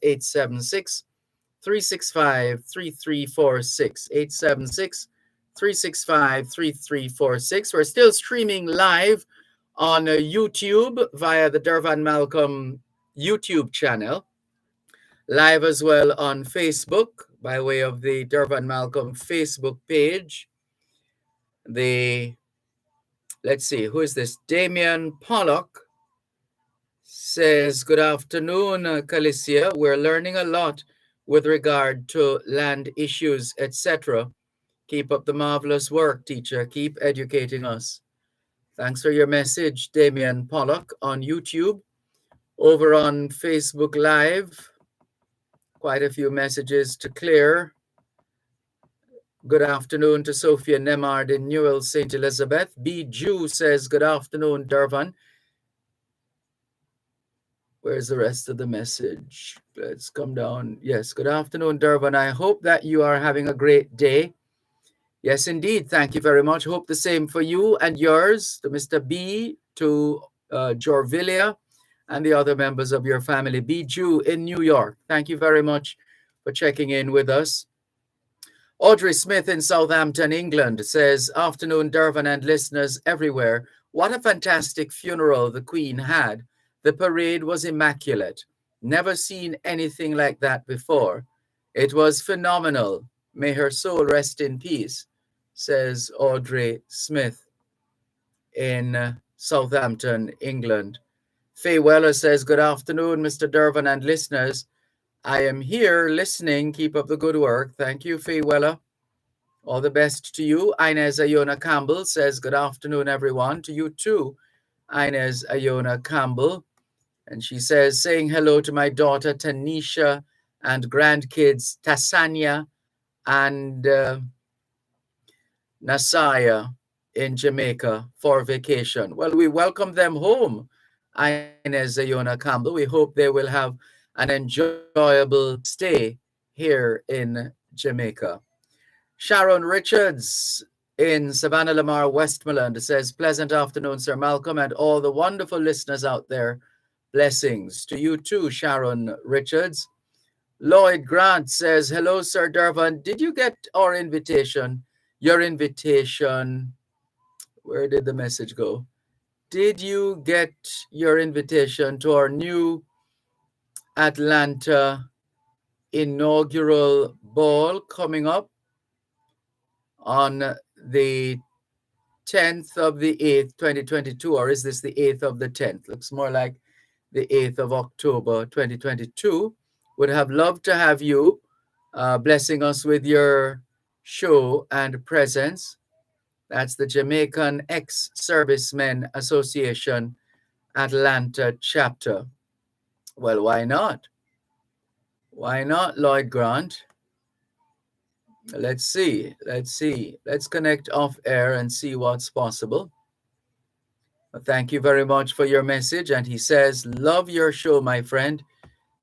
876-365-3346, 876-365-3346. We're still streaming live on YouTube via the Dervan Malcolm YouTube channel. Live as well on Facebook by way of the Dervan Malcolm Facebook page. Let's see, who is this? Damian Pollock says, good afternoon, Calicia. We're learning a lot with regard to land issues, etc. Keep up the marvelous work, teacher. Keep educating us. Thanks for your message, Damian Pollock, on YouTube. Over on Facebook Live, quite a few messages to clear. Good afternoon to Sophia Nemard in Newell, St. Elizabeth. B. Jew says, good afternoon, Dervan. Where's the rest of the message? Let's come down. Yes, good afternoon, Dervan. I hope that you are having a great day. Yes, indeed. Thank you very much. Hope the same for you and yours, to Mr. B, to Jorvilia, and the other members of your family. B. Jew in New York. Thank you very much for checking in with us. Audrey Smith in Southampton, England says, afternoon, Dervan and listeners everywhere. What a fantastic funeral the Queen had. The parade was immaculate. Never seen anything like that before. It was phenomenal. May her soul rest in peace, says Audrey Smith in Southampton, England. Faye Weller says, good afternoon, Mr. Dervan and listeners. I am here listening. Keep up the good work. Thank you, Faye Weller. All the best to you. Inez Ayona Campbell says, good afternoon, everyone. To you too, Inez Ayona Campbell. And she says, saying hello to my daughter, Tanisha, and grandkids, Tasania and Nasaya in Jamaica for vacation. Well, we welcome them home, Inez Ayona Campbell. We hope they will have an enjoyable stay here in Jamaica. Sharon Richards in Savannah Lamar, Westmoreland says, pleasant afternoon, Sir Malcolm, and all the wonderful listeners out there. Blessings to you too, Sharon Richards. Lloyd Grant says, hello, Sir Dervan. Did you get our invitation? Your invitation. Where did the message go? Did you get your invitation to our new Atlanta inaugural ball coming up on the 10th of the 8th, 2022, or is this the 8th of the 10th? Looks more like the 8th of October, 2022. Would have loved to have you blessing us with your show and presence. That's the Jamaican Ex-Servicemen Association Atlanta chapter. Well, why not? Why not, Lloyd Grant? Let's see. Let's connect off air and see what's possible. Thank you very much for your message. And he says, love your show, my friend.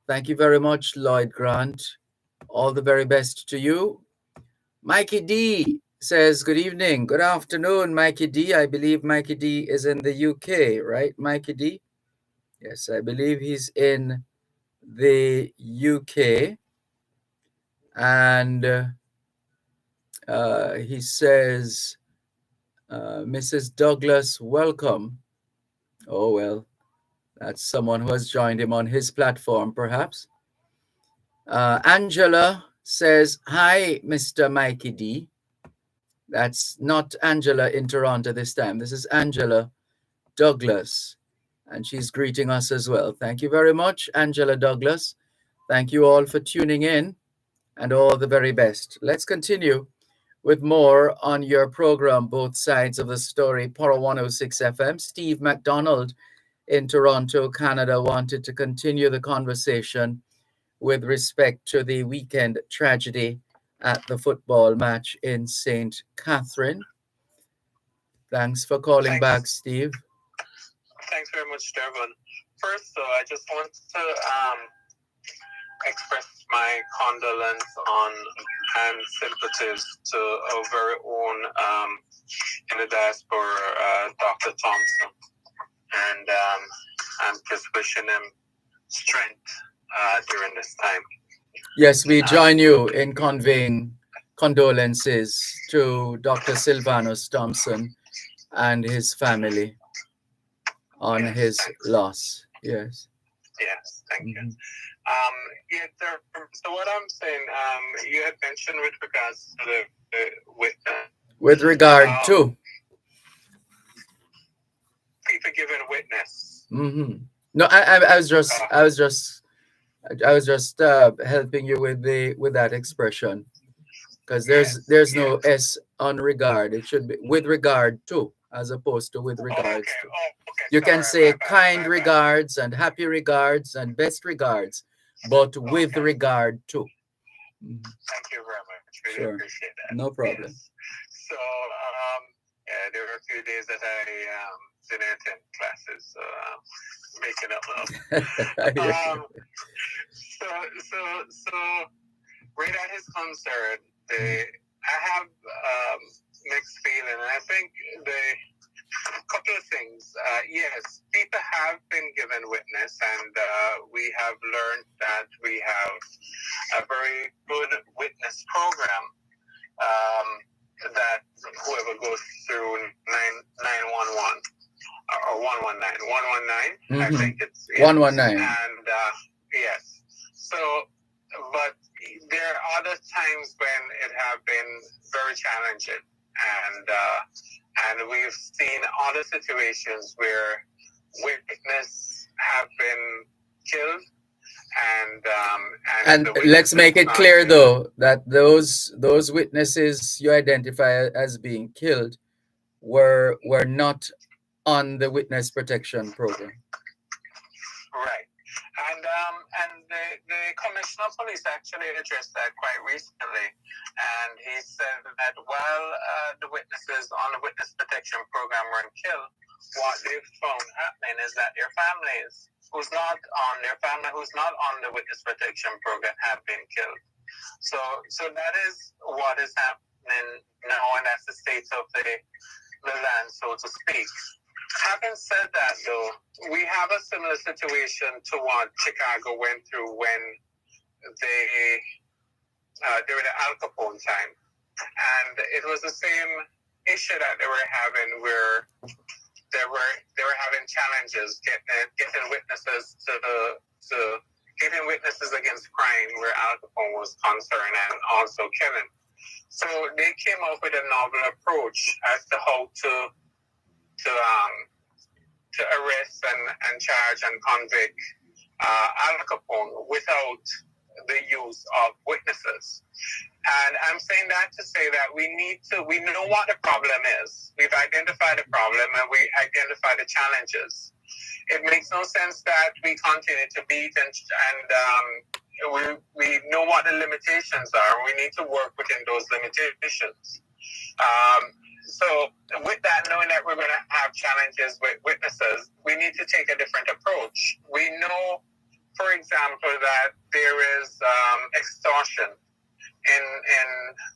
Thank you very much, Lloyd Grant. All the very best to you. Mikey D says, good evening. Good afternoon, Mikey D. I believe Mikey D is in the UK, right, Mikey D? Yes, I believe he's in the UK. And he says, Mrs. Douglas, welcome. Oh, well, that's someone who has joined him on his platform, perhaps. Angela says, hi, Mr. Mikey D. That's not Angela in Toronto this time. This is Angela Douglas, and she's greeting us as well. Thank you very much, Angela Douglas. Thank you all for tuning in, and all the very best. Let's continue with more on your program, Both Sides of the Story, Poro 106 FM. Steve McDonald in Toronto, Canada, wanted to continue the conversation with respect to the weekend tragedy at the football match in St. Catherine. Thanks for calling back, Steve. Thanks very much, Dervan. First, though, I just want to express my condolence on and sympathies to our very own in the diaspora, Dr. Thompson, and I'm just wishing him strength during this time. Yes, we join you in conveying condolences to Dr. Sylvanus Thompson and his family on his loss. Yes. Yes, thank you. So what I'm saying, you had mentioned with regards to the witness. With regard to people giving witness. Mm-hmm. No, I was just helping you with that expression, because there's no S on regard. It should be with regard to, as opposed to with regards to. You can say kind regards and happy regards and best regards, but with regard to. Thank you very much. Really Sure. appreciate that. No problem. Yes. So there were a few days that I didn't attend classes, so making up now. So right at his concern, I have mixed feeling, and I think a couple of things. Yes, people have been given witness, and we have learned that we have a very good witness program that whoever goes through 911 or 119, 119, I think it's 119. And yes, so but there are other times when it have been very challenging, and we've seen other situations where witnesses have been killed, and let's make it clear though that those witnesses you identify as being killed were not on the witness protection program. Right. And the commissioner of police actually addressed that quite recently, and he said that while the witnesses on the witness protection program weren't killed, what they've found happening is that their families who's not on the witness protection program have been killed. So that is what is happening now, and that's the state of the land, so to speak. Having said that, though, we have a similar situation to what Chicago went through when they during the Al Capone time, and it was the same issue that they were having, where they were having challenges getting witnesses getting witnesses against crime where Al Capone was concerned, and also killing. So they came up with a novel approach as to how to arrest and charge and convict Al Capone without the use of witnesses. And I'm saying that to say that we know what the problem is. We've identified the problem, and we identify the challenges. It makes no sense that we continue to beat and we know what the limitations are. We need to work within those limitations. So with that, knowing that we're going to have challenges with witnesses, we need to take a different approach. We know, for example, that there is extortion in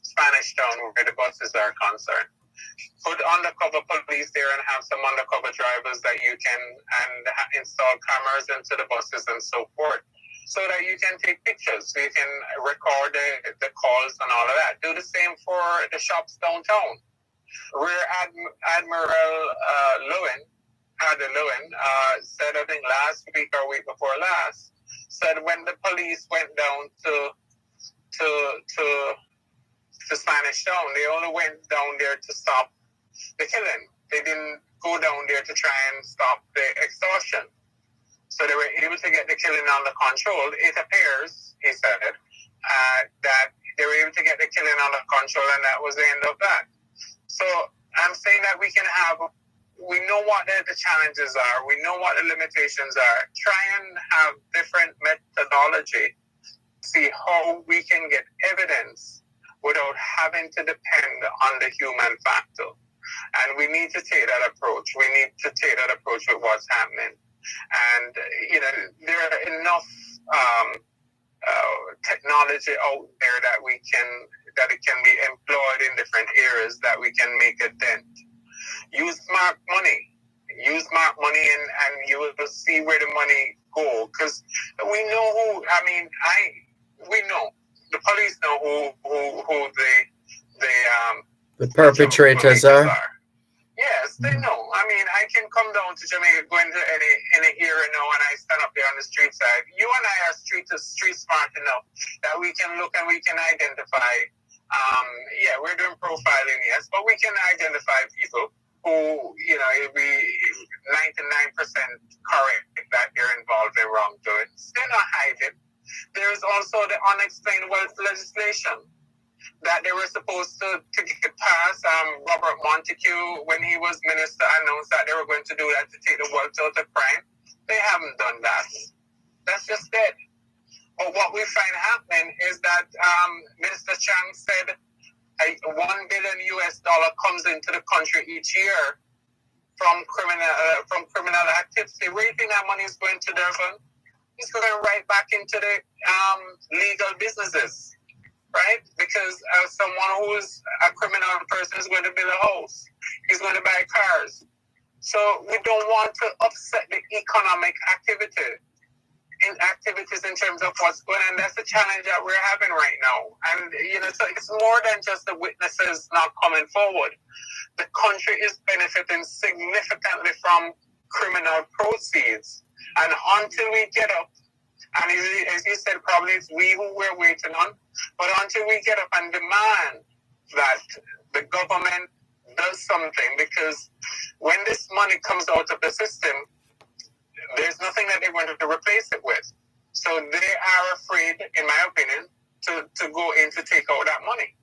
Spanish Town where the buses are concerned. Put undercover police there and have some undercover drivers that you can install cameras into the buses and so forth, so that you can take pictures, so you can record the calls and all of that. Do the same for the shops downtown. Rear Admiral Lewin said, I think last week or week before last, said when the police went down to Spanish Town, they only went down there to stop the killing. They didn't go down there to try and stop the extortion. So they were able to get the killing under control. It appears, he said, that they were able to get the killing under control, and that was the end of that. So I'm saying that we know what the challenges are. We know what the limitations are. Try and have different methodology. See how we can get evidence without having to depend on the human factor. And we need to take that approach. We need to take that approach with what's happening. And, there are enough technology out there that it can be employed in different areas that we can make a dent. Use smart money. And you will see where the money go. Because we know we know. The police know who the perpetrators are. Yes, they know. I can come down to Jamaica, go into any area now, and I stand up there on the street side. You and I are street smart enough that we can look and we can identify. We're doing profiling, yes, but we can identify people who, it'll be 99% correct that they're involved in wrongdoings. They're not hiding. There's also the unexplained wealth legislation that they were supposed to get passed. Robert Montague, when he was minister, announced that they were going to do that to take the wealth out of crime. They haven't done that. That's just dead. But what we find happening is that Minister Chang said $1 billion comes into the country each year from criminal activity. Where do you think that money is going to, Dervan? It's going right back into the legal businesses, right? Because someone who is a criminal person is going to build a house. He's going to buy cars. So we don't want to upset the economic activities in terms of what's going on. That's the challenge that we're having right now. And, so it's more than just the witnesses not coming forward. The country is benefiting significantly from criminal proceeds. And until we get up, and as you said, probably it's we who we're waiting on, but until we get up and demand that the government does something, because when this money comes out of the system, there's nothing that they want to replace it with. So they are afraid, in my opinion, to go in to take out that money.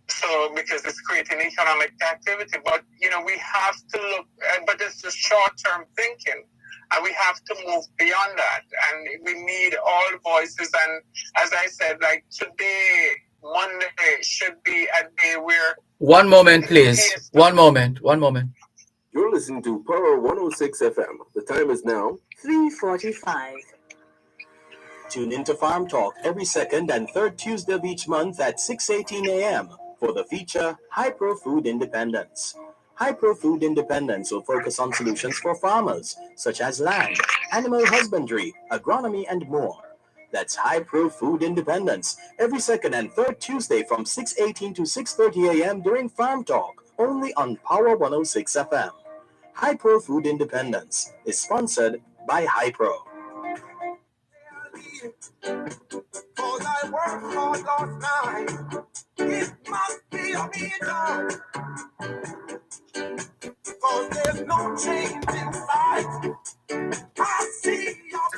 So because it's creating economic activity. But, we have to look, but it's just short-term thinking. And we have to move beyond that. And we need all voices. And as I said, like today, Monday should be a day where... One moment, please. One moment. You're listening to Power 106 FM. The time is now 3:45. Tune into Farm Talk every second and third Tuesday of each month at 6:18 a.m. for the feature High-Pro Food Independence. High-Pro Food Independence will focus on solutions for farmers, such as land, animal husbandry, agronomy, and more. That's High-Pro Food Independence every second and third Tuesday from 6:18 to 6:30 a.m. during Farm Talk, only on Power 106 FM. High-Pro Food Independence is sponsored by High-Pro. Cause I worked hard last night. It must be a miracle. Cause there's no change in sight. I see your...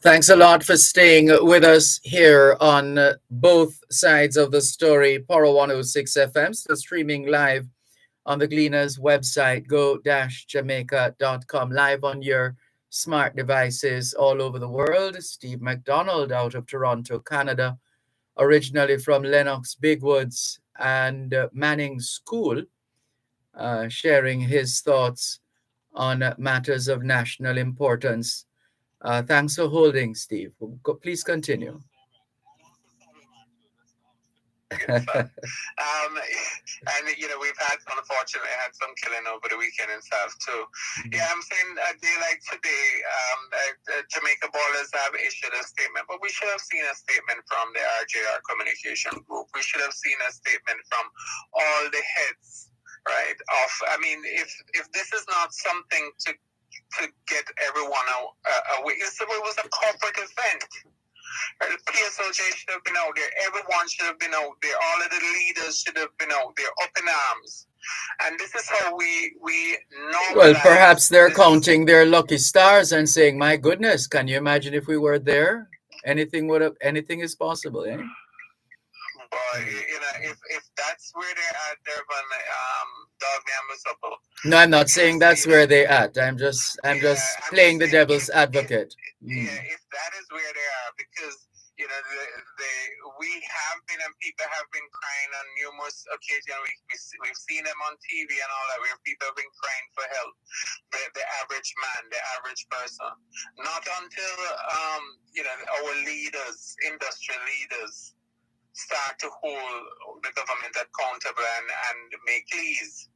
Thanks a lot for staying with us here on both sides of the story. Power 106 FM, still streaming live on the Gleaners website, go-jamaica.com, live on your smart devices all over the world. Steve McDonald out of Toronto, Canada, originally from Lennox Big Woods and Manning School sharing his thoughts on matters of national importance. Thanks for holding, Steve. Please continue. And we've unfortunately had some killing over the weekend and stuff too. Yeah, I'm saying a day like today, Jamaica Ballers have issued a statement, but we should have seen a statement from the RJR communication group. We should have seen a statement from all the heads, right? If this is not something to get everyone away, it was a corporate event. The PSOJ should have been out there. Everyone should have been out there. All of the leaders should have been out there, up in arms. And this is how we normalize. Well, perhaps they're counting their lucky stars and saying, "My goodness, can you imagine if we were there? Anything is possible, eh?" But if that's where they're at, Dervan, dog numbers up. No, I'm not saying that's where they're at. I'm just playing the devil's advocate. Yeah, if that is where they are, because we have been, and people have been crying on numerous occasions. We've seen them on TV and all that, where people have been crying for help. The average man, the average person. Not until our leaders, industrial leaders, start to hold the government accountable and make pleas.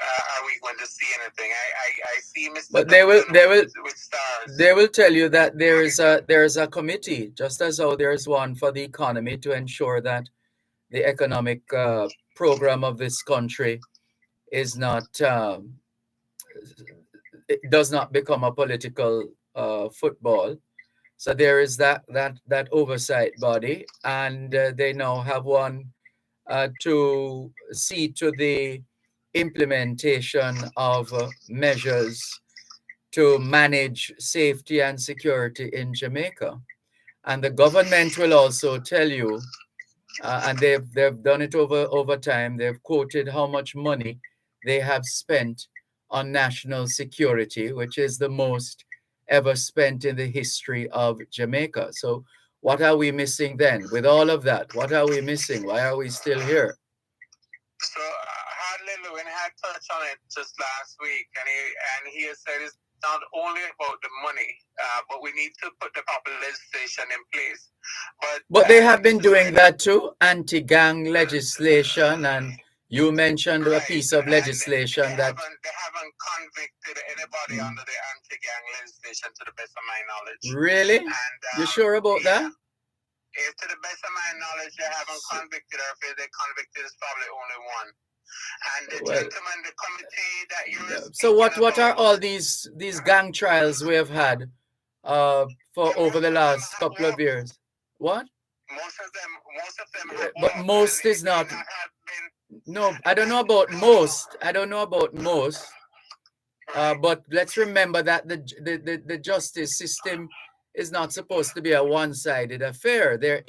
Are we going to see anything? I see Mr. But they will tell you that there is a committee, just as how there is one for the economy, to ensure that the economic program of this country is not it does not become a political football. So there is that oversight body, and they now have one to see to the implementation of measures to manage safety and security in Jamaica. And the government will also tell you, and they've done it over time, they've quoted how much money they have spent on national security, which is the most ever spent in the history of Jamaica. So what are we missing then? With all of that, what are we missing? Why are we still here? So Lewin had touched on it just last week, and he has said it's not only about the money, but we need to put the proper legislation in place. But they have been doing that too, anti-gang legislation, and you mentioned a piece of legislation that they haven't convicted anybody under the anti-gang legislation, to the best of my knowledge. Really? And, you sure about that? If to the best of my knowledge, they haven't convicted, or if they convicted, it's probably only one. And the gentleman, the committee that you so what are all these gang trials we have had for over the last couple of years? What? Most of them but most is not. No, I don't know about most. But let's remember that the justice system is not supposed to be a one-sided affair. There,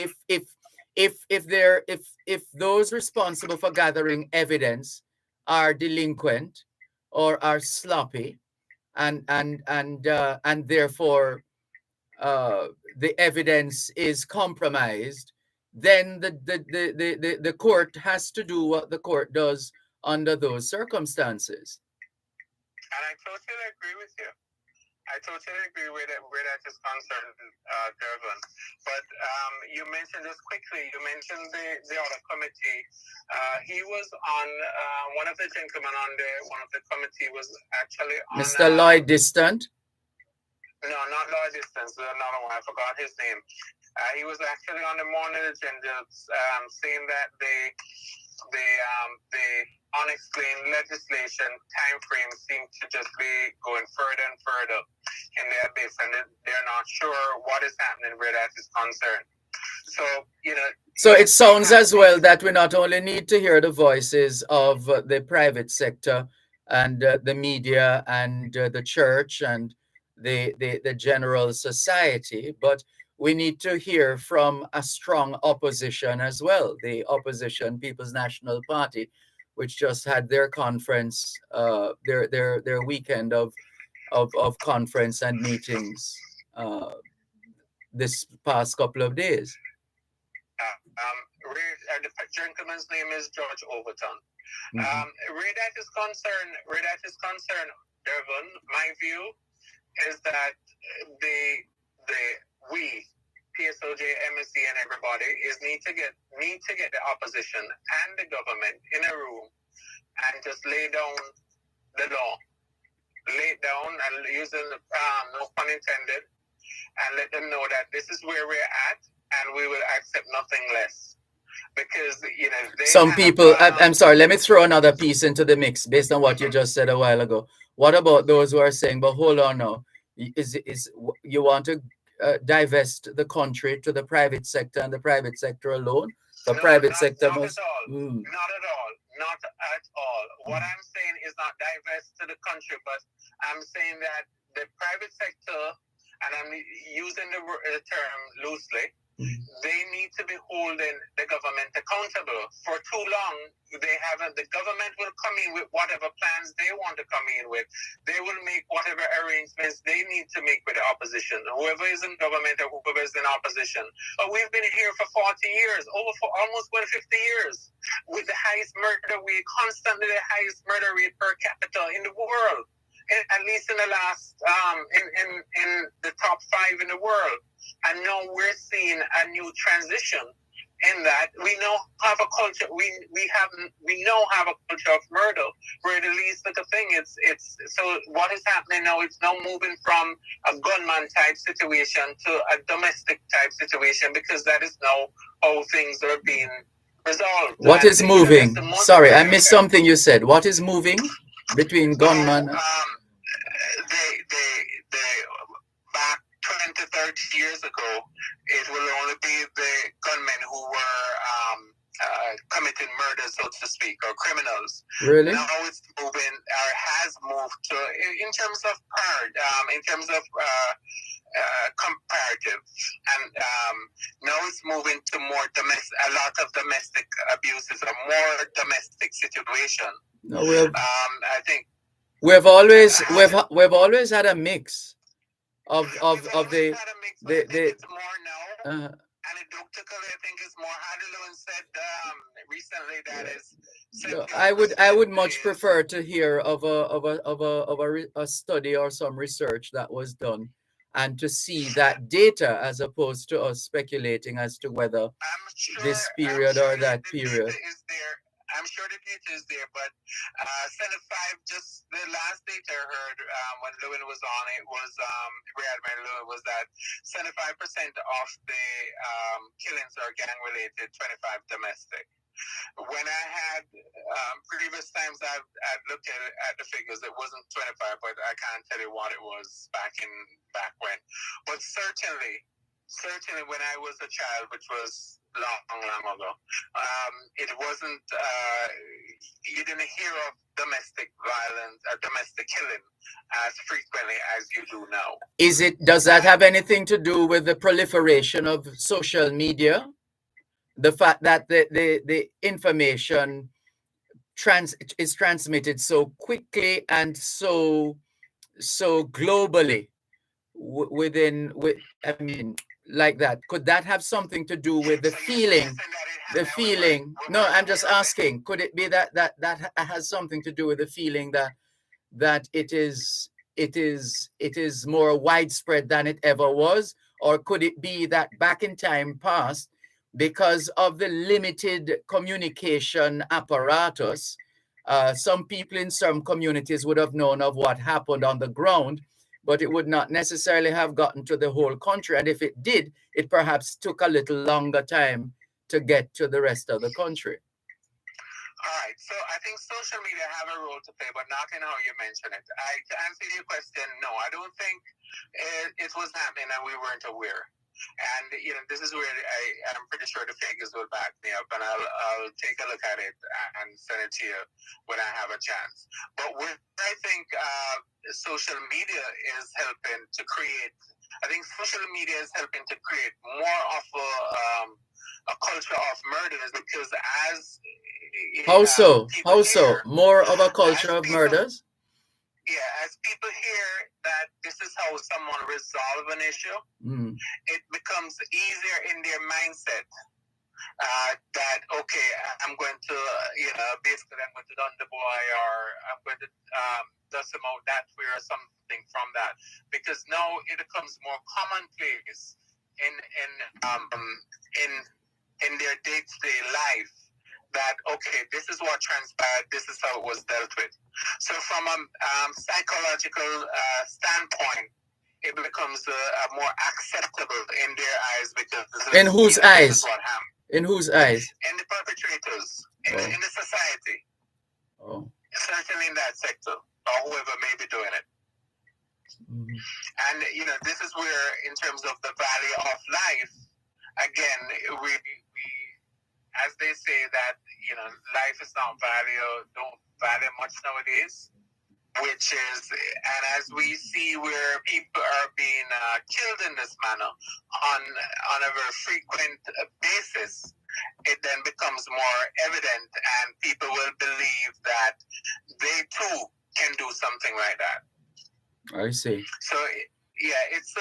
if those responsible for gathering evidence are delinquent or are sloppy, and therefore the evidence is compromised, then the court has to do what the court does under those circumstances. And I totally agree with you. I totally agree where that is concerned, Dervan. But you mentioned this quickly. You mentioned the other committee. He was on one of the gentlemen on one of the committee was actually on Mr. Lloyd Distant. No, not Lloyd Distant. Another one. I forgot his name. He was actually on the morning agenda, saying that the unexplained legislation time frame seems to just be going further and further in their base, and they're not sure what is happening where that is concerned. So, So it sounds as well that we not only need to hear the voices of the private sector and the media and the church and the general society, but we need to hear from a strong opposition as well. The opposition, People's National Party, which just had their conference, their weekend of conference and meetings this past couple of days. The gentleman's name is George Overton. Mhm. Where that is concerned, Dervan, my view is that we PSOJ, MSC, and everybody need to get the opposition and the government in a room and just lay down the law, lay it down and using no pun intended, and let them know that this is where we're at and we will accept nothing less. Because some people, I'm sorry, let me throw another piece into the mix based on what you just said a while ago. What about those who are saying, but hold on now, is you want to divest the country to the private sector and the private sector alone? The private sector must. Not at all. What I'm saying is not divest to the country, but I'm saying that the private sector, and I'm using the term loosely, they need to be holding the government accountable. For too long, they haven't. The government will come in with whatever plans they want to come in with. They will make whatever arrangements they need to make with the opposition, whoever is in government or whoever is in opposition. But we've been here for 40 years, for almost 50 years, with the highest murder rate, constantly the highest murder rate per capita in the world. At least in the last, in the top 5 in the world. And now we're seeing a new transition in that we now have a culture. We now have a culture of murder, where the least little thing. It's so what is happening now? It's now moving from a gunman type situation to a domestic type situation, because that is now how things are being resolved. What is moving? Sorry, I missed something you said. What is moving between gunman? Back 20 to 30 years ago, it will only be the gunmen who were committing murder, so to speak, or criminals. Really? Now it's moving, or has moved to, in terms of comparative, and now it's moving to more a lot of domestic abuses, a more domestic situation. No, I think we've always had a mix of the it's more now. Anecdotally, I think it's more. Adeline said recently that is. I would much prefer to hear of a study or some research that was done, and to see that data, as opposed to us speculating as to whether this period or that period. I'm sure the data is there, but Senate 5, just the last data I heard when Lewin was on it was, Rear Admiral Lewin, was that 75% of the killings are gang related, 25 domestic. When I had previous times I've looked at the figures, it wasn't 25, but I can't tell you what it was back when. But certainly when I was a child, which was long ago, it wasn't, you didn't hear of domestic violence or domestic killing as frequently as you do now. Does that have anything to do with the proliferation of social media? The fact that the information is transmitted so quickly and so globally I mean, like that. Could that have something to do with the feeling? No, I'm just asking. Could it be that has something to do with the feeling that it is more widespread than it ever was? Or could it be that back in time past, because of the limited communication apparatus, some people in some communities would have known of what happened on the ground, but it would not necessarily have gotten to the whole country. And if it did, it perhaps took a little longer time to get to the rest of the country. All right, so I think social media have a role to play, but not in how you mention it. To answer your question, no, I don't think it was happening and we weren't aware. And this is where I'm pretty sure the figures will back me up, and I'll take a look at it and send it to you when I have a chance. But where I think social media is helping to create, I think social media is helping to create more of a culture of murders, because as how so more of a culture of murders? Yeah, as people hear that this is how someone resolve an issue, it becomes easier in their mindset that okay, I'm going to basically I'm going to done the boy, or I'm going to dust him out that way or something from that, because now it becomes more commonplace in their day-to-day life that okay, this is what transpired, this is how it was dealt with. So from a psychological standpoint, it becomes more acceptable in their eyes, because in whose eyes? This is what happened. In whose eyes? In the perpetrators, in the society. Oh. Certainly in that sector, or whoever may be doing it. Mm-hmm. And this is where, in terms of the value of life, again, we as they say that life is not don't value much nowadays, which is, and as we see where people are being killed in this manner on a very frequent basis, it then becomes more evident, and people will believe that they too can do something like that. I see. So yeah, it's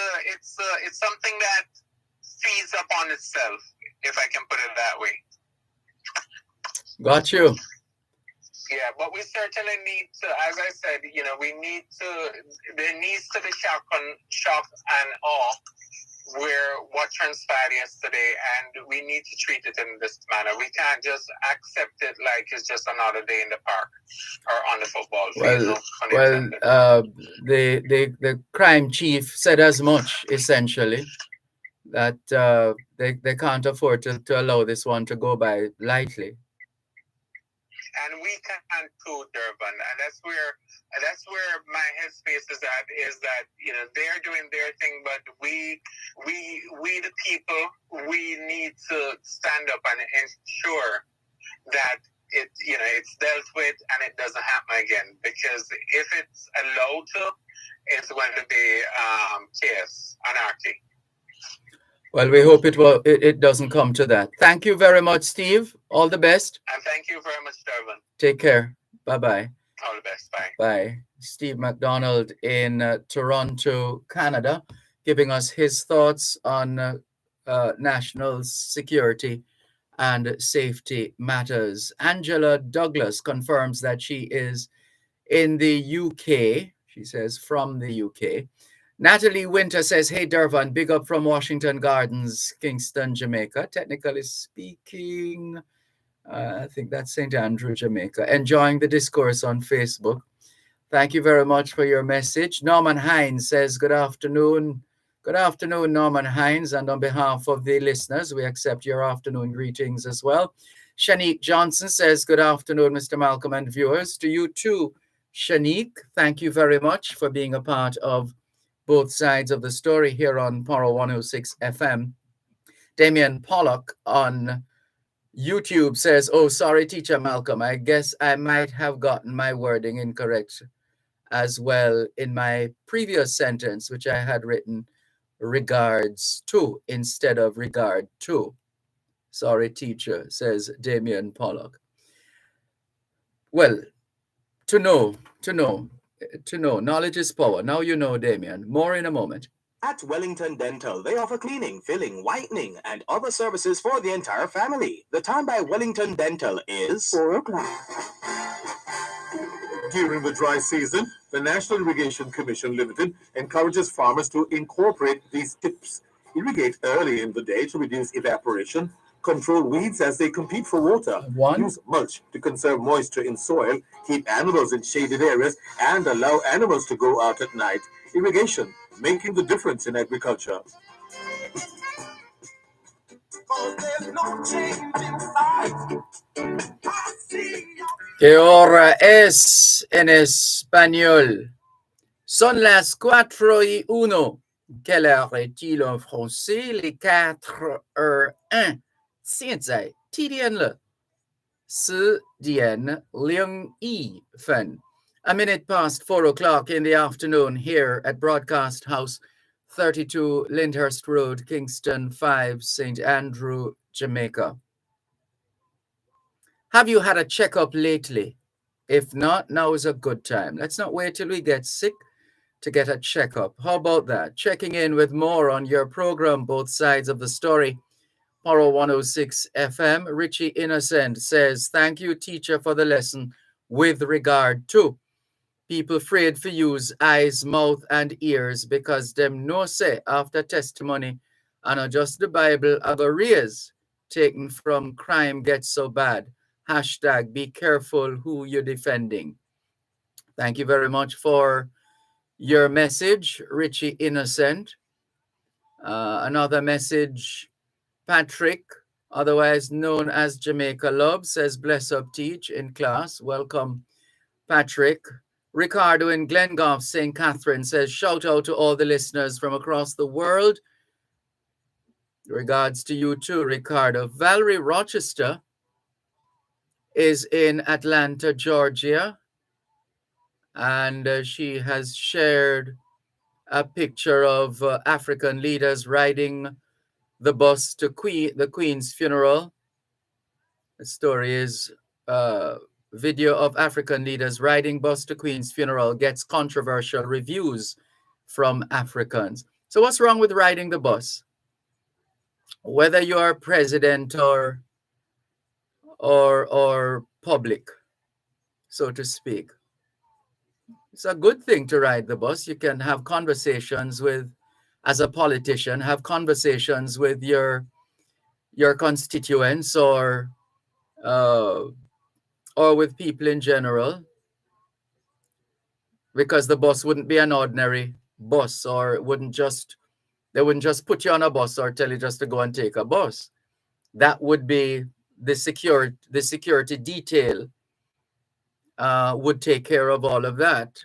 something that feeds upon itself, if I can put it that way. Got you. Yeah, but we certainly need to, as I said, we need to. There needs to be shock and awe where what transpired yesterday, and we need to treat it in this manner. We can't just accept it like it's just another day in the park or on the football field. The crime chief said as much, essentially, that they can't afford to allow this one to go by lightly. And we can't too, Dervan, and that's where my headspace is at. Is that they're doing their thing, but we the people, we need to stand up and ensure that it's dealt with and it doesn't happen again. Because if it's allowed to, it's going to be chaos, anarchy. Well, we hope it doesn't come to that. Thank you very much, Steve. All the best. And thank you very much, Dervan. Take care. Bye-bye. All the best. Bye. Bye. Steve McDonald in Toronto, Canada, giving us his thoughts on national security and safety matters. Angela Douglas confirms that she is in the UK. She says from the UK. Natalie Winter says, hey, Dervan, big up from Washington Gardens, Kingston, Jamaica. Technically speaking, I think that's St. Andrew, Jamaica. Enjoying the discourse on Facebook. Thank you very much for your message. Norman Hines says, good afternoon. Good afternoon, Norman Hines. And on behalf of the listeners, we accept your afternoon greetings as well. Shanique Johnson says, good afternoon, Mr. Malcolm and viewers. To you too, Shanique. Thank you very much for being a part of both sides of the story here on Poro 106 FM. Damian Pollock on YouTube says, oh, sorry, Teacher Malcolm. I guess I might have gotten my wording incorrect as well in my previous sentence, which I had written regards to instead of regard to. Sorry, teacher, says Damian Pollock. Well, to know. Knowledge is power. Now you know, Damien. More in a moment. At Wellington Dental, they offer cleaning, filling, whitening, and other services for the entire family. The time by Wellington Dental is 4 o'clock. During the dry season, the National Irrigation Commission Limited encourages farmers to incorporate these tips. Irrigate early in the day to reduce evaporation. Control weeds as they compete for water. Use mulch to conserve moisture in soil. Keep animals in shaded areas and allow animals to go out at night. Irrigation, making the difference in agriculture. ¿Qué hora es en español? Son las 4:01. Quelle heure est-il en français? Les 4:01. 现在几点了？10:01. A minute past 4 o'clock in the afternoon here at Broadcast House, 32 Lyndhurst Road, Kingston 5, St. Andrew, Jamaica. Have you had a checkup lately? If not, now is a good time. Let's not wait till we get sick to get a checkup. How about that? Checking in with more on your program, Both Sides of the Story, Poro 106 FM. Richie Innocent says, thank you, teacher, for the lesson with regard to people afraid for use eyes, mouth, and ears because them no say after testimony and adjust the Bible agories taken from crime gets so bad. Hashtag be careful who you're defending. Thank you very much for your message, Richie Innocent. Another message, Patrick, otherwise known as Jamaica Love, says, bless up, teach in class. Welcome, Patrick. Ricardo in Glengoff, St. Catherine, says, shout out to all the listeners from across the world. Regards to you too, Ricardo. Valerie Rochester is in Atlanta, Georgia, and she has shared a picture of African leaders riding the bus to the Queen's funeral. The story is video of African leaders riding bus to Queen's funeral gets controversial reviews from Africans. So what's wrong with riding the bus? Whether you are president or public, so to speak. It's a good thing to ride the bus. You can have conversations with, as a politician, have conversations with your constituents or with people in general, because the bus wouldn't be an ordinary bus, or they wouldn't just put you on a bus or tell you just to go and take a bus. That would be the security detail would take care of all of that.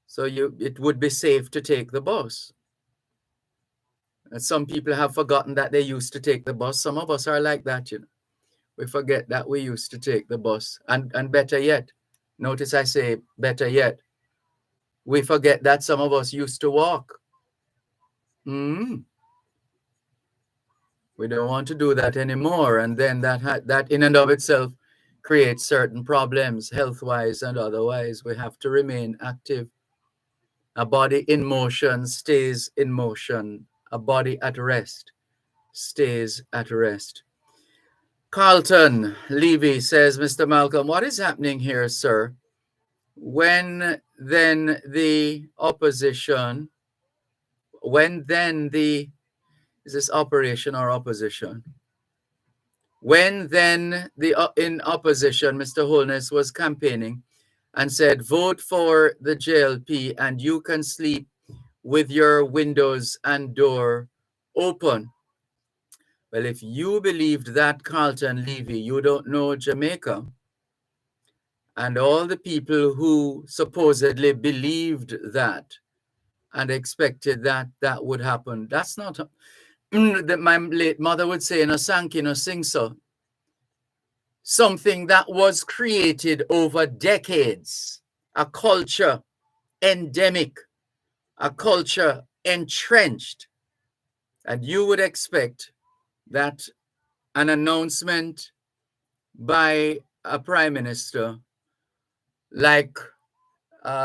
So it would be safe to take the bus. And some people have forgotten that they used to take the bus. Some of us are like that, you know. We forget that we used to take the bus. And better yet, notice I say better yet, we forget that some of us used to walk. We don't want to do that anymore. And then that in and of itself creates certain problems, health-wise and otherwise. We have to remain active. A body in motion stays in motion. A body at rest stays at rest. Carlton Levy says, Mr. Malcolm, what is happening here, sir? When then the opposition, is this operation or opposition? When then in opposition, Mr. Holness was campaigning and said, vote for the JLP and you can sleep with your windows and door open. Well, if you believed that, Carlton Levy, you don't know Jamaica. And all the people who supposedly believed that and expected that that would happen. That's not that my late mother would say, no sanky, no sing so. Something that was created over decades, a culture endemic, a culture entrenched. And you would expect that an announcement by a prime minister, like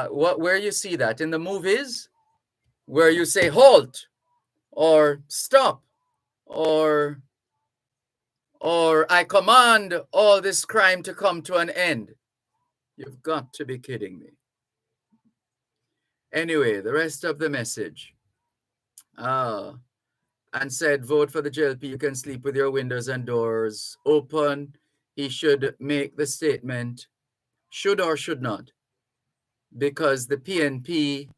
where you see that in the movies, where you say halt or stop or I command all this crime to come to an end. You've got to be kidding me. Anyway, the rest of the message. And said, vote for the JLP, you can sleep with your windows and doors open. He should make the statement, should or should not, because the PNP,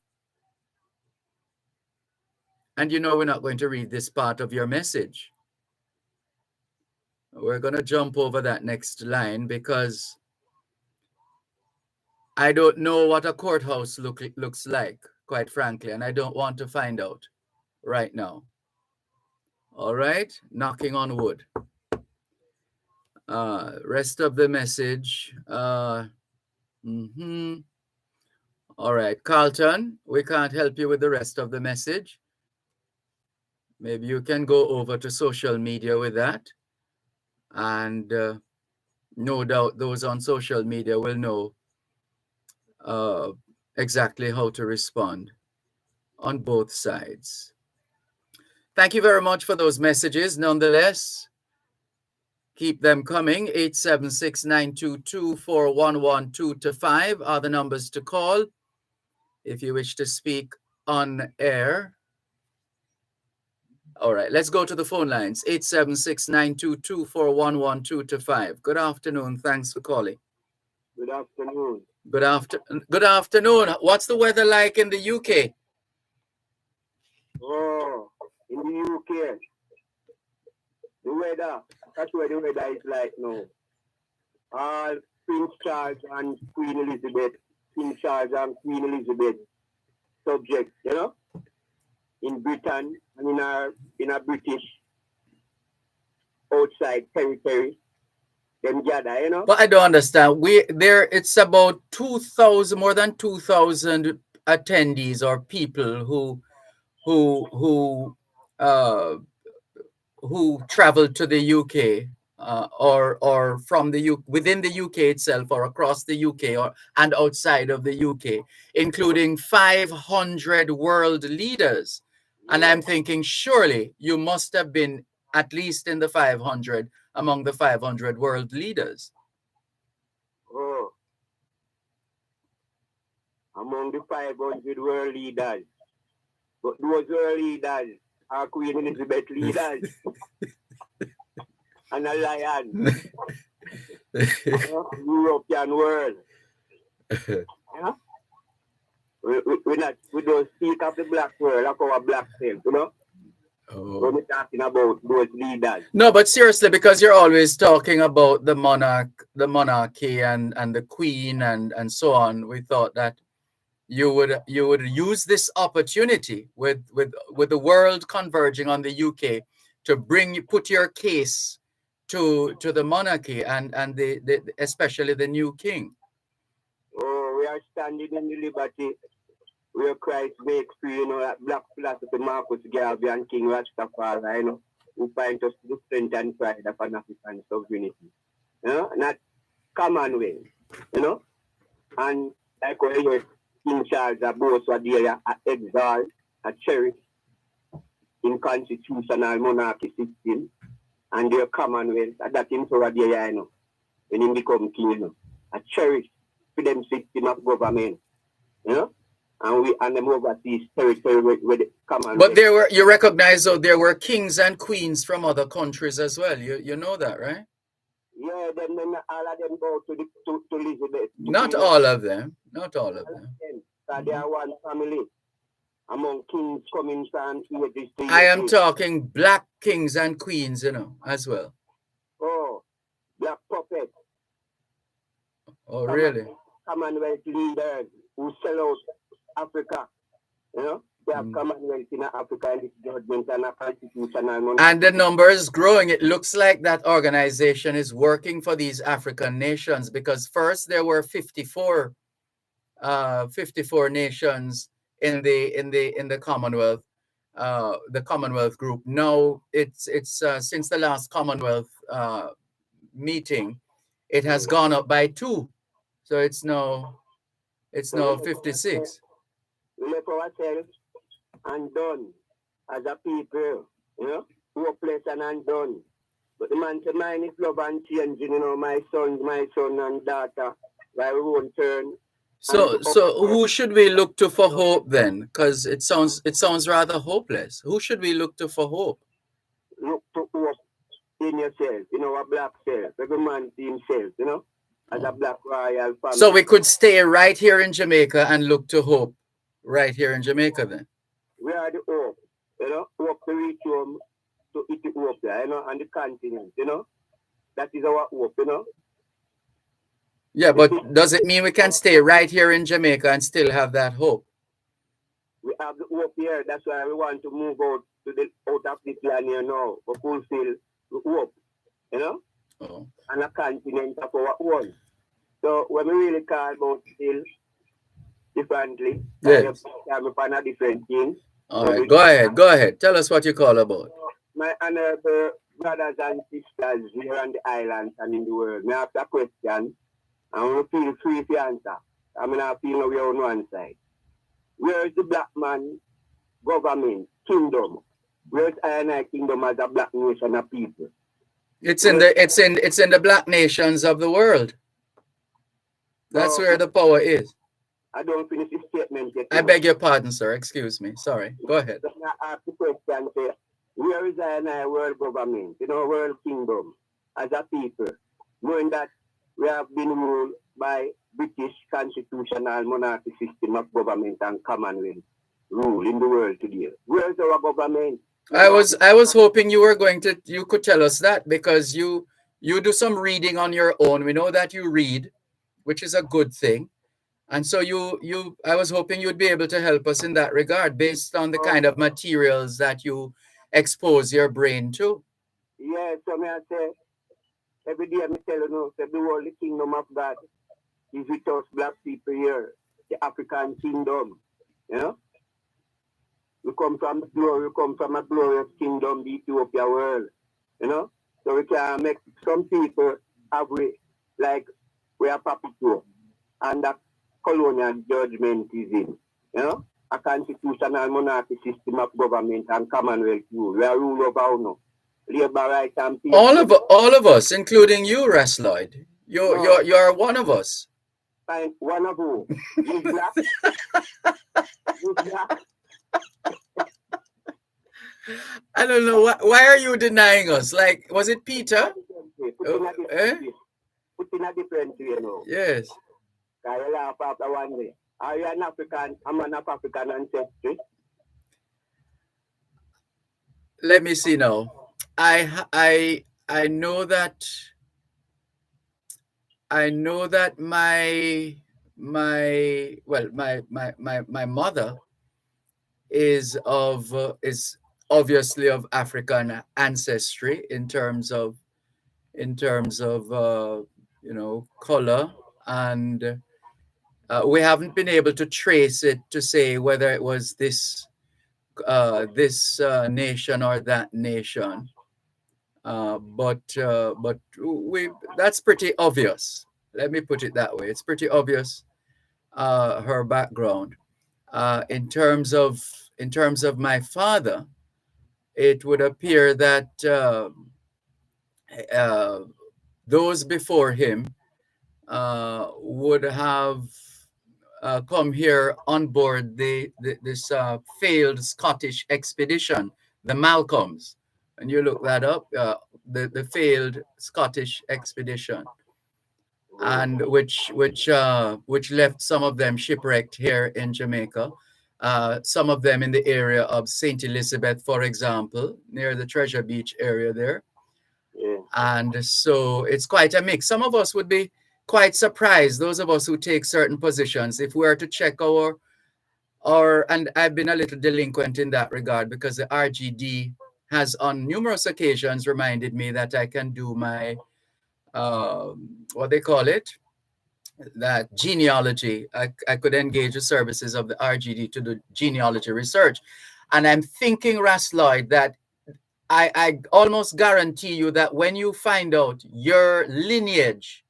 and you know we're not going to read this part of your message. We're going to jump over that next line because I don't know what a courthouse looks like, quite frankly, and I don't want to find out right now. All right, knocking on wood. Rest of the message. All right, Carlton, we can't help you with the rest of the message. Maybe you can go over to social media with that. And no doubt those on social media will know exactly how to respond on both sides. Thank you very much for those messages. Nonetheless, Keep them coming. 876-922-4112-5 are the numbers to call if you wish to speak on air. All right, let's go to the phone lines. 876-922-4112-5. Good afternoon. Thanks for calling. Good afternoon. Good afternoon. What's the weather like in the UK? Oh, in the UK, the weather, that's where the weather is like now. All Prince Charles and Queen Elizabeth subjects, you know, in Britain and in a British outside territory, them gather, you know. But I don't understand. It's about 2,000, more than 2,000 attendees or people who traveled to the UK or from the within the UK itself or across the UK and outside of the UK, including 500 world leaders. And I'm thinking, surely you must have been at least in the 500, among the 500 world leaders. Oh, among the 500 world leaders. But those world leaders are Queen Elizabeth leaders. And a lion. European world. Yeah? We don't speak of the black world, of our black self, you know? Oh. When we're talking about those leaders. No, but seriously, because you're always talking about the monarchy and the queen and so on, we thought that you would use this opportunity with the world converging on the UK to put your case to the monarchy and the especially the new king. Oh, we are standing in the liberty where Christ makes free, you know, that black philosophy Marcus Garvey and King Rastafari, you know, who find us the strength and pride of an African sovereignty. You know, not Commonwealth, you know. And like when you King Charles both were there at exalt, at cherish in constitutional monarchy system and their Commonwealth, at that him so there, you know, when he become king, you know, at cherish for them system of government, you know. And them overseas territory with the Commonwealth. But you recognize though there were kings and queens from other countries as well. You know that, right? Yeah, then all of them go to Elizabeth. Not all of them. Not all of them. So they are one family among kings coming from ages to I am talking black kings and queens, you know, as well. Oh, black puppets. Oh, really? Commonwealth leaders who sell out Africa, you know, they have Commonwealth in Africa and its judgment and a constitutional money. And the number is growing. It looks like that organization is working for these African nations because first there were 54 nations in the Commonwealth, the Commonwealth group. Now it's since the last Commonwealth meeting, it has gone up by 2, so it's now 56. We left ourselves undone as a people, you know, hopeless and undone. But the man said, mine is love and changing, you know, my son and daughter, by we won't turn. So who should we look to for hope then? Because it sounds rather hopeless. Who should we look to for hope? Look to hope in yourself, you know, a black self. Every man to himself, you know, as a black royal family. So we could stay right here in Jamaica and look to hope right here in Jamaica then. We are the hope, you know, hope to reach home to Ethiopia, you know, and the continent, you know. That is our hope, you know. Yeah, but does it mean we can stay right here in Jamaica and still have that hope? We have the hope here. That's why we want to move out of this land here now to fulfill the hope, you know, and a continent of our own. So when we really call about still differently, yes, upon a different thing. All right, go ahead. Tell us what you call about. My honorable brothers and sisters here on the islands and in the world, I have a question. I want to feel free to answer. I mean, I feel we are on one side. Where is the black man government, kingdom? Where is I kingdom as a black nation of people? It's in the black nations of the world. That's where the power is. I don't finish the statement yet. I beg your pardon, sir. Excuse me. Sorry. Go ahead. I ask the question, say, where is our world government, world kingdom, as a people, knowing that we have been ruled by British constitutional monarchy system of government and commonwealth rule in the world today? Where is our government? I was hoping you could tell us that, because you do some reading on your own. We know that you read, which is a good thing. And so I was hoping you'd be able to help us in that regard, based on the kind of materials that you expose your brain to. Yeah, so me I say, every day I tell you, say the whole kingdom of God is with us black people here, the African kingdom. We come from a glorious kingdom, the Ethiopia world. So we can make some people have we are puppet and that colonial judgment is in. A constitutional monarchy system of government and commonwealth rule. We are rule over no. Labor rights and peace. All of us, including you, Rasloid. You're one of us. Fine, one of who? You black? You black? I don't know why are you denying us? Like, was it Peter? Put in a different way, Yes. I laugh after one day. Are you an African? I'm an African ancestry. Let me see now. I know that my mother is obviously of African ancestry in terms of color, and we haven't been able to trace it to say whether it was this nation or that nation. But that's pretty obvious. Let me put it that way. It's pretty obvious, her background. In terms of my father, it would appear that those before him would have come here on board this failed Scottish expedition, the Malcolms. And you look that up, the failed Scottish expedition, and which left some of them shipwrecked here in Jamaica, some of them in the area of St. Elizabeth, for example, near the Treasure Beach area there. Yeah. And so it's quite a mix. Some of us would be quite surprised, those of us who take certain positions, if we were to check and I've been a little delinquent in that regard, because the RGD has on numerous occasions reminded me that I can do my, what they call it, that genealogy. I could engage the services of the RGD to do genealogy research. And I'm thinking, Rasloid, that I almost guarantee you that when you find out your lineage,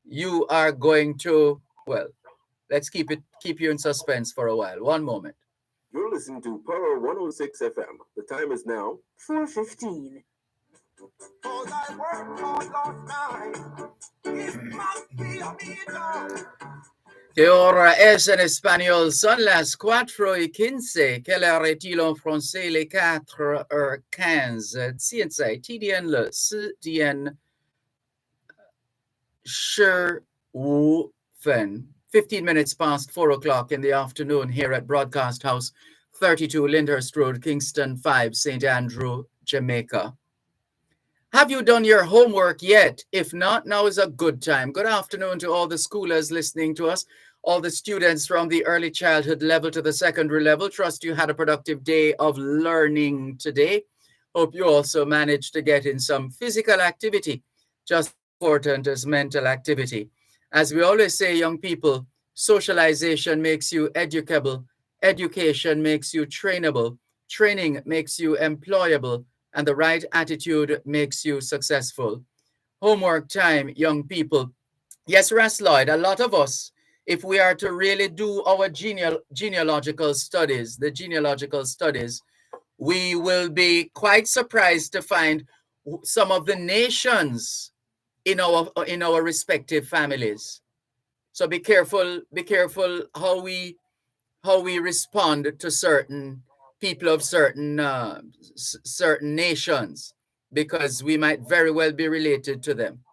you are going to, well, let's keep you in suspense for a while. One moment. You're listening to Power 106 FM. The time is now 4:15. Que hora es en espagnol? Son las 4:15. Quelle heure est-il en français? Les 4h15. Tiensai, TDN le, CDN Sure Wu Fen. 15 minutes past 4 o'clock in the afternoon here at Broadcast House, 32 Lyndhurst Road, Kingston 5, St. Andrew, Jamaica. Have you done your homework yet? If not, now is a good time. Good afternoon to all the schoolers listening to us, all the students from the early childhood level to the secondary level. Trust you had a productive day of learning today. Hope you also managed to get in some physical activity, just as important as mental activity. As we always say, young people, socialization makes you educable, education makes you trainable, training makes you employable, and the right attitude makes you successful. Homework time, young people. Yes, Rasloid, a lot of us, if we are to really do our genealogical studies, we will be quite surprised to find some of the nations in our respective families. So be careful how we respond to certain people of certain certain nations, because we might very well be related to them.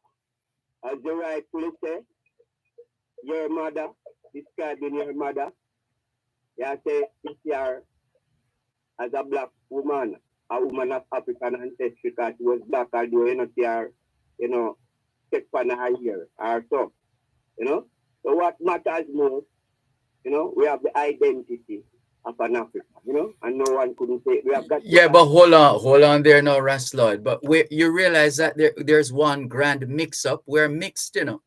As you rightfully say, your mother, describing your mother, you say if you are as a black woman, a woman of African ancestry, because she was black, although you know see her, you know, take on her hair or so, you know. So what matters most, you know, we have the identity of an African, you know, and no one couldn't say we have got. Yeah, but hold on there now, Ras Lloyd. But you realize that there's one grand mix-up. We're mixed, you know.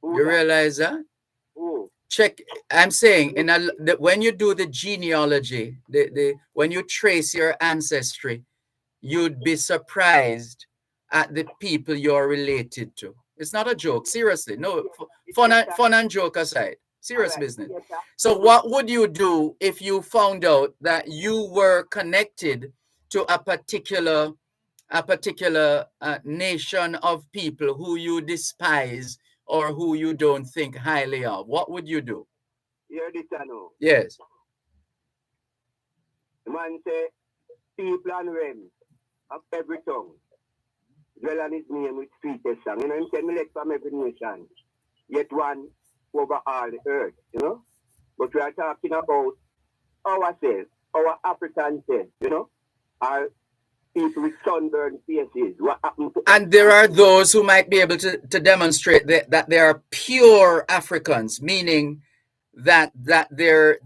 You realize that? Check. I'm saying, when you do the genealogy, when you trace your ancestry, you'd be surprised at the people you're related to. It's not a joke, seriously. No, fun and joke aside, serious business. So what would you do if you found out that you were connected to a particular nation of people who you despise or who you don't think highly of? What would you do? Hear this, I know. Yes. The man say, people and realms of every tongue dwell on his name with sweetest song. You know, him say, me elect from every nation, yet one over all the earth, you know. But we are talking about ourselves, our African self, you know, our people with sunburned faces. What happened to And there are those who might be able to demonstrate that they are pure Africans, meaning that there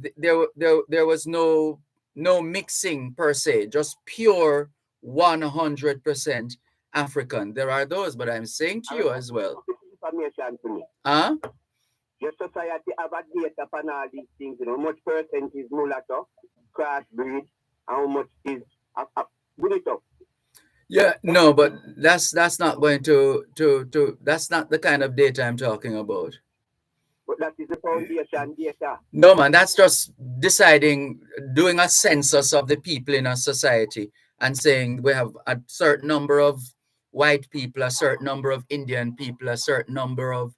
was no mixing per se, just pure 100% African. There are those, but I'm saying to you as well. Information to me. Huh? Your society have a data upon all these things, you know, how much percent is mulatto, crossbreed, and how much is put it up. Yeah, no, but that's not going to that's not the kind of data I'm talking about. But that is the foundation data. No, man, that's just doing a census of the people in a society and saying we have a certain number of white people, a certain number of Indian people, a certain number of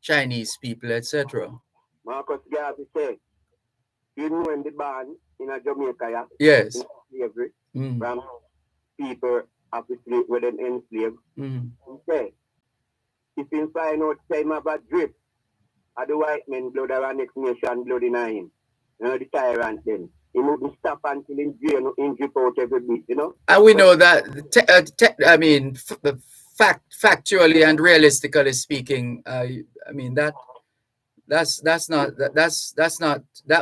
Chinese people, etc. Marcus Garvey said, even when the born in a Jamaica, yeah, yes, in slavery, from people obviously with them enslaved, he said, if you find out time of a drip, of the white men blood or next nation blood in him, you know, the tyrant then. He wouldn't stop until he drip out every bit, you know. And we know that, I mean, factually and realistically speaking, I mean that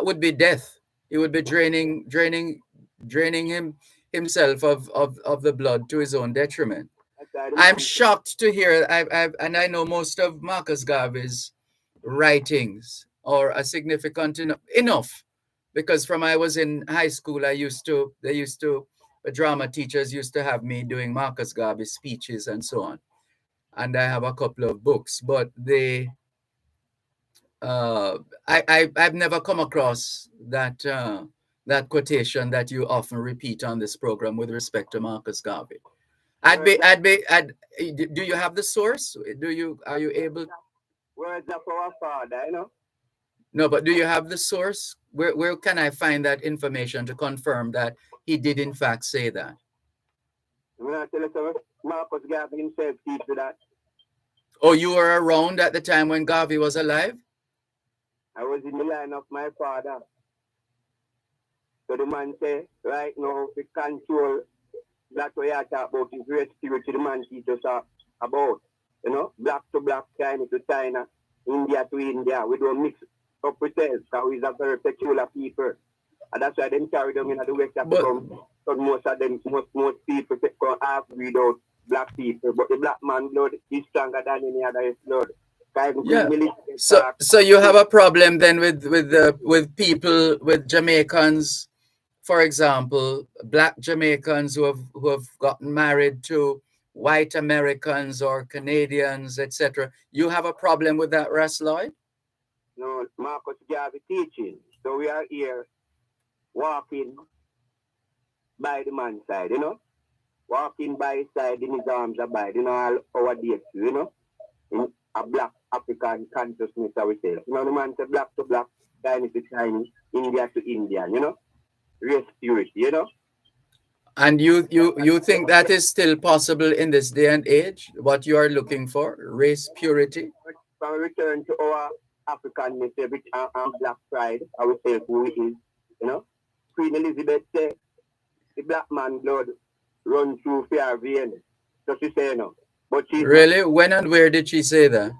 would be death. He would be draining himself of the blood to his own detriment. I'm shocked to hear. And I know most of Marcus Garvey's writings are significant enough, because from I was in high school, the drama teachers used to have me doing Marcus Garvey speeches and so on, and I have a couple of books, but I've never come across that quotation that you often repeat on this program with respect to Marcus Garvey. Do you have the source? Are you able? Words of our father, you know. No, but do you have the source? Where can I find that information to confirm that he did in fact say that? I'm gonna tell you, Marcus Garvey himself teach that. Oh, you were around at the time when Garvey was alive? I was in the line of my father. So the man say, right now, we control that way I talk about is great spirit the man teaches us about. You know, black to black, China to China, India to India. We don't mix up with ourselves because we're a very peculiar people. And that's why they carry them in the West Africa. So most of them, most people come half breed out black people. But the black man blood is stronger than any other blood. Yeah. So you have a problem then with people, with Jamaicans, for example, black Jamaicans who have gotten married to white Americans or Canadians, etc. You have a problem with that, Ras Lloyd? No, Marcus Garvey teaching. So we are here walking by the man's side, you know. walking by his side in his arms abide, all our days, in a black African consciousness ourselves. The man say black to black, Chinese to Chinese, India to Indian, race purity, And you think that is still possible in this day and age? What you are looking for, race purity? When we return to our Africanness and black pride, ourselves who we is, Queen Elizabeth said, the black man blood run through fair veins. So she say, but she's really? When and where did she say that?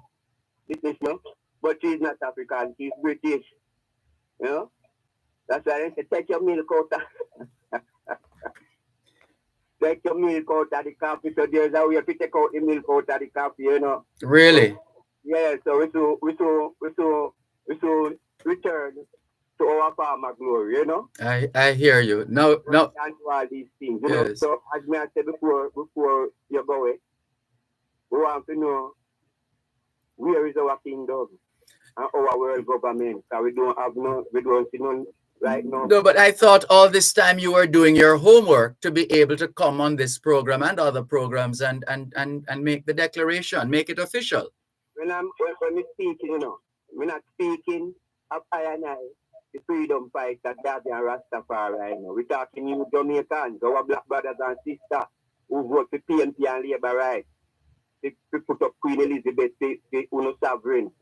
But she's not African, she's British. That's why they say, take your milk out of take your milk out of the coffee. So there's a way to take out the milk out of the coffee, Really? Yeah, so we should return to our farmer glory, I hear you. No. And to all these things, Yes. So as me I said before you go away, we want to know where is our kingdom and our world government. Because we don't see none right now. No, but I thought all this time you were doing your homework to be able to come on this program and other programs and make the declaration, make it official. When we speaking, we're not speaking of I and I, the freedom fighter, Dervan and Rastafari. We're talking you Jamaicans, our black brothers and sisters who vote for PNP and Labour right. They put up Queen Elizabeth, the sovereign.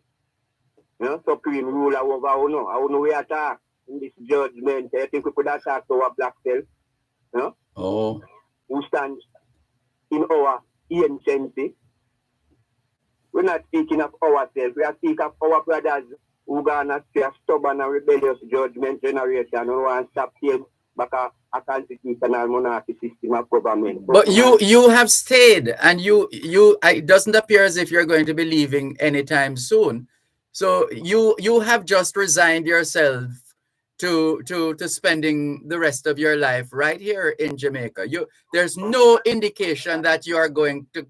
Supreme ruler over I don't know where attack in this judgment. I think we could attack our black self. Oh. Who stands in our anciency. We're not speaking of ourselves. We are speaking of our brothers who gonna stay a stubborn and rebellious judgment generation who want to stop here back a constitutional monarchy system of government. But you have stayed, and it doesn't appear as if you're going to be leaving anytime soon. So you have just resigned yourself to spending the rest of your life right here in Jamaica. There's no indication that you are going to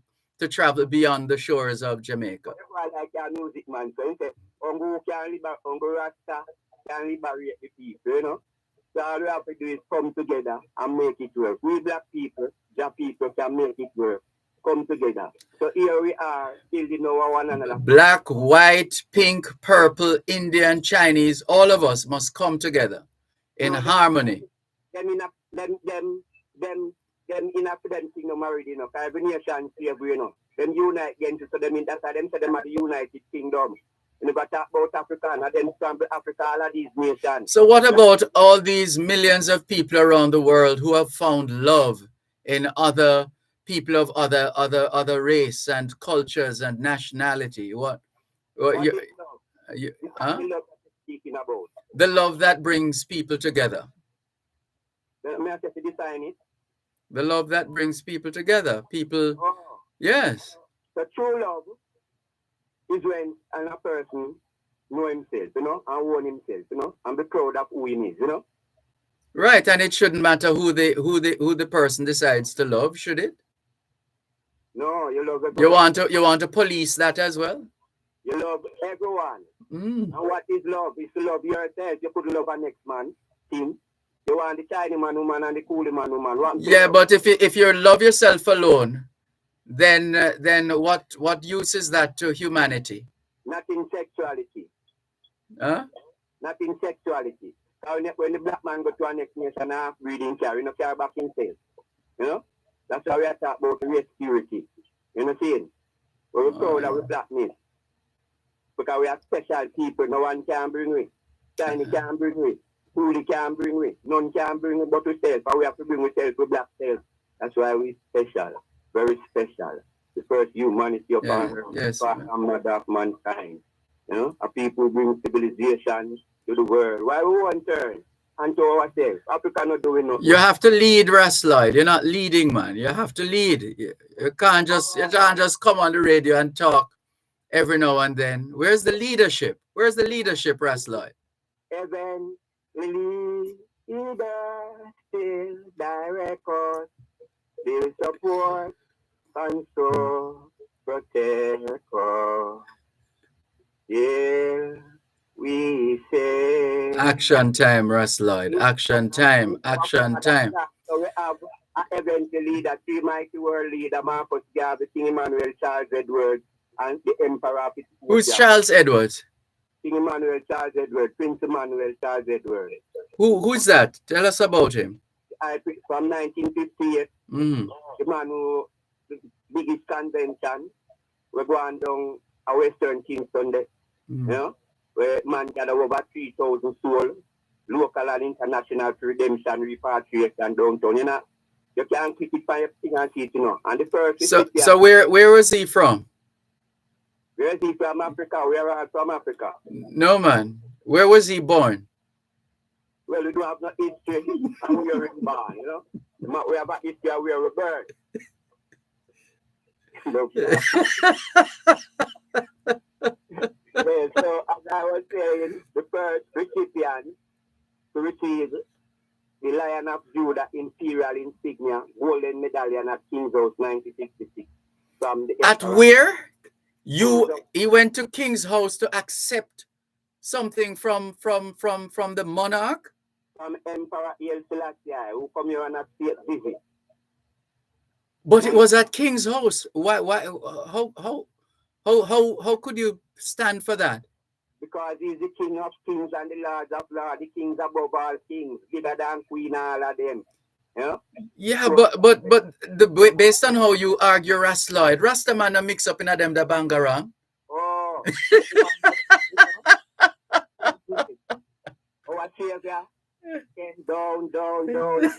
travel beyond the shores of Jamaica. Like a music man, so he said, Uncle Rasta can liberate the people, So all we have to do is come together and make it work. We black people, Jack people can make it work. Come together. So here we are, building our one another. Black, white, pink, purple, Indian, Chinese, all of us must come together in harmony. Them in a thing married, every nation slavery, Them unite again, so them in that's why them say them are the United Kingdom. You got talk about Africa and then scramble Africa, all of these nations. So what about all these millions of people around the world who have found love in other people of other race and cultures and nationality? What is love? Speaking about the love that brings people together. May I say to define it? The love that brings people together. People, yes. So true love is when a person know himself, and own himself, and be proud of who he is, Right, and it shouldn't matter who the person decides to love, should it? No, you love everyone. You want to police that as well? You love everyone. And what is love? Is to love yourself. You could love a next man, him. You want the tiny man, woman, and the coolie man, woman. Yeah, but if you love yourself alone, then what use is that to humanity? Not in sexuality. Huh? Not in sexuality. When the black man go to a next nation and breeding carry, no carry back himself. That's why we are talking about race purity. You know what I'm saying? We're proud of our blackness. Because we are special people, no one can bring with. Tiny can bring with. Coolie can bring with. None can bring with but ourselves. But we have to bring ourselves with black self. That's why we're special. Very special. The first humanity upon earth. Yes. And mother of mankind. A people bring civilization to the world. Why we want turn? And to ourselves. Africa not doing nothing. You have to lead, Rasloid. You're not leading, man. You have to lead. You can't just come on the radio and talk every now and then. Where's the leadership? Where's the leadership, Rasloid? Heaven leader still direct us, still support and so protect us. Yeah. We say action time, Rasloid. Action time. Action time. So we have eventually leader, three mighty world leader, Marcus Garvey, King Emmanuel, Charles Edward, and the Emperor of Ethiopia. Who's Charles Edwards? King Emmanuel, Charles Edward, Prince Emmanuel, Charles Edward. Who's that? Tell us about him. From 1958, the man who, the biggest convention, we're going down a Western Kingston there, you know, where man gathered over 3,000 souls, local and international for redemption, repatriation downtown, you know. You can't click it by your thing and see it, you know. And the first so where was he from? Where is he from? Africa? We are from Africa. No, man. Where was he born? Well, we do have no history and we are born, you know. We have a history and we are born. Well, so as I was saying, the first recipient to receive the Lion of Judah Imperial Insignia Golden Medallion at King's House 1966. From the at where? He went to King's House to accept something from the monarch? From Emperor Haile Selassie, who come here on a state visit. But it was at King's House. Why how could you stand for that? Because he's the King of Kings and the Lords of Lords, the kings above all kings, bigger than Queen, all of them. Yeah, so, but based on how you argue Lloyd, Rastaman mix up in them the bangarang. Oh. Our Savior came down,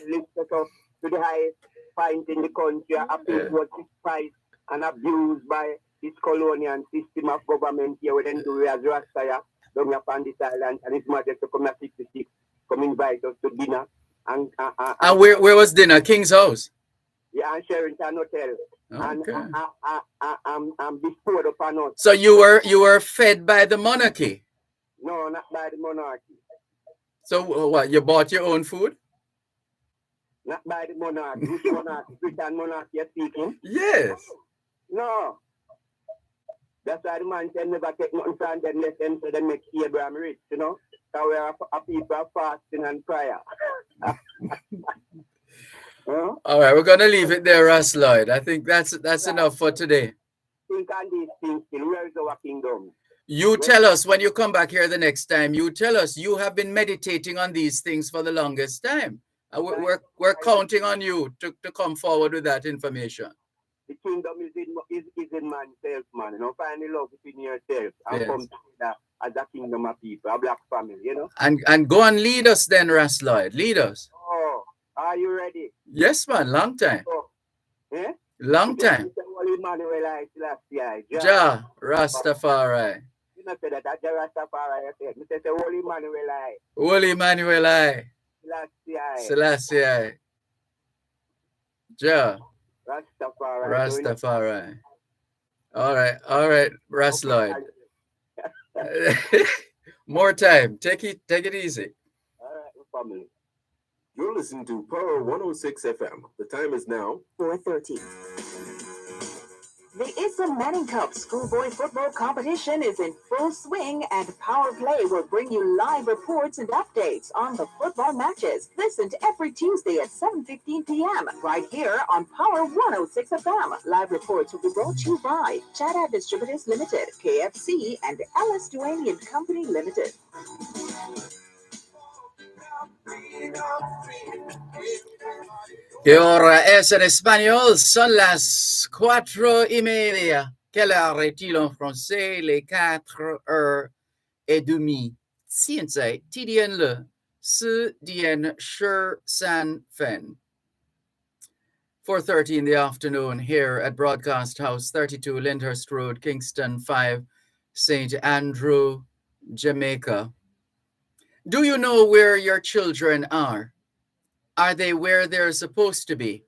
lifted up to the highest point in the country. A people was despised and abused by this colonial system of government here. We then do as Rastaya down upon this island, and His Majesty come at 66, come invite us to dinner. And where was dinner? King's House? Yeah, and Sherrington Hotel. Okay. And bestowed upon us. So you were fed by the monarchy? No, not by the monarchy. So what? You bought your own food? Not by the monarchy. Which monarchy? Britain monarchy you're speaking? Yes. No. That's why the man said never take nothing from them less them so they make Abraham rich, you know? So we are a people of fasting and prayer. All right, we're gonna leave it there, Lloyd. I think that's enough for today. Think on these things still. Where is our kingdom? You tell us when you come back here the next time. You tell us you have been meditating on these things for the longest time. We're counting on you to come forward with that information. The kingdom is in man's man. You know, find the love within yourself and come together as a kingdom of people, a black family, you know. And go and lead us then, Lloyd. Lead us. Oh, are you ready? Yes, man. Long time. Oh. Yeah? Long time. Ja, Rastafari. You know say that Rastafari. You say Holy Manuel. Holy Manuel. Selassie. Ja. Rastafari. All right, Lloyd. More time. Take it easy. All right, family. You're listening to Power 106 FM. The time is now 4:30. The Issa Manning Cup schoolboy football competition is in full swing, and Power Play will bring you live reports and updates on the football matches. Listen to every Tuesday at 7:15 p.m. right here on Power 106 FM. Live reports will be brought to you by Chada Distributors Limited, KFC, and Ellis Duane and Company Limited. ¿Qué hora es en español? Son las 4:30. Quelle heure est-il en français? Les 4:30. 现在几点了？4:13 分。 4:30 in the afternoon here at Broadcast House, 32 Lyndhurst Road, Kingston 5, St. Andrew, Jamaica. Do you know where your children are? Are they where they're supposed to be?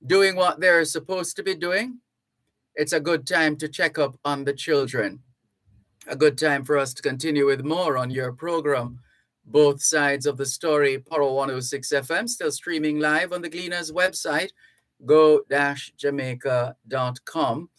Doing what they're supposed to be doing? It's a good time to check up on the children. A good time for us to continue with more on your program. Both sides of the story, Power 106 FM, still streaming live on the Gleaners website, go-jamaica.com.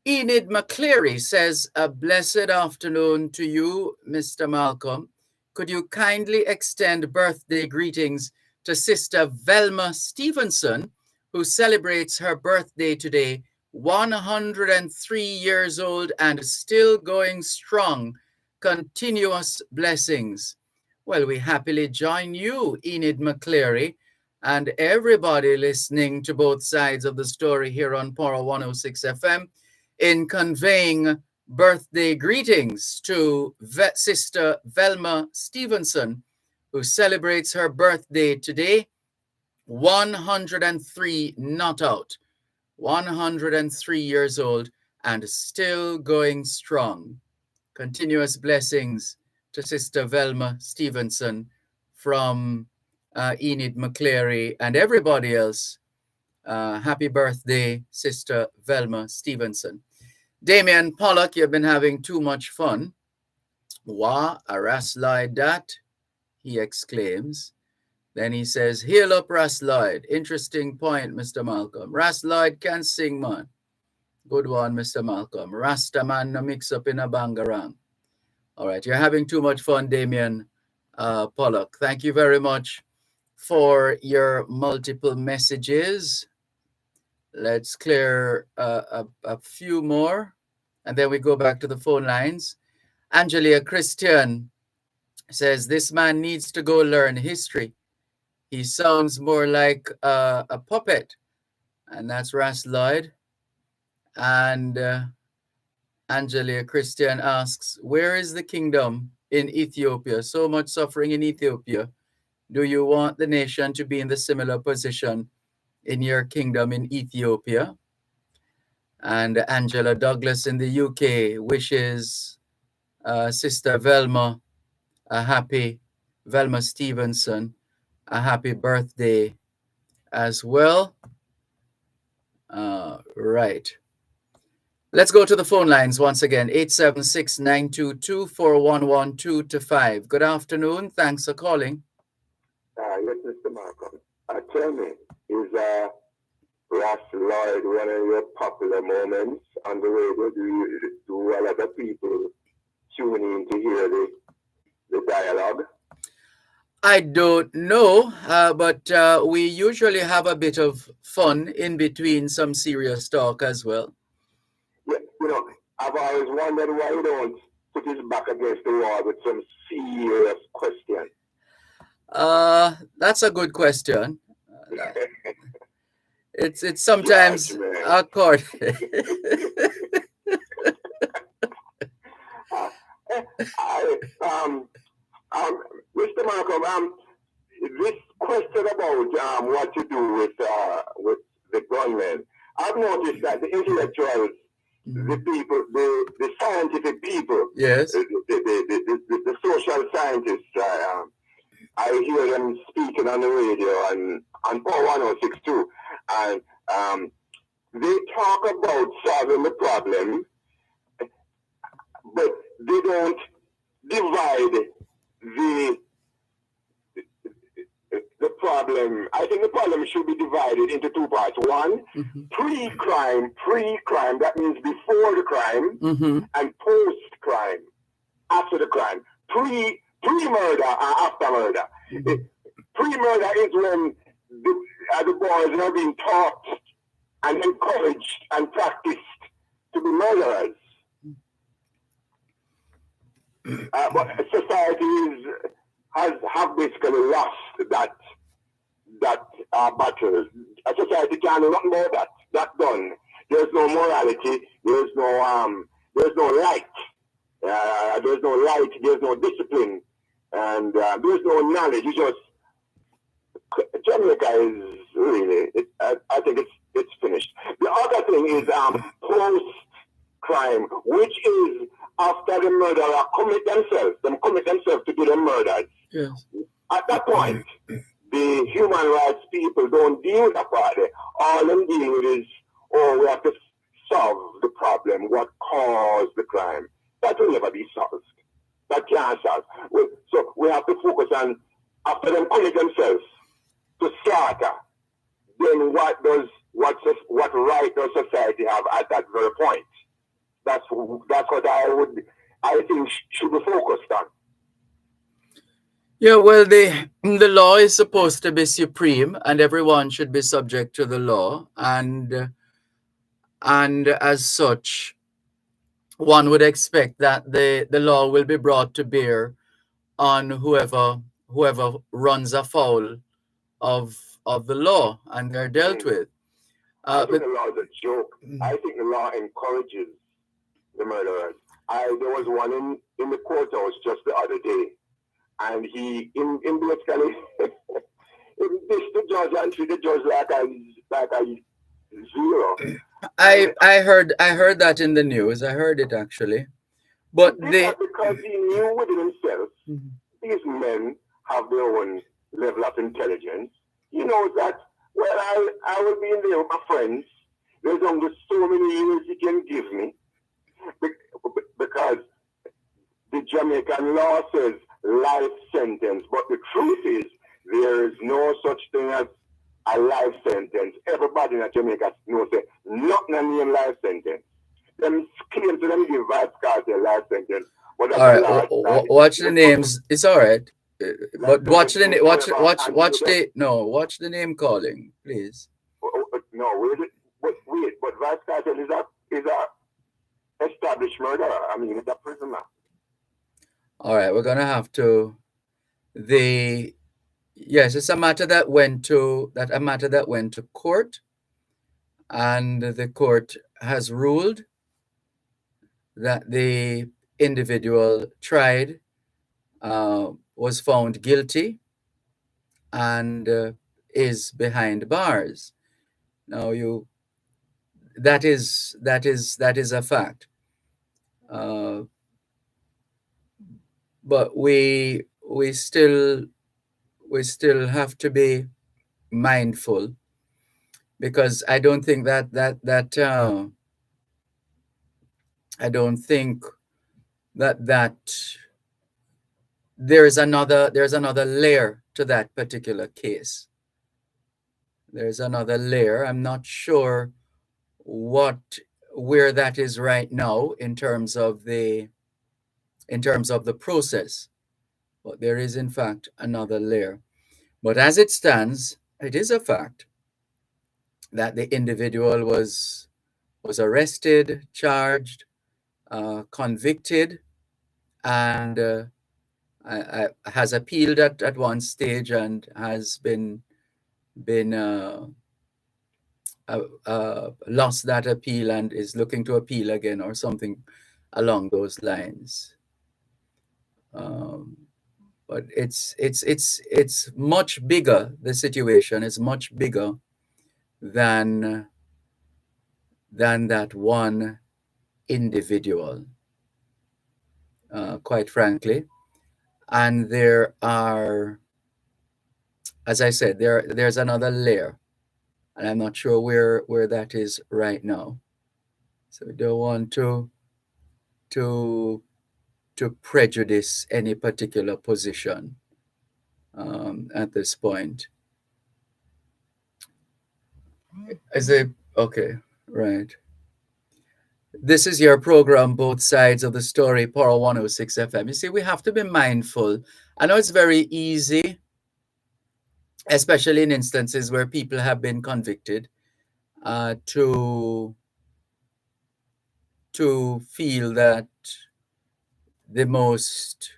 Enid McCleary says, a blessed afternoon to you, Mr. Malcolm. Could you kindly extend birthday greetings to Sister Velma Stevenson, who celebrates her birthday today, 103 years old and still going strong. Continuous blessings. Well, we happily join you, Enid McCleary, and everybody listening to both sides of the story here on Pora 106 FM in conveying birthday greetings to Sister Velma Stevenson, who celebrates her birthday today, 103 not out, 103 years old and still going strong. Continuous blessings to Sister Velma Stevenson from Enid McCleary and everybody else. Happy birthday, Sister Velma Stevenson. Damien Pollock, you've been having too much fun. Wah, a Raslide that, he exclaims. Then he says, "Heal up, Raslide." Interesting point, Mr. Malcolm. Raslide can sing, man. Good one, Mr. Malcolm. Rasta man no mix up in a bangarang. All right, you're having too much fun, Damien Pollock. Thank you very much for your multiple messages. Let's clear a few more, and then we go back to the phone lines. Angelia Christian says, "This man needs to go learn history. He sounds more like a puppet." And that's Ras Lloyd. And Angelia Christian asks, "Where is the kingdom in Ethiopia? So much suffering in Ethiopia. Do you want the nation to be in the similar position in your kingdom in Ethiopia?" And Angela Douglas in the UK wishes Sister Velma Velma Stevenson, a happy birthday as well. Right. Let's go to the phone lines once again, 876-922-4112-5. Good afternoon. Thanks for calling. Yes, Mr. Malcolm. Tell me, is Ross Lloyd one of your popular moments on the radio? Do a lot of people tune in to hear the dialogue? I don't know, but we usually have a bit of fun in between some serious talk as well. Yeah, I've always wondered why you don't put his back against the wall with some serious question. That's a good question. It's sometimes awkward. Mr. Malcolm, this question about what to do with the gunmen, I've noticed that the intellectuals, the people, the scientific people, yes, the social scientists, I hear them speaking on the radio and on 106 too, and they talk about solving the problem, but they don't divide the problem. I think the problem should be divided into two parts. One, pre-crime. That means before the crime, and post-crime, after the crime. Pre-murder and after murder. Pre-murder is when the boys are being taught and encouraged and practiced to be murderers. But society have basically lost that battle. A society can't do nothing about that. That's done. There's no morality. There's no light. There's no light. There's no discipline, and there's no knowledge. You just Jamaica is really. I think it's finished. The other thing is post-crime, which is after the murderer commit themselves to do the murders. Yes. At that point, the human rights people don't deal with that part. All them deal with is, we have to solve the problem, what caused the crime. That will never be solved. That can't solve. So we have to focus on, after them commit themselves to slaughter, then what right does society have at that very point? That's what I think should be focused on. Yeah, well, the law is supposed to be supreme, and everyone should be subject to the law, and as such, one would expect that the law will be brought to bear on whoever runs afoul of the law, and they're dealt with. I think the law is a joke. I think the law encourages the murderers. There was one in the courthouse just the other day, and he in basically he dished the judge and treat the judge like a zero. I heard that in the news. I heard it actually, but because he knew within himself these men have their own level of intelligence. He knows that I will be in there with my friends. There's only so many years he can give me because the Jamaican law says life sentence, but the truth is there is no such thing as a life sentence. Everybody in Jamaica knows that nothing in life sentence. Them claim to them give vice cartel life sentence. But all right, watch the names. It's all right, but watch watch the name calling, please. No, but vice cartel is a established murderer. I mean, it's a prisoner. All right, we're gonna have to yes, it's a matter that went to court, and the court has ruled that the individual tried was found guilty and is behind bars. Now that is a fact. But we still have to be mindful, because I don't think I don't think that there's another layer to that particular case. There's another layer. I'm not sure where that is right now in terms of the process, but there is in fact another layer. But as it stands, it is a fact that the individual was arrested, charged, convicted, and has appealed at one stage and has been lost that appeal and is looking to appeal again or something along those lines. But it's much bigger. The situation is much bigger than that one individual, quite frankly. And there are, as I said, there's another layer, and I'm not sure where that is right now. So we don't want to prejudice any particular position at this point. Is it okay? Right. This is your program, Both Sides of the Story, Power 106 FM. You see, we have to be mindful. I know it's very easy, especially in instances where people have been convicted, to feel that the most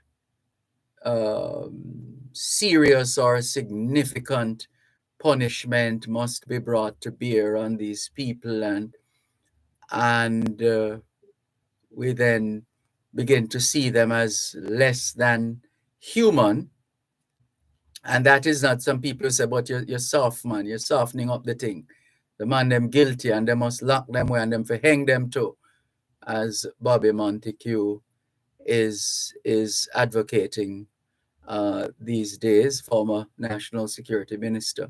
serious or significant punishment must be brought to bear on these people, and we then begin to see them as less than human. And that is not, some people say, but you're soft, man, you're softening up the thing. The man them guilty and they must lock them away and them for hang them too, as Bobby Montague is advocating these days, former national security minister.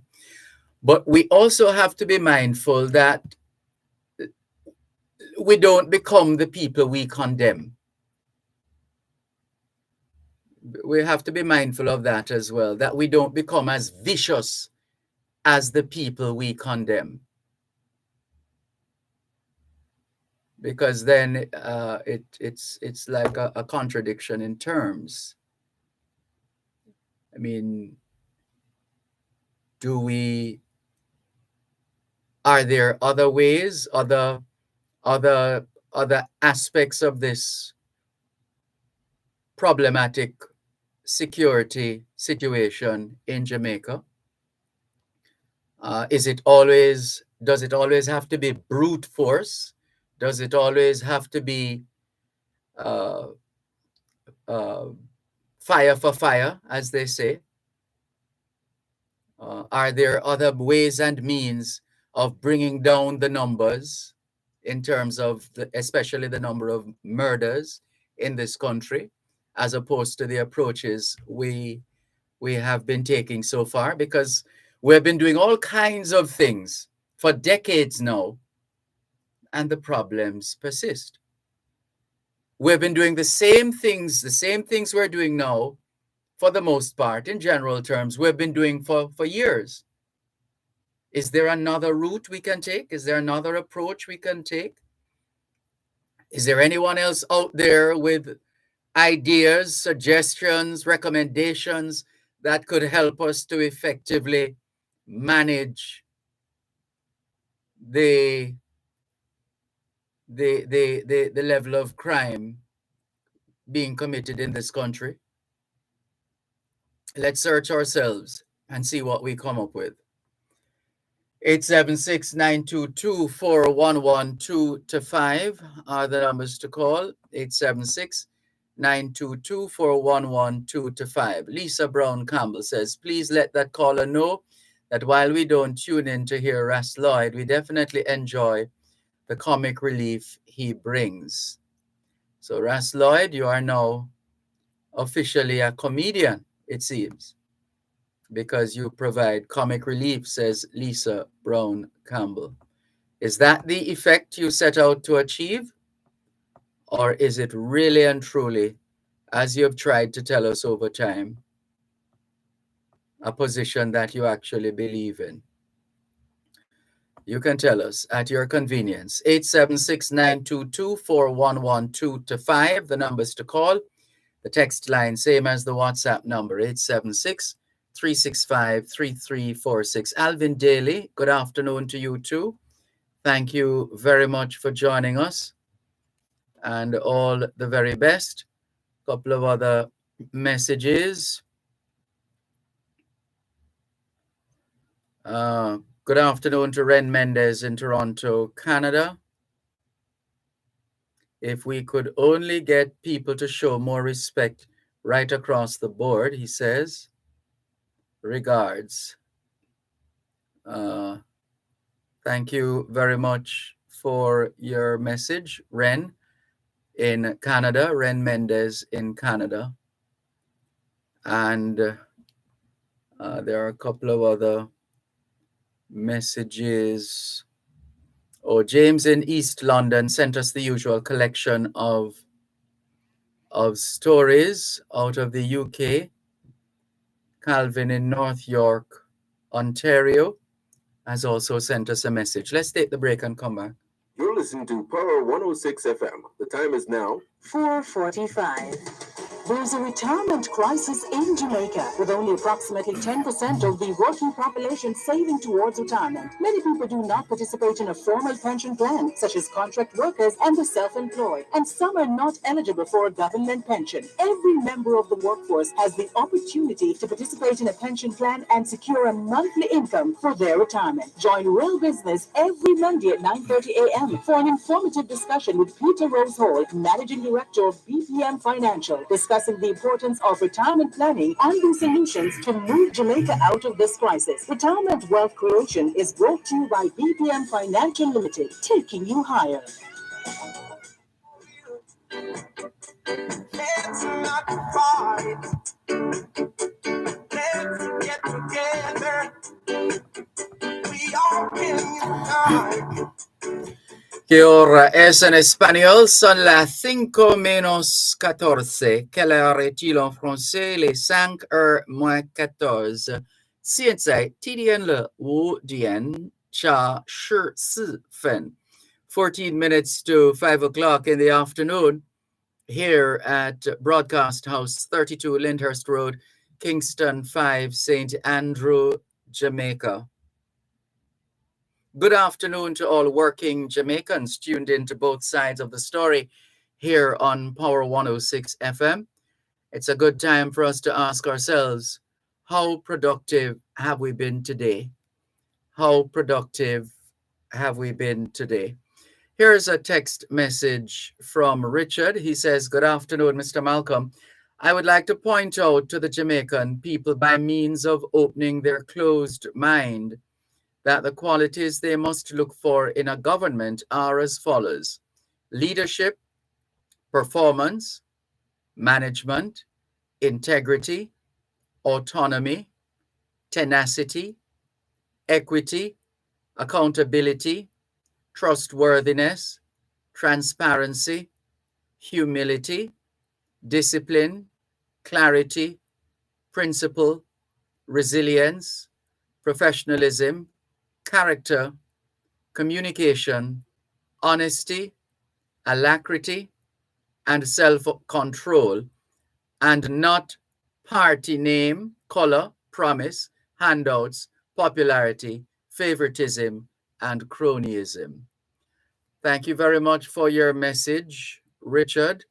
But we also have to be mindful that we don't become the people we condemn. We have to be mindful of that as well, that we don't become as vicious as the people we condemn. Because then it's like a contradiction in terms. I mean, are there other ways, other aspects of this problematic security situation in Jamaica? Does it always have to be brute force? Does it always have to be uh, uh, fire for fire, as they say? Are there other ways and means of bringing down the numbers in terms of especially the number of murders in this country, as opposed to the approaches we have been taking so far? Because we've been doing all kinds of things for decades now, and the problems persist. We've been doing the same things we're doing now, for the most part, in general terms, we've been doing for years. Is there another route we can take? Is there another approach we can take? Is there anyone else out there with ideas, suggestions, recommendations that could help us to effectively manage the level of crime being committed in this country? Let's search ourselves and see what we come up with. 876-922-4112-5 are the numbers to call. 876-922-4112-5. Lisa Brown Campbell says, please let that caller know that while we don't tune in to hear Ras Lloyd, we definitely enjoy the comic relief he brings. So Ras Lloyd, you are now officially a comedian, it seems, because you provide comic relief, says Lisa Brown Campbell. Is that the effect you set out to achieve? Or is it really and truly, as you have tried to tell us over time, a position that you actually believe in? You can tell us at your convenience. 876-922-4112-5, the numbers to call. The text line, same as the WhatsApp number, 876-365-3346. Alvin Daly, good afternoon to you too. Thank you very much for joining us, and all the very best. A couple of other messages. Good afternoon to Ren Mendez in Toronto, Canada. If we could only get people to show more respect right across the board, he says. Regards. Thank you very much for your message, Ren in Canada, Ren Mendez in Canada. And there are a couple of other messages. Oh, James in East London sent us the usual collection of stories out of the UK. Calvin in North York, Ontario, has also sent us a message. Let's take the break and come back. You're listening to Power 106 FM. The time is now 4:45. There's a retirement crisis in Jamaica, with only approximately 10% of the working population saving towards retirement. Many people do not participate in a formal pension plan, such as contract workers and the self-employed, and some are not eligible for a government pension. Every member of the workforce has the opportunity to participate in a pension plan and secure a monthly income for their retirement. Join Real Business every Monday at 9:30 a.m. for an informative discussion with Peter Rose Hall, Managing Director of BPM Financial, discussing the importance of retirement planning and the solutions to move Jamaica out of this crisis. Retirement Wealth Creation is brought to you by BPM Financial Limited, taking you higher. Let's not fight. Let's get together. We all can unite. ¿Qué hora es en español? Son las 5:14. Quelle heure est-il en français? Les 5:14. 现在几点了？5点加14分. 14 minutes to 5 o'clock in the afternoon here at Broadcast House 32 Lyndhurst Road Kingston 5, St. Andrew, Jamaica. Good afternoon to all working Jamaicans tuned into both sides of the story here on Power 106 FM. It's a good time for us to ask ourselves, how productive have we been today? How productive have we been today? Here's a text message from Richard. He says, good afternoon, Mr. Malcolm. I would like to point out to the Jamaican people by means of opening their closed mind that the qualities they must look for in a government are as follows: leadership, performance, management, integrity, autonomy, tenacity, equity, accountability, trustworthiness, transparency, humility, discipline, clarity, principle, resilience, professionalism, character, communication, honesty, alacrity, and self-control, and not party name, color, promise, handouts, popularity, favoritism, and cronyism. Thank you very much for your message, Richard.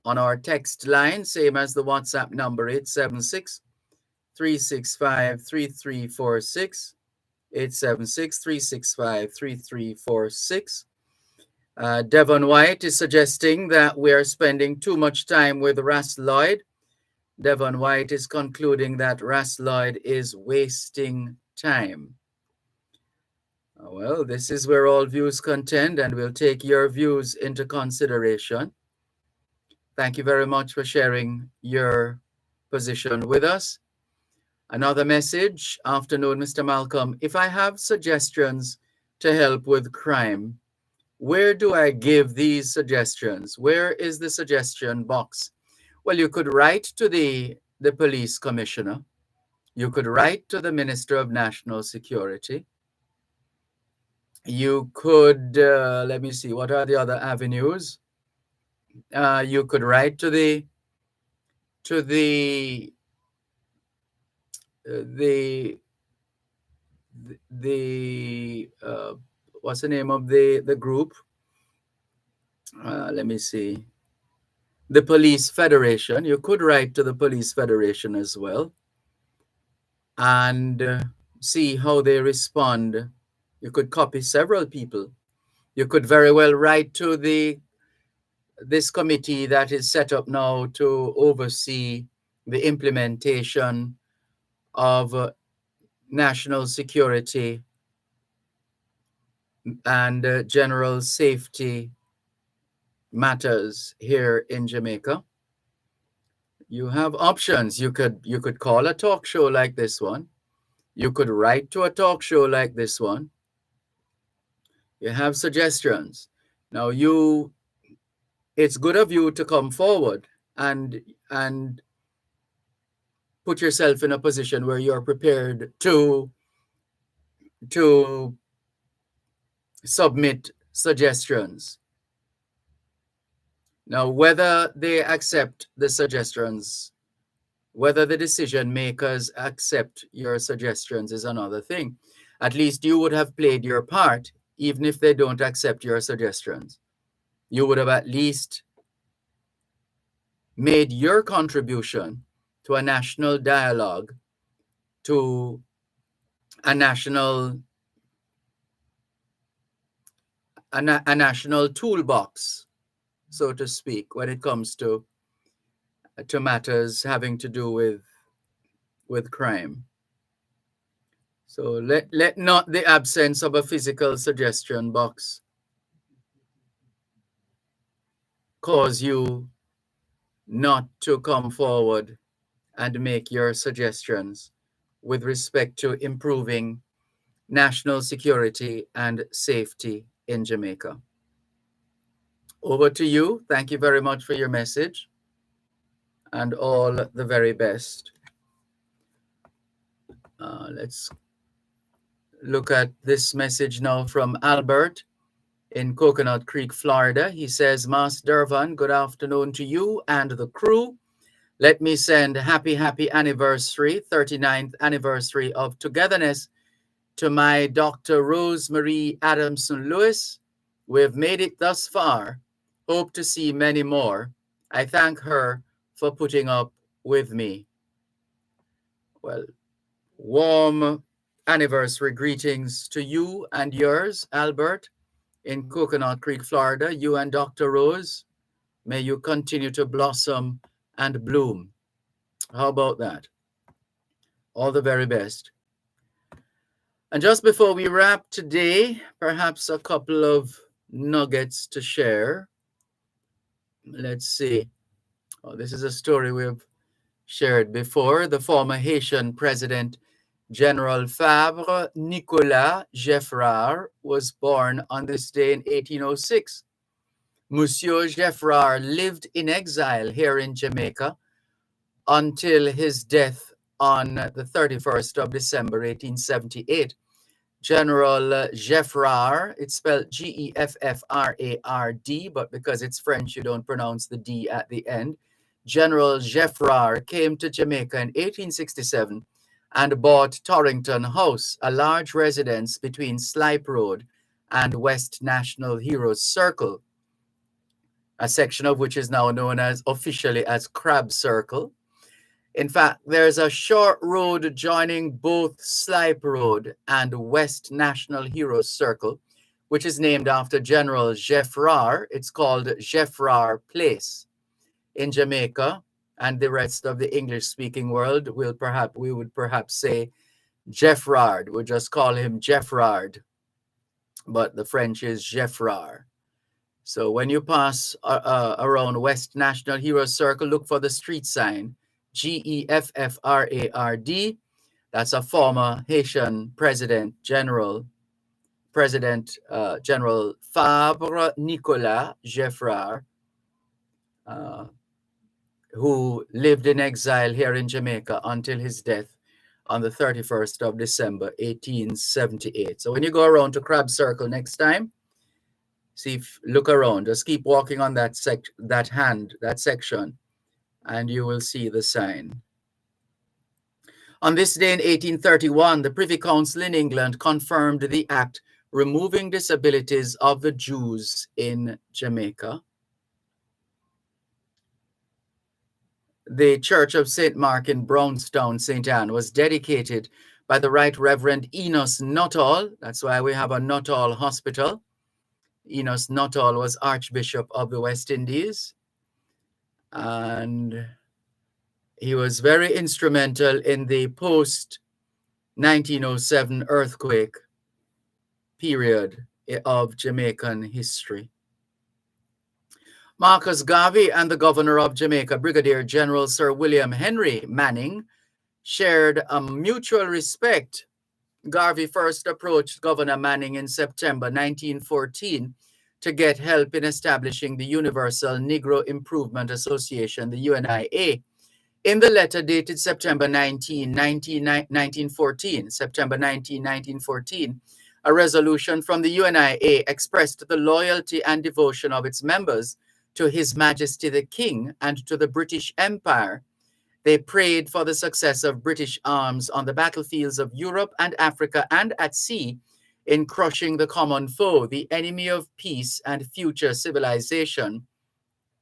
On our text line, same as the WhatsApp number, 876-365-3346, 876-365-3346. Devon White is suggesting that we are spending too much time with Ras Lloyd. Devon White is concluding that Ras Lloyd is wasting time. Well, this is where all views contend, and we'll take your views into consideration. Thank you very much for sharing your position with us. Another message. Afternoon, Mr. Malcolm. If I have suggestions to help with crime, where do I give these suggestions? Where is the suggestion box? Well, you could write to the police commissioner. You could write to the Minister of National Security. You could, let me see, what are the other avenues? You could write to the what's the name of the group? Let me see. The Police Federation. You could write to the Police Federation as well and see how they respond. You could copy several people. You could very well write to this committee that is set up now to oversee the implementation of national security and general safety matters here in Jamaica. You have options. You could call a talk show like this one. You could write to a talk show like this one. You have suggestions. Now it's good of you to come forward and put yourself in a position where you're prepared to submit suggestions. Now, whether they accept the suggestions, whether the decision makers accept your suggestions is another thing. At least you would have played your part, even if they don't accept your suggestions. You would have at least made your contribution to a national dialogue, to a national toolbox, so to speak, when it comes to matters having to do with crime. So let not the absence of a physical suggestion box cause you not to come forward and make your suggestions with respect to improving national security and safety in Jamaica. Over to you. Thank you very much for your message and all the very best. Let's look at this message now from Albert in Coconut Creek, Florida. He says, Mas Dervan, good afternoon to you and the crew. Let me send happy anniversary, 39th anniversary of togetherness to my Dr. Rosemary Adamson Lewis. We've made it thus far. Hope to see many more. I thank her for putting up with me. Well, warm anniversary greetings to you and yours, Albert, in Coconut Creek, Florida. You and Dr. Rose, may you continue to blossom and bloom. How about that? All the very best. And just before we wrap today, perhaps a couple of nuggets to share. Let's see. Oh, this is a story we've shared before. The former Haitian President General Fabre Nicolas Geffrard was born on this day in 1806. Monsieur Geffrard lived in exile here in Jamaica until his death on the 31st of December, 1878. General Geffrard, it's spelled Geffrard, but because it's French, you don't pronounce the D at the end. General Geffrard came to Jamaica in 1867 and bought Torrington House, a large residence between Slipe Road and West National Heroes Circle, a section of which is now known as officially as Crab Circle. In fact, there's a short road joining both Slipe Road and West National Heroes Circle, which is named after General Geffrard. It's called Geffrard Place. In Jamaica and the rest of the English-speaking world, we would perhaps say Geffrard. We'll just call him Geffrard, but the French is Geffrard. So when you pass around West National Heroes Circle, look for the street sign, Geffrard. That's a former Haitian General Fabre Nicolas Geffrard, who lived in exile here in Jamaica until his death on the 31st of December, 1878. So when you go around to Crab Circle next time, look around, just keep walking on that section, and you will see the sign. On this day in 1831, the Privy Council in England confirmed the act removing disabilities of the Jews in Jamaica. The Church of St. Mark in Brownstown, St. Anne, was dedicated by the Right Reverend Enos Nuttall. That's why we have a Nuttall Hospital. Enos Nuttall was Archbishop of the West Indies, and he was very instrumental in the post-1907 earthquake period of Jamaican history. Marcus Garvey and the governor of Jamaica, Brigadier General Sir William Henry Manning, shared a mutual respect. Garvey first approached Governor Manning in September 1914 to get help in establishing the Universal Negro Improvement Association, the UNIA. In the letter dated September 19, 1914, a resolution from the UNIA expressed the loyalty and devotion of its members to His Majesty the King and to the British Empire. They prayed for the success of British arms on the battlefields of Europe and Africa and at sea in crushing the common foe, the enemy of peace and future civilization.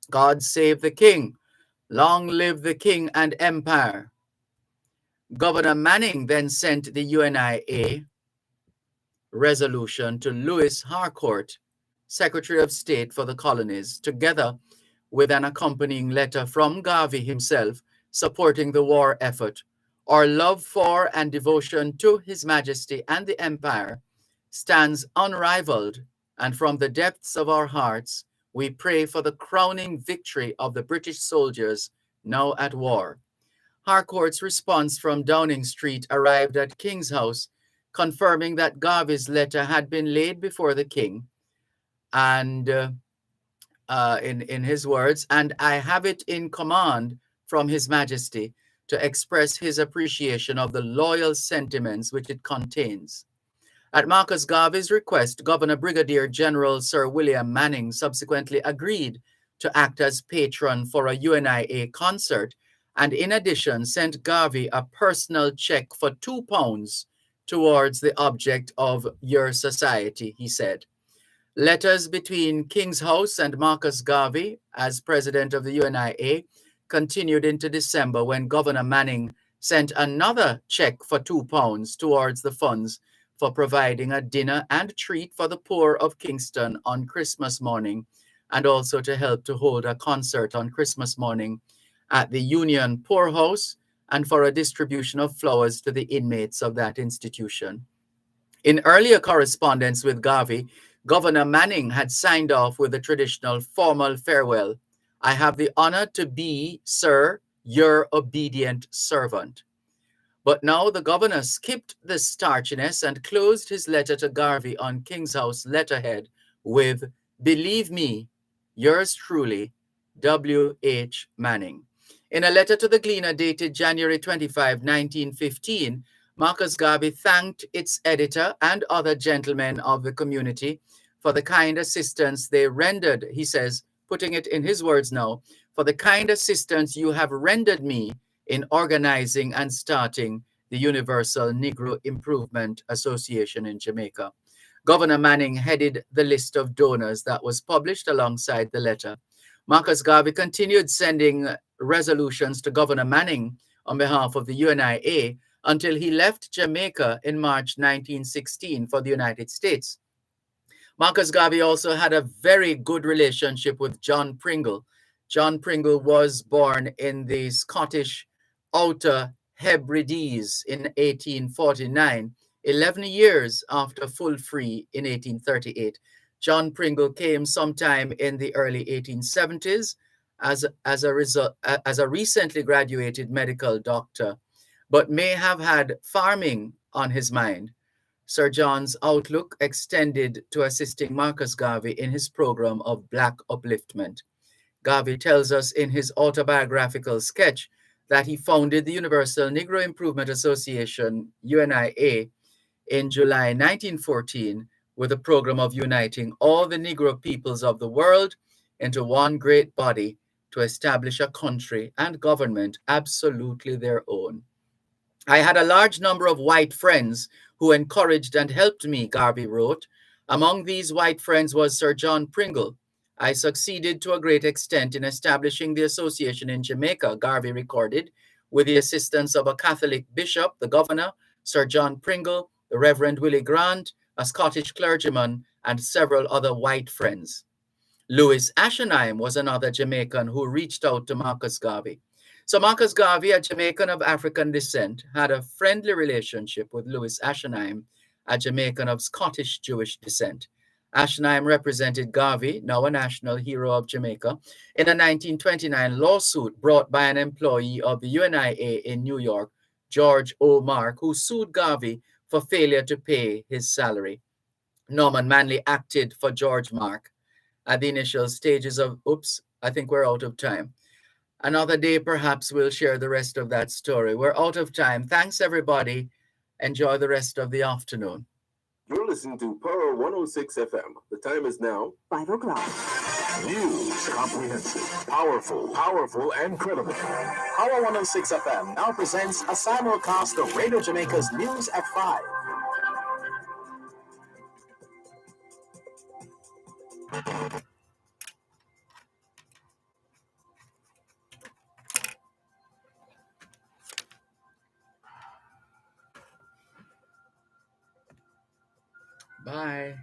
God save the King. Long live the King and Empire. Governor Manning then sent the UNIA resolution to Louis Harcourt, Secretary of State for the Colonies, together with an accompanying letter from Garvey himself supporting the war effort. Our love for and devotion to His Majesty and the Empire stands unrivaled, and from the depths of our hearts, we pray for the crowning victory of the British soldiers now at war. Harcourt's response from Downing Street arrived at King's House, confirming that Garvey's letter had been laid before the King, and in his words, and I have it in command from His Majesty to express his appreciation of the loyal sentiments which it contains. At Marcus Garvey's request, Governor Brigadier General Sir William Manning subsequently agreed to act as patron for a UNIA concert and in addition sent Garvey a personal check for £2 towards the object of your society, he said. Letters between King's House and Marcus Garvey, as president of the UNIA, continued into December when Governor Manning sent another check for £2 towards the funds for providing a dinner and treat for the poor of Kingston on Christmas morning, and also to help to hold a concert on Christmas morning at the Union Poorhouse and for a distribution of flowers to the inmates of that institution. In earlier correspondence with Garvey, Governor Manning had signed off with the traditional formal farewell. I have the honor to be, sir, your obedient servant. But now the governor skipped this starchiness and closed his letter to Garvey on King's House letterhead with, believe me, yours truly, W.H. Manning. In a letter to the Gleaner dated January 25, 1915, Marcus Garvey thanked its editor and other gentlemen of the community for the kind assistance they rendered, he says, putting it in his words now, for the kind assistance you have rendered me in organizing and starting the Universal Negro Improvement Association in Jamaica. Governor Manning headed the list of donors that was published alongside the letter. Marcus Garvey continued sending resolutions to Governor Manning on behalf of the UNIA until he left Jamaica in March 1916 for the United States. Marcus Garvey also had a very good relationship with John Pringle. John Pringle was born in the Scottish Outer Hebrides in 1849, 11 years after Full Free in 1838. John Pringle came sometime in the early 1870s as a recently graduated medical doctor, but may have had farming on his mind. Sir John's outlook extended to assisting Marcus Garvey in his program of Black upliftment. Garvey tells us in his autobiographical sketch that he founded the Universal Negro Improvement Association, UNIA, in July 1914 with a program of uniting all the Negro peoples of the world into one great body to establish a country and government absolutely their own. I had a large number of white friends who encouraged and helped me, Garvey wrote. Among these white friends was Sir John Pringle. I succeeded to a great extent in establishing the association in Jamaica, Garvey recorded, with the assistance of a Catholic bishop, the governor, Sir John Pringle, the Reverend Willie Grant, a Scottish clergyman, and several other white friends. Louis Ashenheim was another Jamaican who reached out to Marcus Garvey. So Marcus Garvey, a Jamaican of African descent, had a friendly relationship with Louis Ashenheim, a Jamaican of Scottish Jewish descent. Ashenheim represented Garvey, now a national hero of Jamaica, in a 1929 lawsuit brought by an employee of the UNIA in New York, George O. Mark, who sued Garvey for failure to pay his salary. Norman Manley acted for George Mark at the initial stages of, oops, I think we're out of time. Another day, perhaps we'll share the rest of that story. We're out of time. Thanks, everybody. Enjoy the rest of the afternoon. You're listening to Power 106 FM. The time is now 5 o'clock. News, comprehensive, powerful, and credible. Power 106 FM now presents a simulcast of Radio Jamaica's News at 5. Bye.